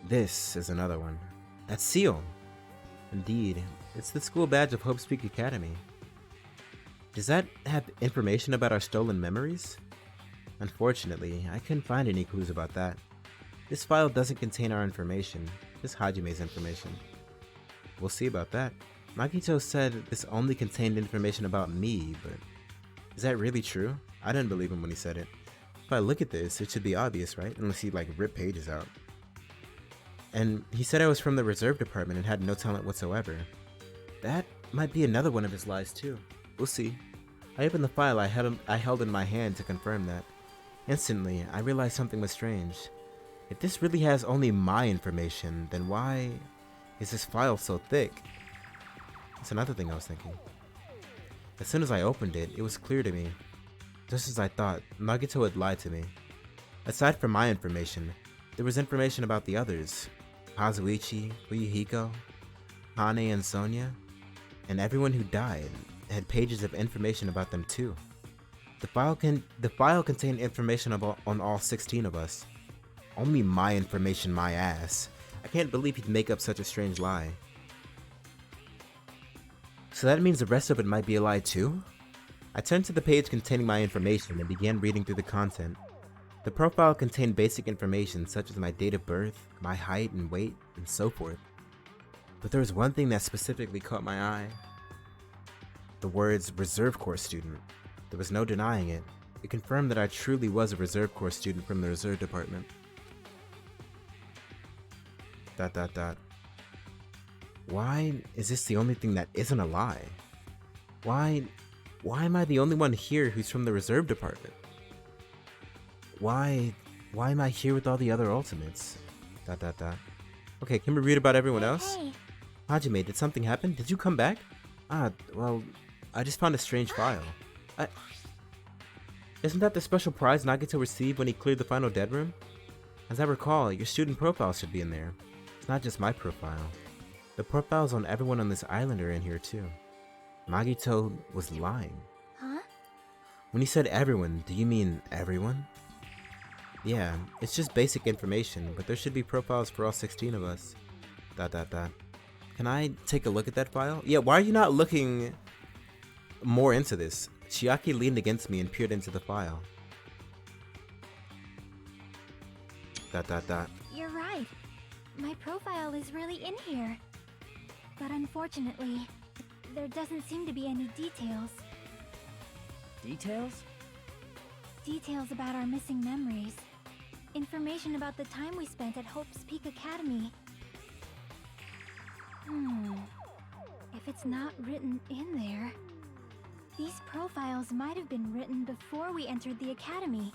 This is another one. That seal! Indeed, it's the school badge of Hope's Peak Academy. Does that have information about our stolen memories? Unfortunately, I couldn't find any clues about that. This file doesn't contain our information, just Hajime's information. We'll see about that. Nagito said this only contained information about me, but is that really true? I didn't believe him when he said it. If I look at this, it should be obvious, right? Unless he like ripped pages out. And he said I was from the reserve department and had no talent whatsoever. That might be another one of his lies too. We'll see. I opened the file I held in my hand to confirm that. Instantly, I realized something was strange. If this really has only my information, then why is this file so thick? That's another thing I was thinking. As soon as I opened it, it was clear to me. Just as I thought, Nagito had lied to me. Aside from my information, there was information about the others. Kazuichi, Fuyuhiko, Hane and Sonia, and everyone who died had pages of information about them too. The file contained information on all 16 of us. Only my information, my ass. I can't believe he'd make up such a strange lie. So that means the rest of it might be a lie too? I turned to the page containing my information and began reading through the content. The profile contained basic information such as my date of birth, my height and weight, and so forth. But there was one thing that specifically caught my eye. The words Reserve Corps student. There was no denying it. It confirmed that I truly was a Reserve Corps student from the Reserve Department. ... Why is this the only thing that isn't a lie? Why am I the only one here who's from the Reserve Department? Why am I here with all the other ultimates? ... Okay, can we read about everyone else? Hey. Hajime, did something happen? Did you come back? Well, I just found a strange file. Isn't that the special prize Nagito received when he cleared the final dead room? As I recall, your student profile should be in there. It's not just my profile. The profiles on everyone on this island are in here too. Nagito was lying. Huh? When he said everyone, do you mean everyone? Yeah, it's just basic information, but there should be profiles for all 16 of us. ... Can I take a look at that file? Yeah, why are you not looking more into this? Chiaki leaned against me and peered into the file. ... You're right. My profile is really in here. But unfortunately, there doesn't seem to be any details. Details? Details about our missing memories. Information about the time we spent at Hope's Peak Academy. If it's not written in there, these profiles might have been written before we entered the academy.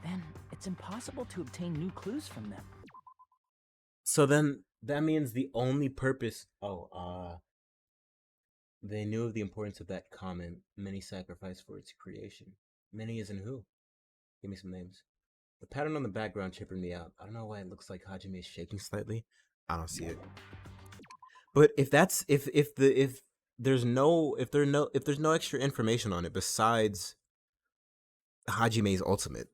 Then it's impossible to obtain new clues from them. So then, that means the only purpose... They knew of the importance of that comment, many sacrificed for its creation. Many as in who? Give me some names. The pattern on the background tripping me out. I don't know why it looks like Hajime is shaking slightly. I don't see it. But if there's no extra information on it besides Hajime's ultimate,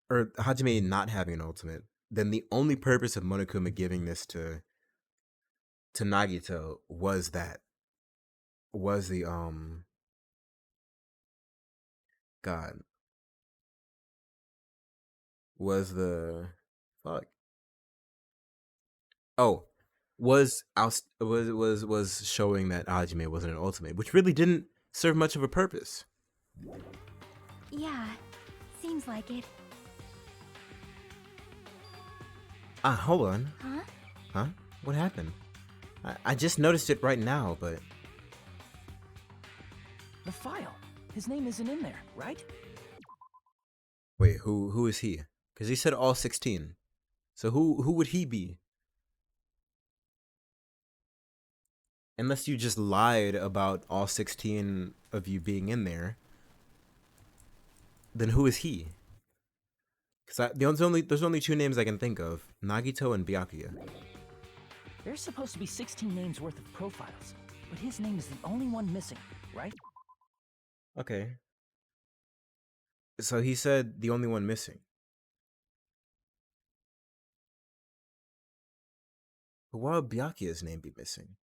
or Hajime not having an ultimate, then the only purpose of Monokuma giving this to Nagito was the God, was the fuck. Oh, was showing that Hajime wasn't an ultimate, which really didn't serve much of a purpose. Yeah, seems like it. Hold on. Huh? Huh? What happened? I just noticed it right now, but... The file. His name isn't in there, right? Wait, who is he? Because he said all 16. So who would he be? Unless you just lied about all 16 of you being in there, then who is he? Because there's only two names I can think of: Nagito and Byakuya. There's supposed to be 16 names worth of profiles, but his name is the only one missing, right? Okay. So he said the only one missing. But why would Byakuya's name be missing?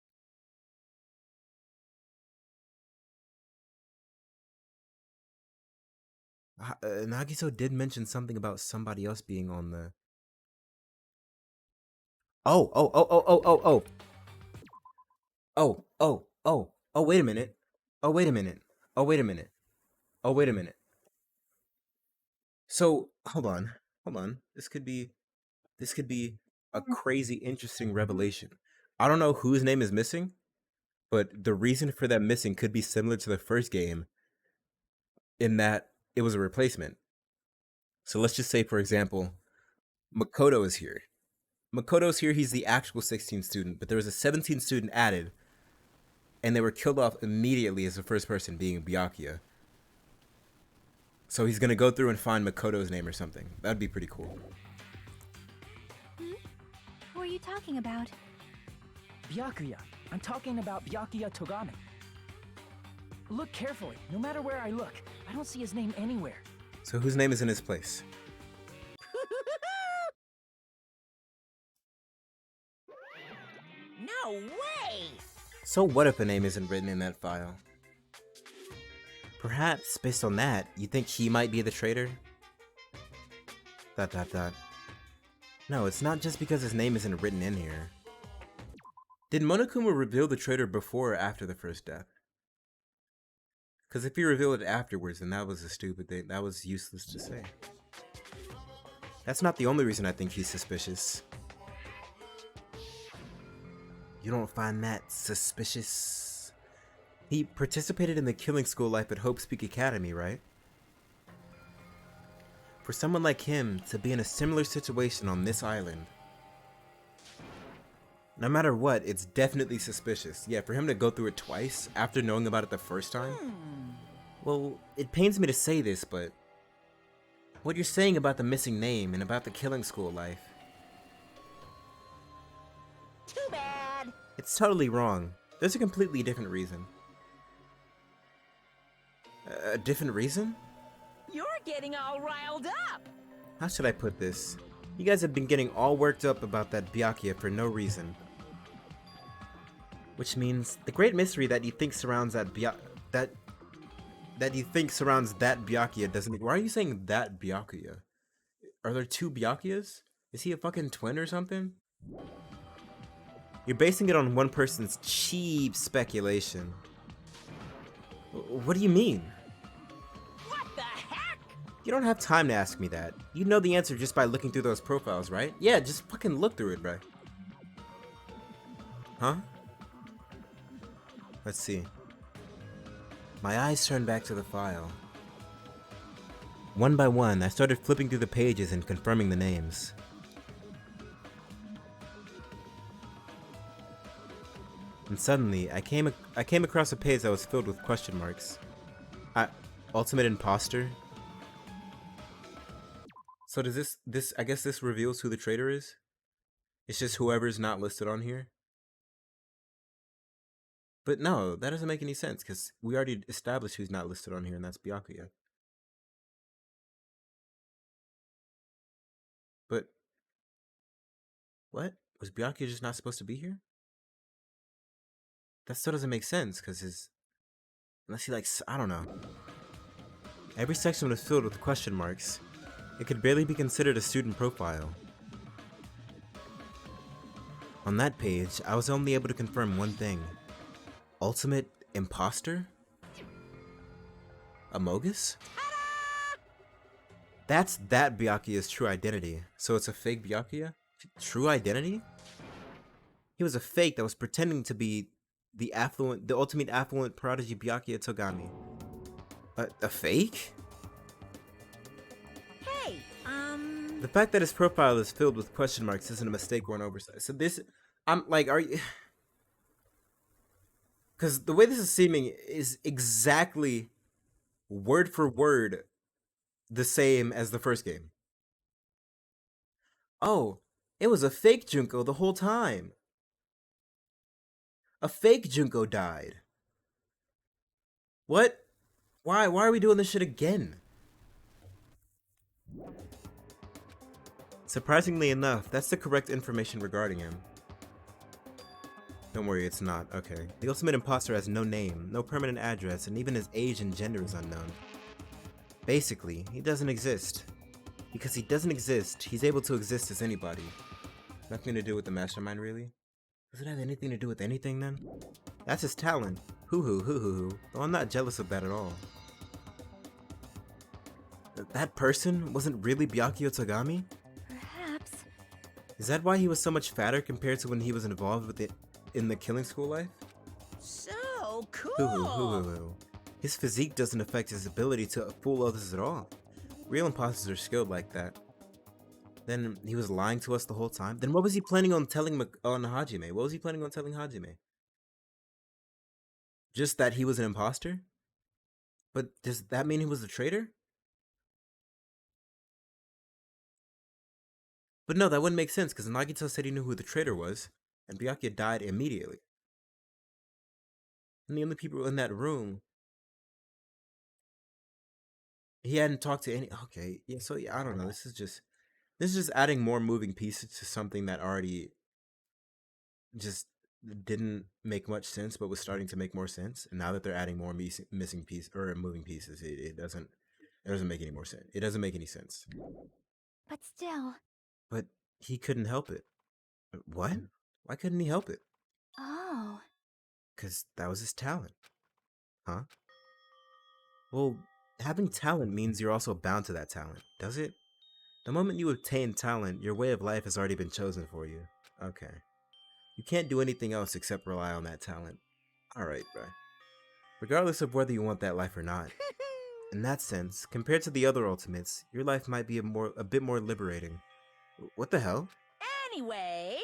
Nagito did mention something about somebody else being on the... Oh, wait a minute. So, hold on. This could be a crazy interesting revelation. I don't know whose name is missing, but the reason for that missing could be similar to the first game in that it was a replacement. So let's just say, for example, Makoto is here. Makoto's here, he's the actual 16 student, but there was a 17 student added, and they were killed off immediately as the first person, being Byakuya. So he's gonna go through and find Makoto's name or something. That'd be pretty cool. Who are you talking about? Byakuya. I'm talking about Byakuya Togame. Look carefully. No matter where I look, I don't see his name anywhere. So whose name is in his place? No way! So what if a name isn't written in that file? Perhaps, based on that, you think he might be the traitor? ... No, it's not just because his name isn't written in here. Did Monokuma reveal the traitor before or after the first death? Because if he revealed it afterwards, then that was a stupid thing. That was useless to say. That's not the only reason I think he's suspicious. You don't find that suspicious? He participated in the killing school life at Hope's Peak Academy, right? For someone like him to be in a similar situation on this island, no matter what, it's definitely suspicious. Yeah, for him to go through it twice after knowing about it the first time? Well, it pains me to say this, but what you're saying about the missing name and about the killing school life, Too bad! it's totally wrong. There's a completely different reason. A different reason? You're getting all riled up. How should I put this? You guys have been getting all worked up about that Byakuya for no reason. Which means the great mystery that you think surrounds that you think surrounds that Byakuya doesn't. Why are you saying that Byakuya? Are there two Byakuyas? Is he a fucking twin or something? You're basing it on one person's cheap speculation. What do you mean? What the heck? You don't have time to ask me that. You know the answer just by looking through those profiles, right? Yeah, just fucking look through it, bro. Huh? Let's see. My eyes turned back to the file. One by one, I started flipping through the pages and confirming the names. And suddenly, I came across a page that was filled with question marks. Ultimate imposter? So does this I guess this reveals who the traitor is? It's just whoever's not listed on here? But no, that doesn't make any sense, because we already established who's not listed on here, and that's Byakuya. But what? Was Byakuya just not supposed to be here? That still doesn't make sense, because unless he likes, I don't know. Every section was filled with question marks. It could barely be considered a student profile. On that page, I was only able to confirm one thing. Ultimate imposter? Amogus? That's that Byakuya's true identity. So it's a fake Byakuya? True identity? He was a fake that was pretending to be the ultimate affluent prodigy Byakuya Togami. A fake? Hey, The fact that his profile is filled with question marks isn't a mistake or an oversight. So this, I'm like, are you... Because the way this is seeming is exactly word for word the same as the first game. Oh, it was a fake Junko the whole time. A fake Junko died. What? Why are we doing this shit again? Surprisingly enough, that's the correct information regarding him. Don't worry, it's not. Okay. The ultimate imposter has no name, no permanent address, and even his age and gender is unknown. Basically, he doesn't exist. Because he doesn't exist, he's able to exist as anybody. Nothing to do with the mastermind, really? Does it have anything to do with anything, then? That's his talent. Hoo-hoo. Though I'm not jealous of that at all. That person wasn't really Byakuya Togami? Perhaps. Is that why he was so much fatter compared to when he was involved with it in the killing school life? so cool. Hoo-hoo. His physique doesn't affect his ability to fool others at all. Real imposters are skilled like that. Then he was lying to us the whole time? Then what was he planning on telling Hajime? What was he planning on telling Hajime? Just that he was an imposter? But does that mean he was a traitor? But no, that wouldn't make sense, because Nagito said he knew who the traitor was, and Byakuya died immediately. And the only people in that room, he hadn't talked to any. Okay, yeah. So yeah, I don't know. This is just adding more moving pieces to something that already just didn't make much sense, but was starting to make more sense. And now that they're adding more missing piece or moving pieces, it doesn't make any more sense. It doesn't make any sense. But still. But he couldn't help it. What? Why couldn't he help it? Oh. 'Cause that was his talent. Huh? Well, having talent means you're also bound to that talent, does it? The moment you obtain talent, your way of life has already been chosen for you. Okay. You can't do anything else except rely on that talent. Alright, bro. Regardless of whether you want that life or not. In that sense, compared to the other ultimates, your life might be a bit more liberating. What the hell? Anyway,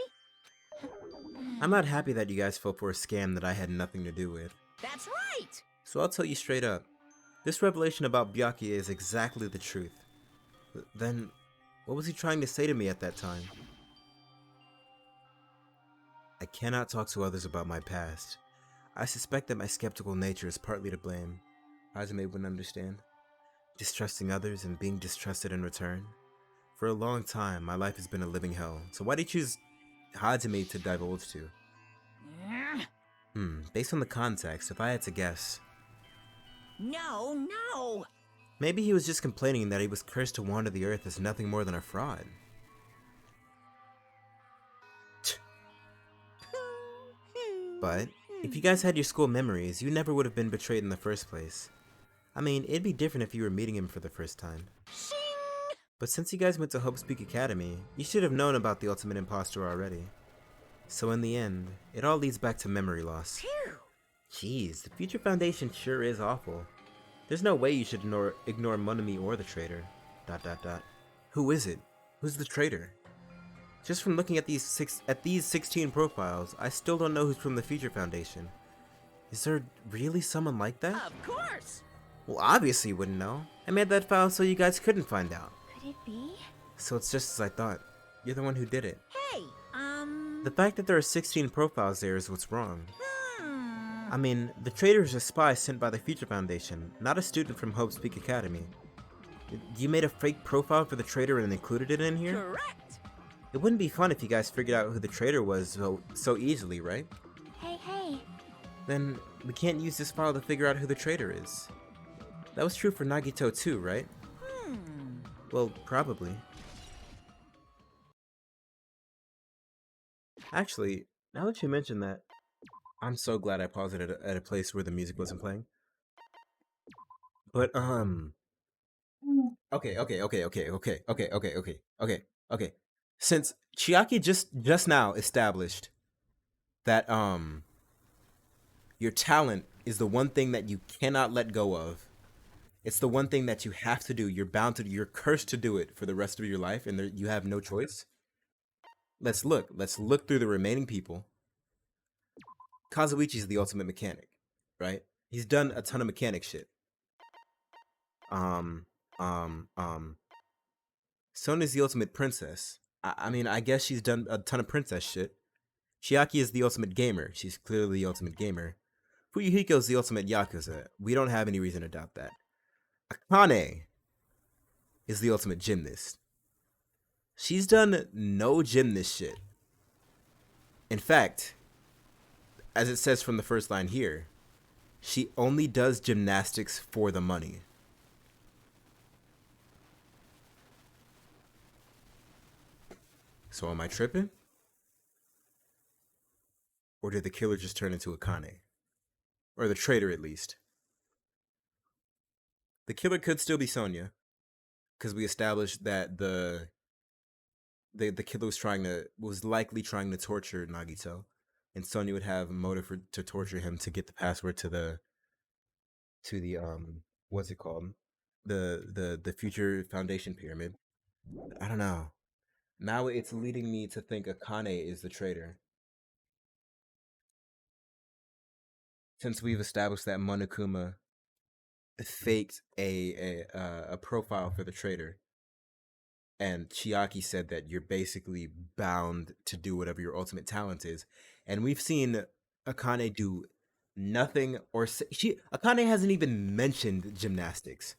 I'm not happy that you guys fell for a scam that I had nothing to do with. that's right. So I'll tell you straight up. This revelation about Byakuya is exactly the truth. Then, what was he trying to say to me at that time? I cannot talk to others about my past. I suspect that my skeptical nature is partly to blame. Hajime wouldn't understand. distrusting others and being distrusted in return. For a long time, my life has been a living hell. So why do you choose Hajime to divulge to? Based on the context, if I had to guess, No, no. maybe he was just complaining that he was cursed to wander the earth as nothing more than a fraud. But if you guys had your school memories, you never would have been betrayed in the first place. I mean, it'd be different if you were meeting him for the first time. But since you guys went to Hope's Peak Academy, you should have known about the Ultimate Imposter already. So in the end, it all leads back to memory loss. Phew. Jeez, the Future Foundation sure is awful. There's no way you should ignore Monami or the traitor. ... Who is it? Who's the traitor? Just from looking at these 16 profiles, I still don't know who's from the Future Foundation. Is there really someone like that? Of course. Well, obviously you wouldn't know. I made that file so you guys couldn't find out. Could it be? So it's just as I thought. You're the one who did it. Hey, The fact that there are 16 profiles there is what's wrong. I mean, the traitor is a spy sent by the Future Foundation, not a student from Hope's Peak Academy. You made a fake profile for the traitor and included it in here? Correct. It wouldn't be fun if you guys figured out who the traitor was so easily, right? Hey. Then we can't use this file to figure out who the traitor is. That was true for Nagito too, right? Well, probably. Actually, now that you mention that, I'm so glad I paused it at a place where the music wasn't playing. But, okay. Since Chiaki just now established that, your talent is the one thing that you cannot let go of. It's the one thing that you have to do. You're bound to, you're cursed to do it for the rest of your life, and you have no choice. Let's look through the remaining people. Kazuichi's the ultimate mechanic, right? He's done a ton of mechanic shit. Sona's the ultimate princess. I mean, I guess she's done a ton of princess shit. Chiaki is the ultimate gamer. She's clearly the ultimate gamer. Fuyuhiko's the ultimate yakuza. We don't have any reason to doubt that. Akane is the ultimate gymnast. She's done no gymnast shit. In fact, as it says from the first line here, she only does gymnastics for the money. So am I tripping? Or did the killer just turn into Akane? Or the traitor, at least. The killer could still be Sonya, because we established that the killer was likely trying to torture Nagito, and Sonya would have a motive to torture him to get the password to the what's it called, the Future Foundation pyramid. I don't know. Now it's leading me to think Akane is the traitor. Since we've established that Monokuma faked a profile for the traitor, and Chiaki said that you're basically bound to do whatever your ultimate talent is, and we've seen Akane do nothing, or Akane hasn't even mentioned gymnastics.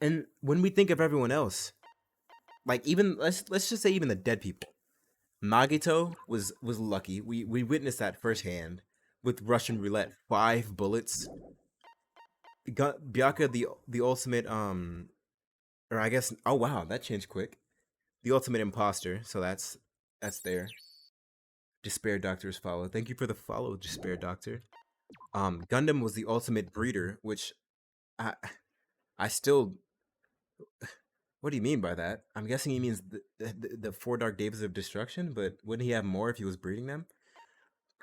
And when we think of everyone else, like even let's just say even the dead people, Nagito was lucky. We witnessed that firsthand with Russian roulette, 5 bullets. Byakuya, the ultimate or I guess, oh wow, that changed quick. The ultimate imposter, so that's there. Despair Doctor's follow. Thank you for the follow, Despair Doctor. Gundam was the ultimate breeder, which I still. What do you mean by that? I'm guessing he means the 4 Dark Days of Destruction, but wouldn't he have more if he was breeding them?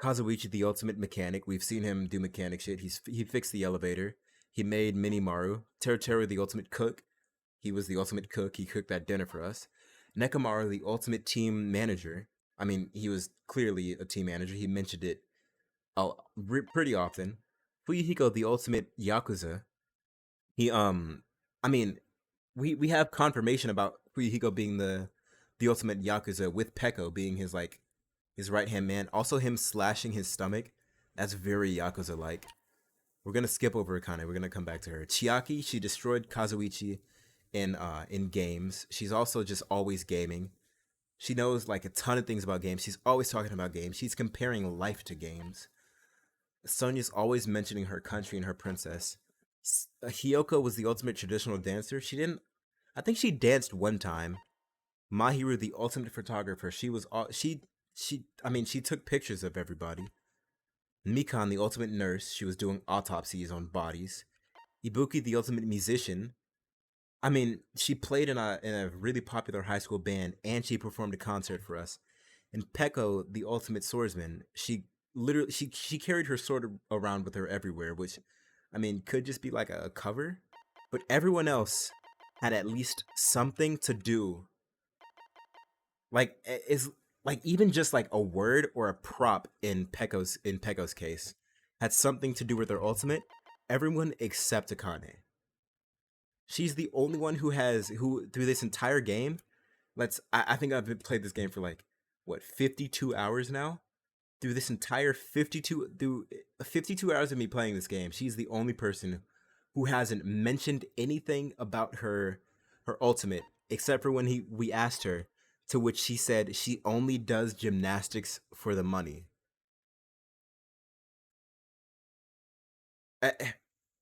Kazuichi, the ultimate mechanic. We've seen him do mechanic shit. He fixed the elevator. He made Minimaru. Teruteru, the ultimate cook. He was the ultimate cook. He cooked that dinner for us. Nekomaru, the ultimate team manager. I mean, he was clearly a team manager. He mentioned it pretty often. Fuyuhiko, the ultimate yakuza. He I mean, we have confirmation about Fuyuhiko being the ultimate yakuza, with Peko being his right hand man. Also, him slashing his stomach. That's very yakuza like. We're gonna skip over Akane. We're gonna come back to her. Chiaki, she destroyed Kazuichi in games. She's also just always gaming. She knows like a ton of things about games. She's always talking about games. She's comparing life to games. Sonia's always mentioning her country and her princess. Hiyoko was the ultimate traditional dancer. She didn't. I think she danced one time. Mahiru, the ultimate photographer. She was all she. I mean, she took pictures of everybody. Mikan, the ultimate nurse. She was doing autopsies on bodies. Ibuki, the ultimate musician. I mean, she played in a really popular high school band, and she performed a concert for us. And Peko, the ultimate swordsman, she literally she carried her sword around with her everywhere, which, I mean, could just be like a cover, but everyone else had at least something to do. Like is like even just like a word or a prop in Peko's case had something to do with their ultimate. Everyone except Akane. She's the only one who through this entire game. I think I've played this game for like what 52 hours now. Through this entire 52 hours of me playing this game, she's the only person who hasn't mentioned anything about her ultimate except for when we asked her, to which she said she only does gymnastics for the money.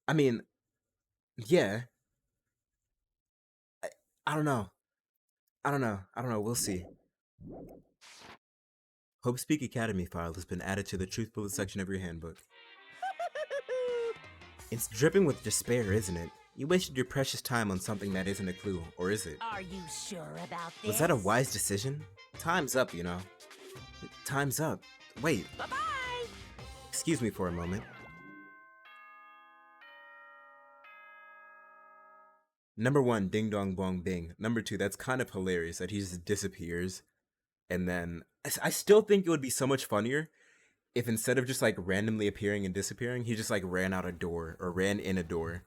I mean, yeah. I, I don't know. I don't know. We'll see. Hope Speak Academy file has been added to the Truth Bullet section of your handbook. It's dripping with despair, isn't it? You wasted your precious time on something that isn't a clue, or is it? Are you sure about this? Was that a wise decision? Time's up, you know. Time's up. Wait, Bye-bye! excuse me for a moment. Number one, ding dong bong bing. Number two, that's kind of hilarious that he just disappears. And then I still think it would be so much funnier if instead of just like randomly appearing and disappearing, he just like ran out a door or ran in a door.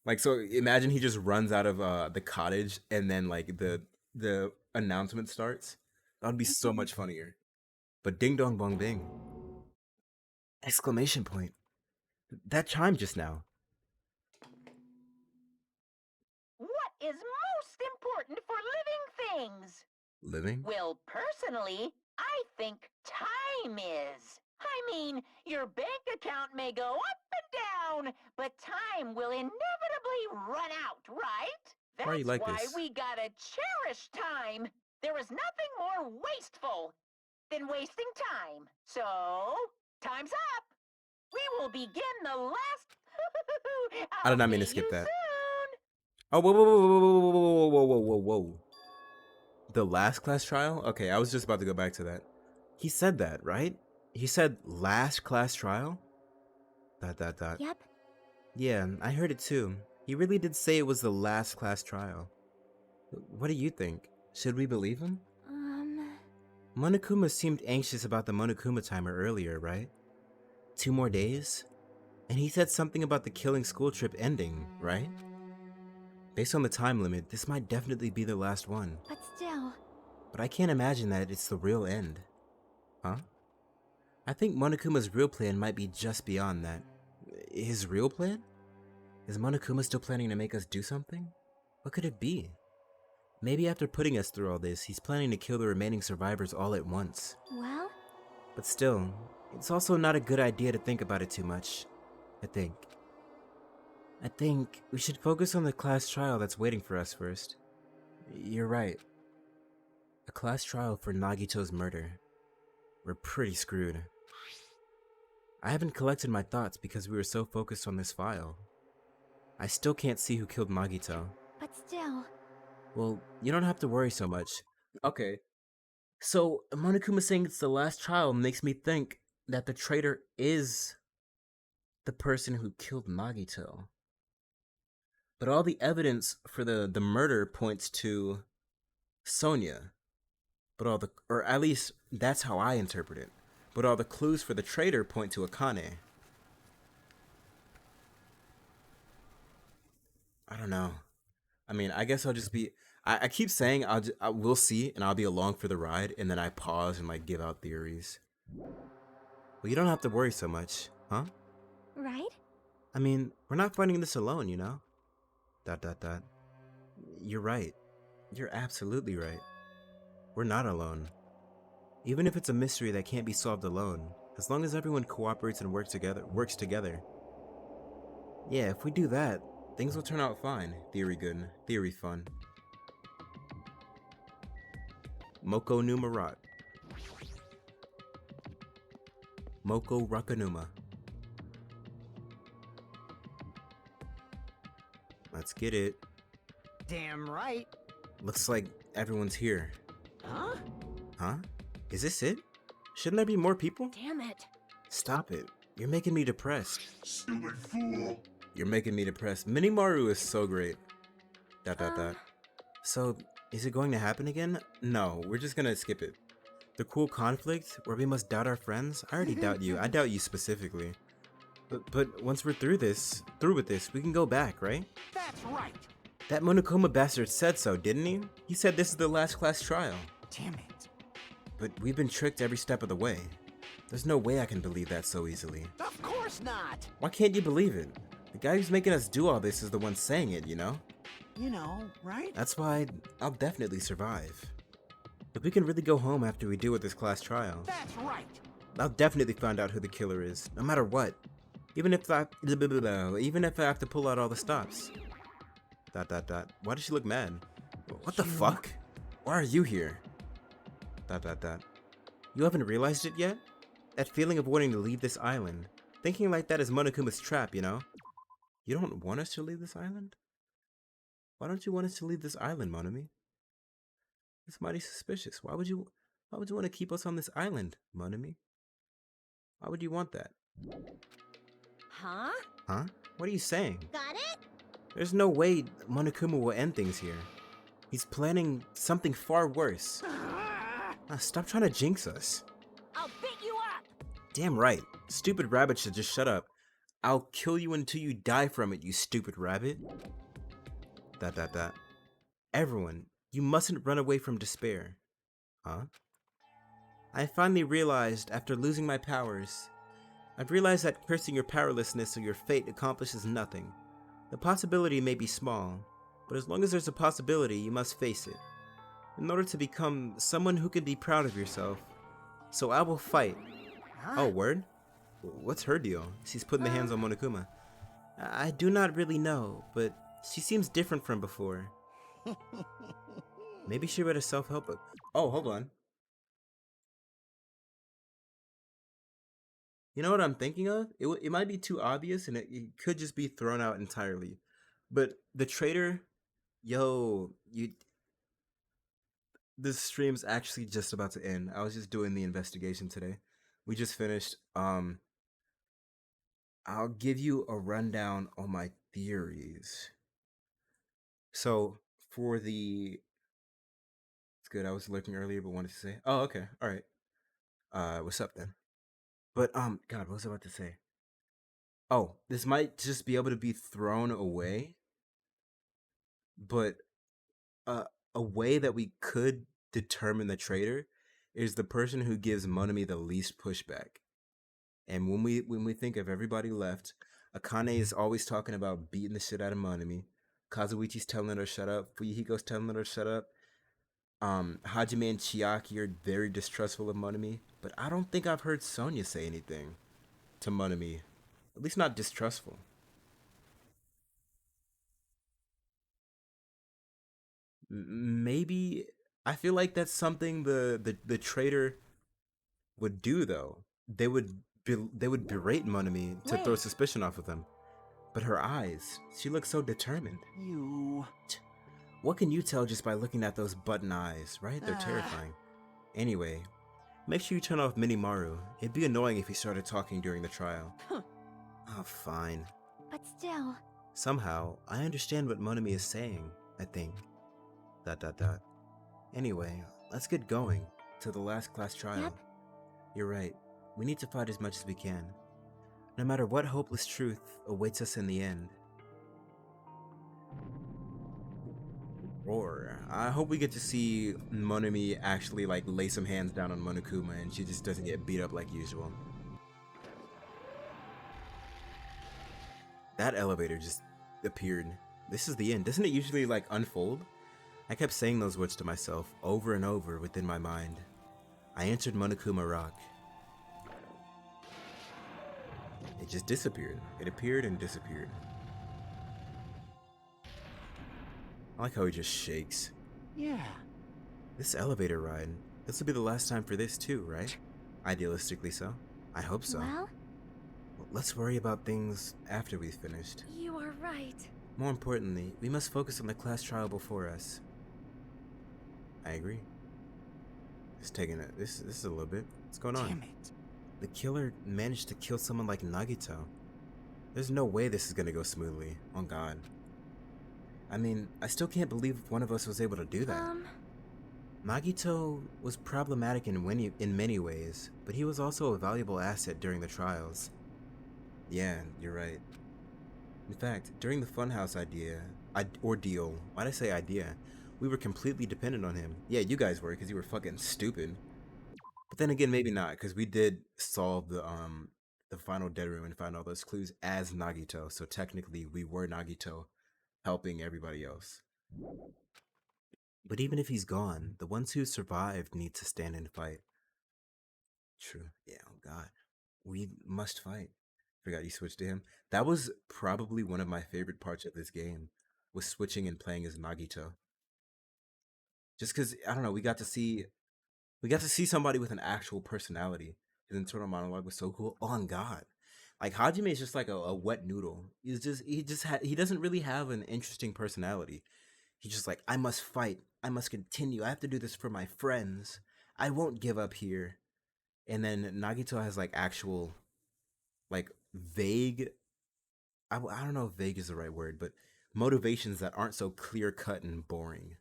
Like, so imagine he just runs out of the cottage and then like the announcement starts. That would be so much funnier. But ding dong bong bing. Exclamation point. That chimed just now. What is most important for living things? Living? Well, personally, I think time is. I mean, your bank account may go up and down, but time will inevitably run out, right? That's Why are you like why this? we gotta cherish time. There is nothing more wasteful than wasting time. So, time's up. We will begin the last. I did not I'll mean to see skip you that. soon. Oh, whoa, whoa, whoa, whoa, whoa, whoa, whoa, whoa, whoa, whoa. The last class trial? Okay, I was just about to go back to that. He said that, right? He said last class trial? Dot, dot, dot. Yep. Yeah, I heard it too. He really did say it was the last class trial. What do you think? Should we believe him? Monokuma seemed anxious about the Monokuma timer earlier, right? 2 more days? And he said something about the killing school trip ending, right? Based on the time limit, this might definitely be the last one. But still. But I can't imagine that it's the real end. Huh? I think Monokuma's real plan might be just beyond that. His real plan? Is Monokuma still planning to make us do something? What could it be? Maybe after putting us through all this, he's planning to kill the remaining survivors all at once. Well, But still, it's also not a good idea to think about it too much, I think. I think we should focus on the class trial that's waiting for us first. You're right. A class trial for Nagito's murder. We're pretty screwed. I haven't collected my thoughts because we were so focused on this file. I still can't see who killed Nagito. but still. Well, you don't have to worry so much. Okay. So, Monokuma saying it's the last trial makes me think that the traitor is the person who killed Nagito. But all the evidence for the murder points to Sonia. But or at least that's how I interpret it. But all the clues for the traitor point to Akane. I don't know. I mean, I guess I'll just be. I keep saying we'll see, and I'll be along for the ride, and then I pause and like give out theories. Well, you don't have to worry so much, huh? right? I mean, we're not fighting this alone, you know? Dot dot dot. You're right. You're absolutely right. We're not alone. Even if it's a mystery that can't be solved alone, as long as everyone cooperates and works together. Yeah, if we do that, things will turn out fine. Theory good, theory fun. Moko Numarat. Moko Rakanuma. Let's get it. Damn right. Looks like everyone's here. Huh? Huh? Is this it? Shouldn't there be more people? Damn it. Stop it. You're making me depressed. Silly fool. You're making me depressed. Minimaru is so great. Dot dot dot. So, is it going to happen again? No, we're just gonna skip it. The cool conflict where we must doubt our friends? I already doubt you. I doubt you specifically. But once we're through with this, we can go back, right? That's right. That Monokuma bastard said so, didn't he? He said this is the last class trial. Damn it. But we've been tricked every step of the way. There's no way I can believe that so easily. Of course not. Why can't you believe it? The guy who's making us do all this is the one saying it, you know? You know, right? That's why I'll definitely survive. If we can really go home after we deal with this class trial, That's right. I'll definitely find out who the killer is, no matter what. Even if I have to pull out all the stops. Dot dot dot. Why does she look mad? What the fuck? Why are you here? Dot dot dot. You haven't realized it yet? That feeling of wanting to leave this island. Thinking like that is Monokuma's trap, you know? You don't want us to leave this island? Why don't you want us to leave this island, Monami? It's mighty suspicious. Why would you want to keep us on this island, Monami? Why would you want that? Huh? Huh? What are you saying? Got it? There's no way Monokuma will end things here. He's planning something far worse. Stop trying to jinx us. I'll beat you up! Damn right. Stupid rabbit should just shut up. I'll kill you until you die from it, you stupid rabbit. Dot dot dot. Everyone, you mustn't run away from despair. Huh? I finally realized after losing my powers, I've realized that cursing your powerlessness or your fate accomplishes nothing. The possibility may be small, but as long as there's a possibility, you must face it. In order to become someone who can be proud of yourself. So I will fight. Oh, word? What's her deal? She's putting the hands on Monokuma. I do not really know, but she seems different from before. Maybe she read a self-help book. Oh, hold on. You know what I'm thinking of? It might be too obvious and it could just be thrown out entirely. But the traitor, this stream's actually just about to end. I was just doing the investigation today. We just finished. I'll give you a rundown on my theories. So for it's good. I was looking earlier, but wanted to say. Oh, okay. All right. What's up then? But God, what was I about to say? Oh, this might just be able to be thrown away, but a way that we could determine the traitor is the person who gives Monami the least pushback. And when we think of everybody left, Akane is always talking about beating the shit out of Monami. Kazuichi's telling her shut up. Fuyuhiko's telling her shut up. Hajime and Chiaki are very distrustful of Monami, but I don't think I've heard Sonya say anything to Monami. At least not distrustful. Maybe I feel like that's something the traitor would do though. They would berate Monami to throw suspicion off of them. But her eyes, she looks so determined. You. What can you tell just by looking at those button eyes, right? They're terrifying. Anyway, make sure you turn off Minimaru. It'd be annoying if he started talking during the trial. Oh, fine. But still. Somehow, I understand what Monami is saying, I think. ... Anyway, let's get going to the last class trial. Yep. You're right. We need to fight as much as we can. No matter what hopeless truth awaits us in the end. Or I hope we get to see Monami actually like lay some hands down on Monokuma and she just doesn't get beat up like usual. That elevator just appeared. This is the end. Doesn't it usually like unfold? I kept saying those words to myself over and over within my mind. I entered Monokuma Rock. It just disappeared. It appeared and disappeared. I like how he just shakes. Yeah. This elevator ride, this will be the last time for this too, right? Idealistically so. I hope so. Well, Let's worry about things after we've finished. you are right. More importantly, we must focus on the class trial before us. I agree. Just taking it. This is a little bit. What's going on? Damn it. The killer managed to kill someone like Nagito. There's no way this is gonna go smoothly. On God. I mean, I still can't believe one of us was able to do that. Nagito was problematic in many ways, but he was also a valuable asset during the trials. Yeah, you're right. In fact, during the Funhouse ordeal, why'd I say idea? We were completely dependent on him. Yeah, you guys were, because you were fucking stupid. But then again, maybe not, because we did solve the final dead room and find all those clues as Nagito, so technically we were Nagito helping everybody else. But even if he's gone, the ones who survived need to stand and fight. True. Yeah, oh God. We must fight. Forgot you switched to him. That was probably one of my favorite parts of this game, was switching and playing as Nagito. Just because, I don't know, we got to see somebody with an actual personality. His internal monologue was so cool. Oh God. Like Hajime is just like a wet noodle. He doesn't really have an interesting personality. He's just like, I must fight. I must continue. I have to do this for my friends. I won't give up here. And then Nagito has like actual, like vague, I don't know if vague is the right word, but motivations that aren't so clear cut and boring.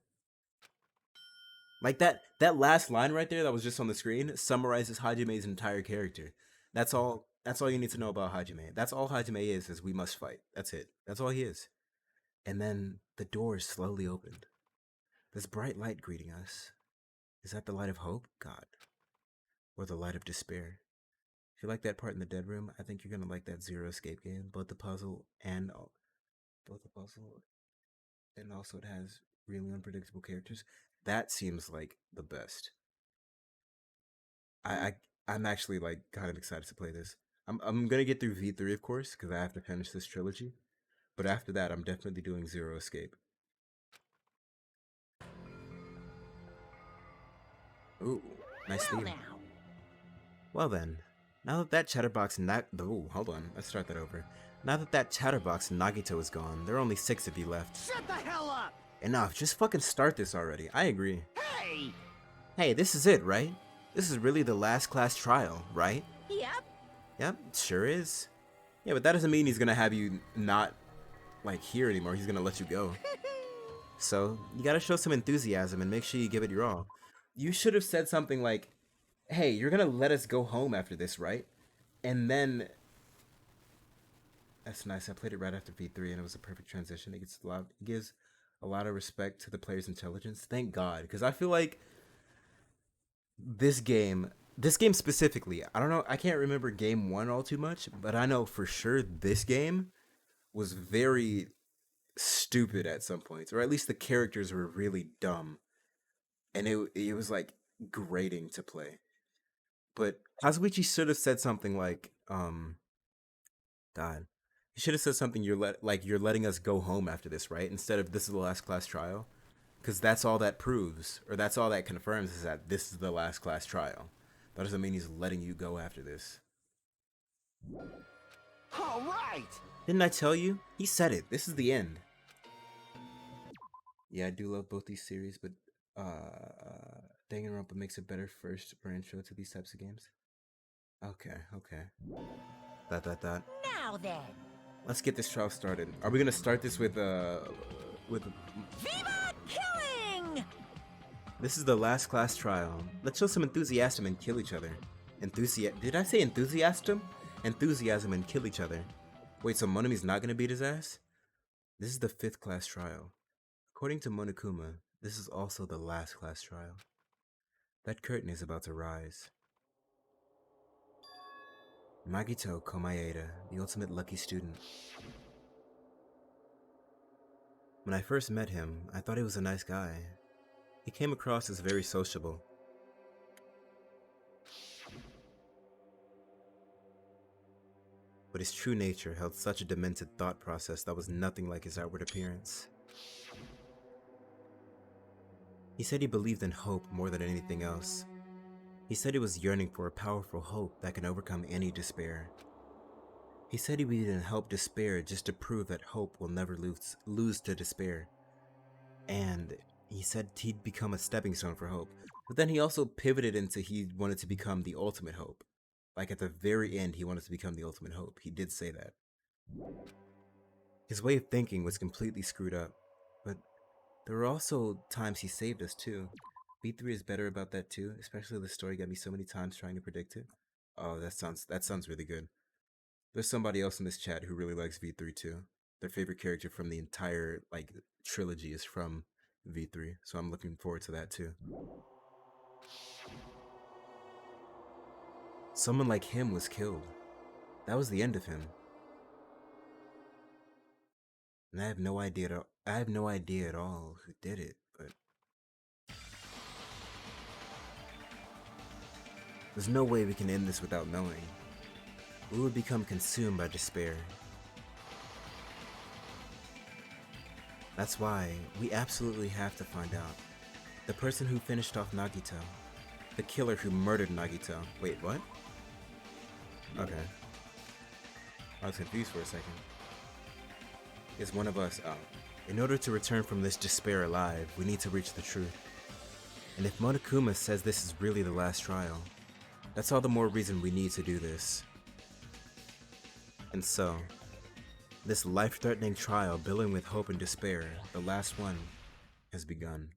Like that last line right there that was just on the screen summarizes Hajime's entire character. That's all you need to know about Hajime. That's all Hajime is we must fight. That's it. That's all he is. And then the doors slowly opened. This bright light greeting us. Is that the light of hope, God? Or the light of despair? If you like that part in the dead room, I think you're gonna like that Zero Escape game. Both the puzzle and also it has really unpredictable characters. That seems like the best. I'm actually like kind of excited to play this. I'm gonna get through V3 of course because I have to finish this trilogy. But after that, I'm definitely doing Zero Escape. Ooh, nice theme. Well then, now that chatterbox hold on, let's start that over. Now that chatterbox Nagito is gone, there are only 6 of you left. Shut the hell up! Enough, just fucking start this already. I agree. Hey! Hey, this is it, right? This is really the last class trial, right? Yep. Yep, sure is. Yeah, but that doesn't mean he's gonna have you not, like, here anymore. He's gonna let you go. So, you gotta show some enthusiasm and make sure you give it your all. You should have said something like, hey, you're gonna let us go home after this, right? And then... That's nice. I played it right after V3 and it was a perfect transition. It gives a lot of respect to the player's intelligence. Thank God, because I feel like this game specifically, I don't know, I can't remember game 1 all too much, but I know for sure this game was very stupid at some points, or at least the characters were really dumb, and it was like grating to play. But Kazuichi should have said something like, God, he should have said something you're letting us go home after this, right? Instead of this is the last class trial, because that's all that proves, or that's all that confirms is that this is the last class trial. That doesn't mean he's letting you go after this. All right! Didn't I tell you? He said it. This is the end. Yeah, I do love both these series, but Danganronpa makes a better first or intro to these types of games. Okay. That. Now then. Let's get this trial started. Are we gonna start this with Viva killing! This is the last class trial. Let's show some enthusiasm and kill each other. Did I say enthusiasm? Enthusiasm and kill each other. Wait, so Monami's not gonna beat his ass? This is the 5th class trial. According to Monokuma, this is also the last class trial. That curtain is about to rise. Nagito Komaeda, the ultimate lucky student. When I first met him, I thought he was a nice guy. He came across as very sociable. But his true nature held such a demented thought process that was nothing like his outward appearance. He said he believed in hope more than anything else. He said he was yearning for a powerful hope that can overcome any despair. He said he would even help despair just to prove that hope will never lose to despair. And he said he'd become a stepping stone for hope. But then he also pivoted into he wanted to become the ultimate hope. Like at the very end, he wanted to become the ultimate hope. He did say that. His way of thinking was completely screwed up. But there were also times he saved us too. V3 is better about that too, especially the story got me so many times trying to predict it. Oh, that sounds really good. There's somebody else in this chat who really likes V3 too. Their favorite character from the entire trilogy is from V3, so I'm looking forward to that too. Someone like him was killed. That was the end of him. And I have no idea at all who did it, but there's no way we can end this without knowing. We would become consumed by despair. That's why we absolutely have to find out. The person who finished off Nagito. The killer who murdered Nagito. Wait, what? Okay. I was confused for a second. Is one of us out? In order to return from this despair alive, we need to reach the truth. And if Monokuma says this is really the last trial, that's all the more reason we need to do this. And so, this life-threatening trial, billing with hope and despair, the last one, has begun.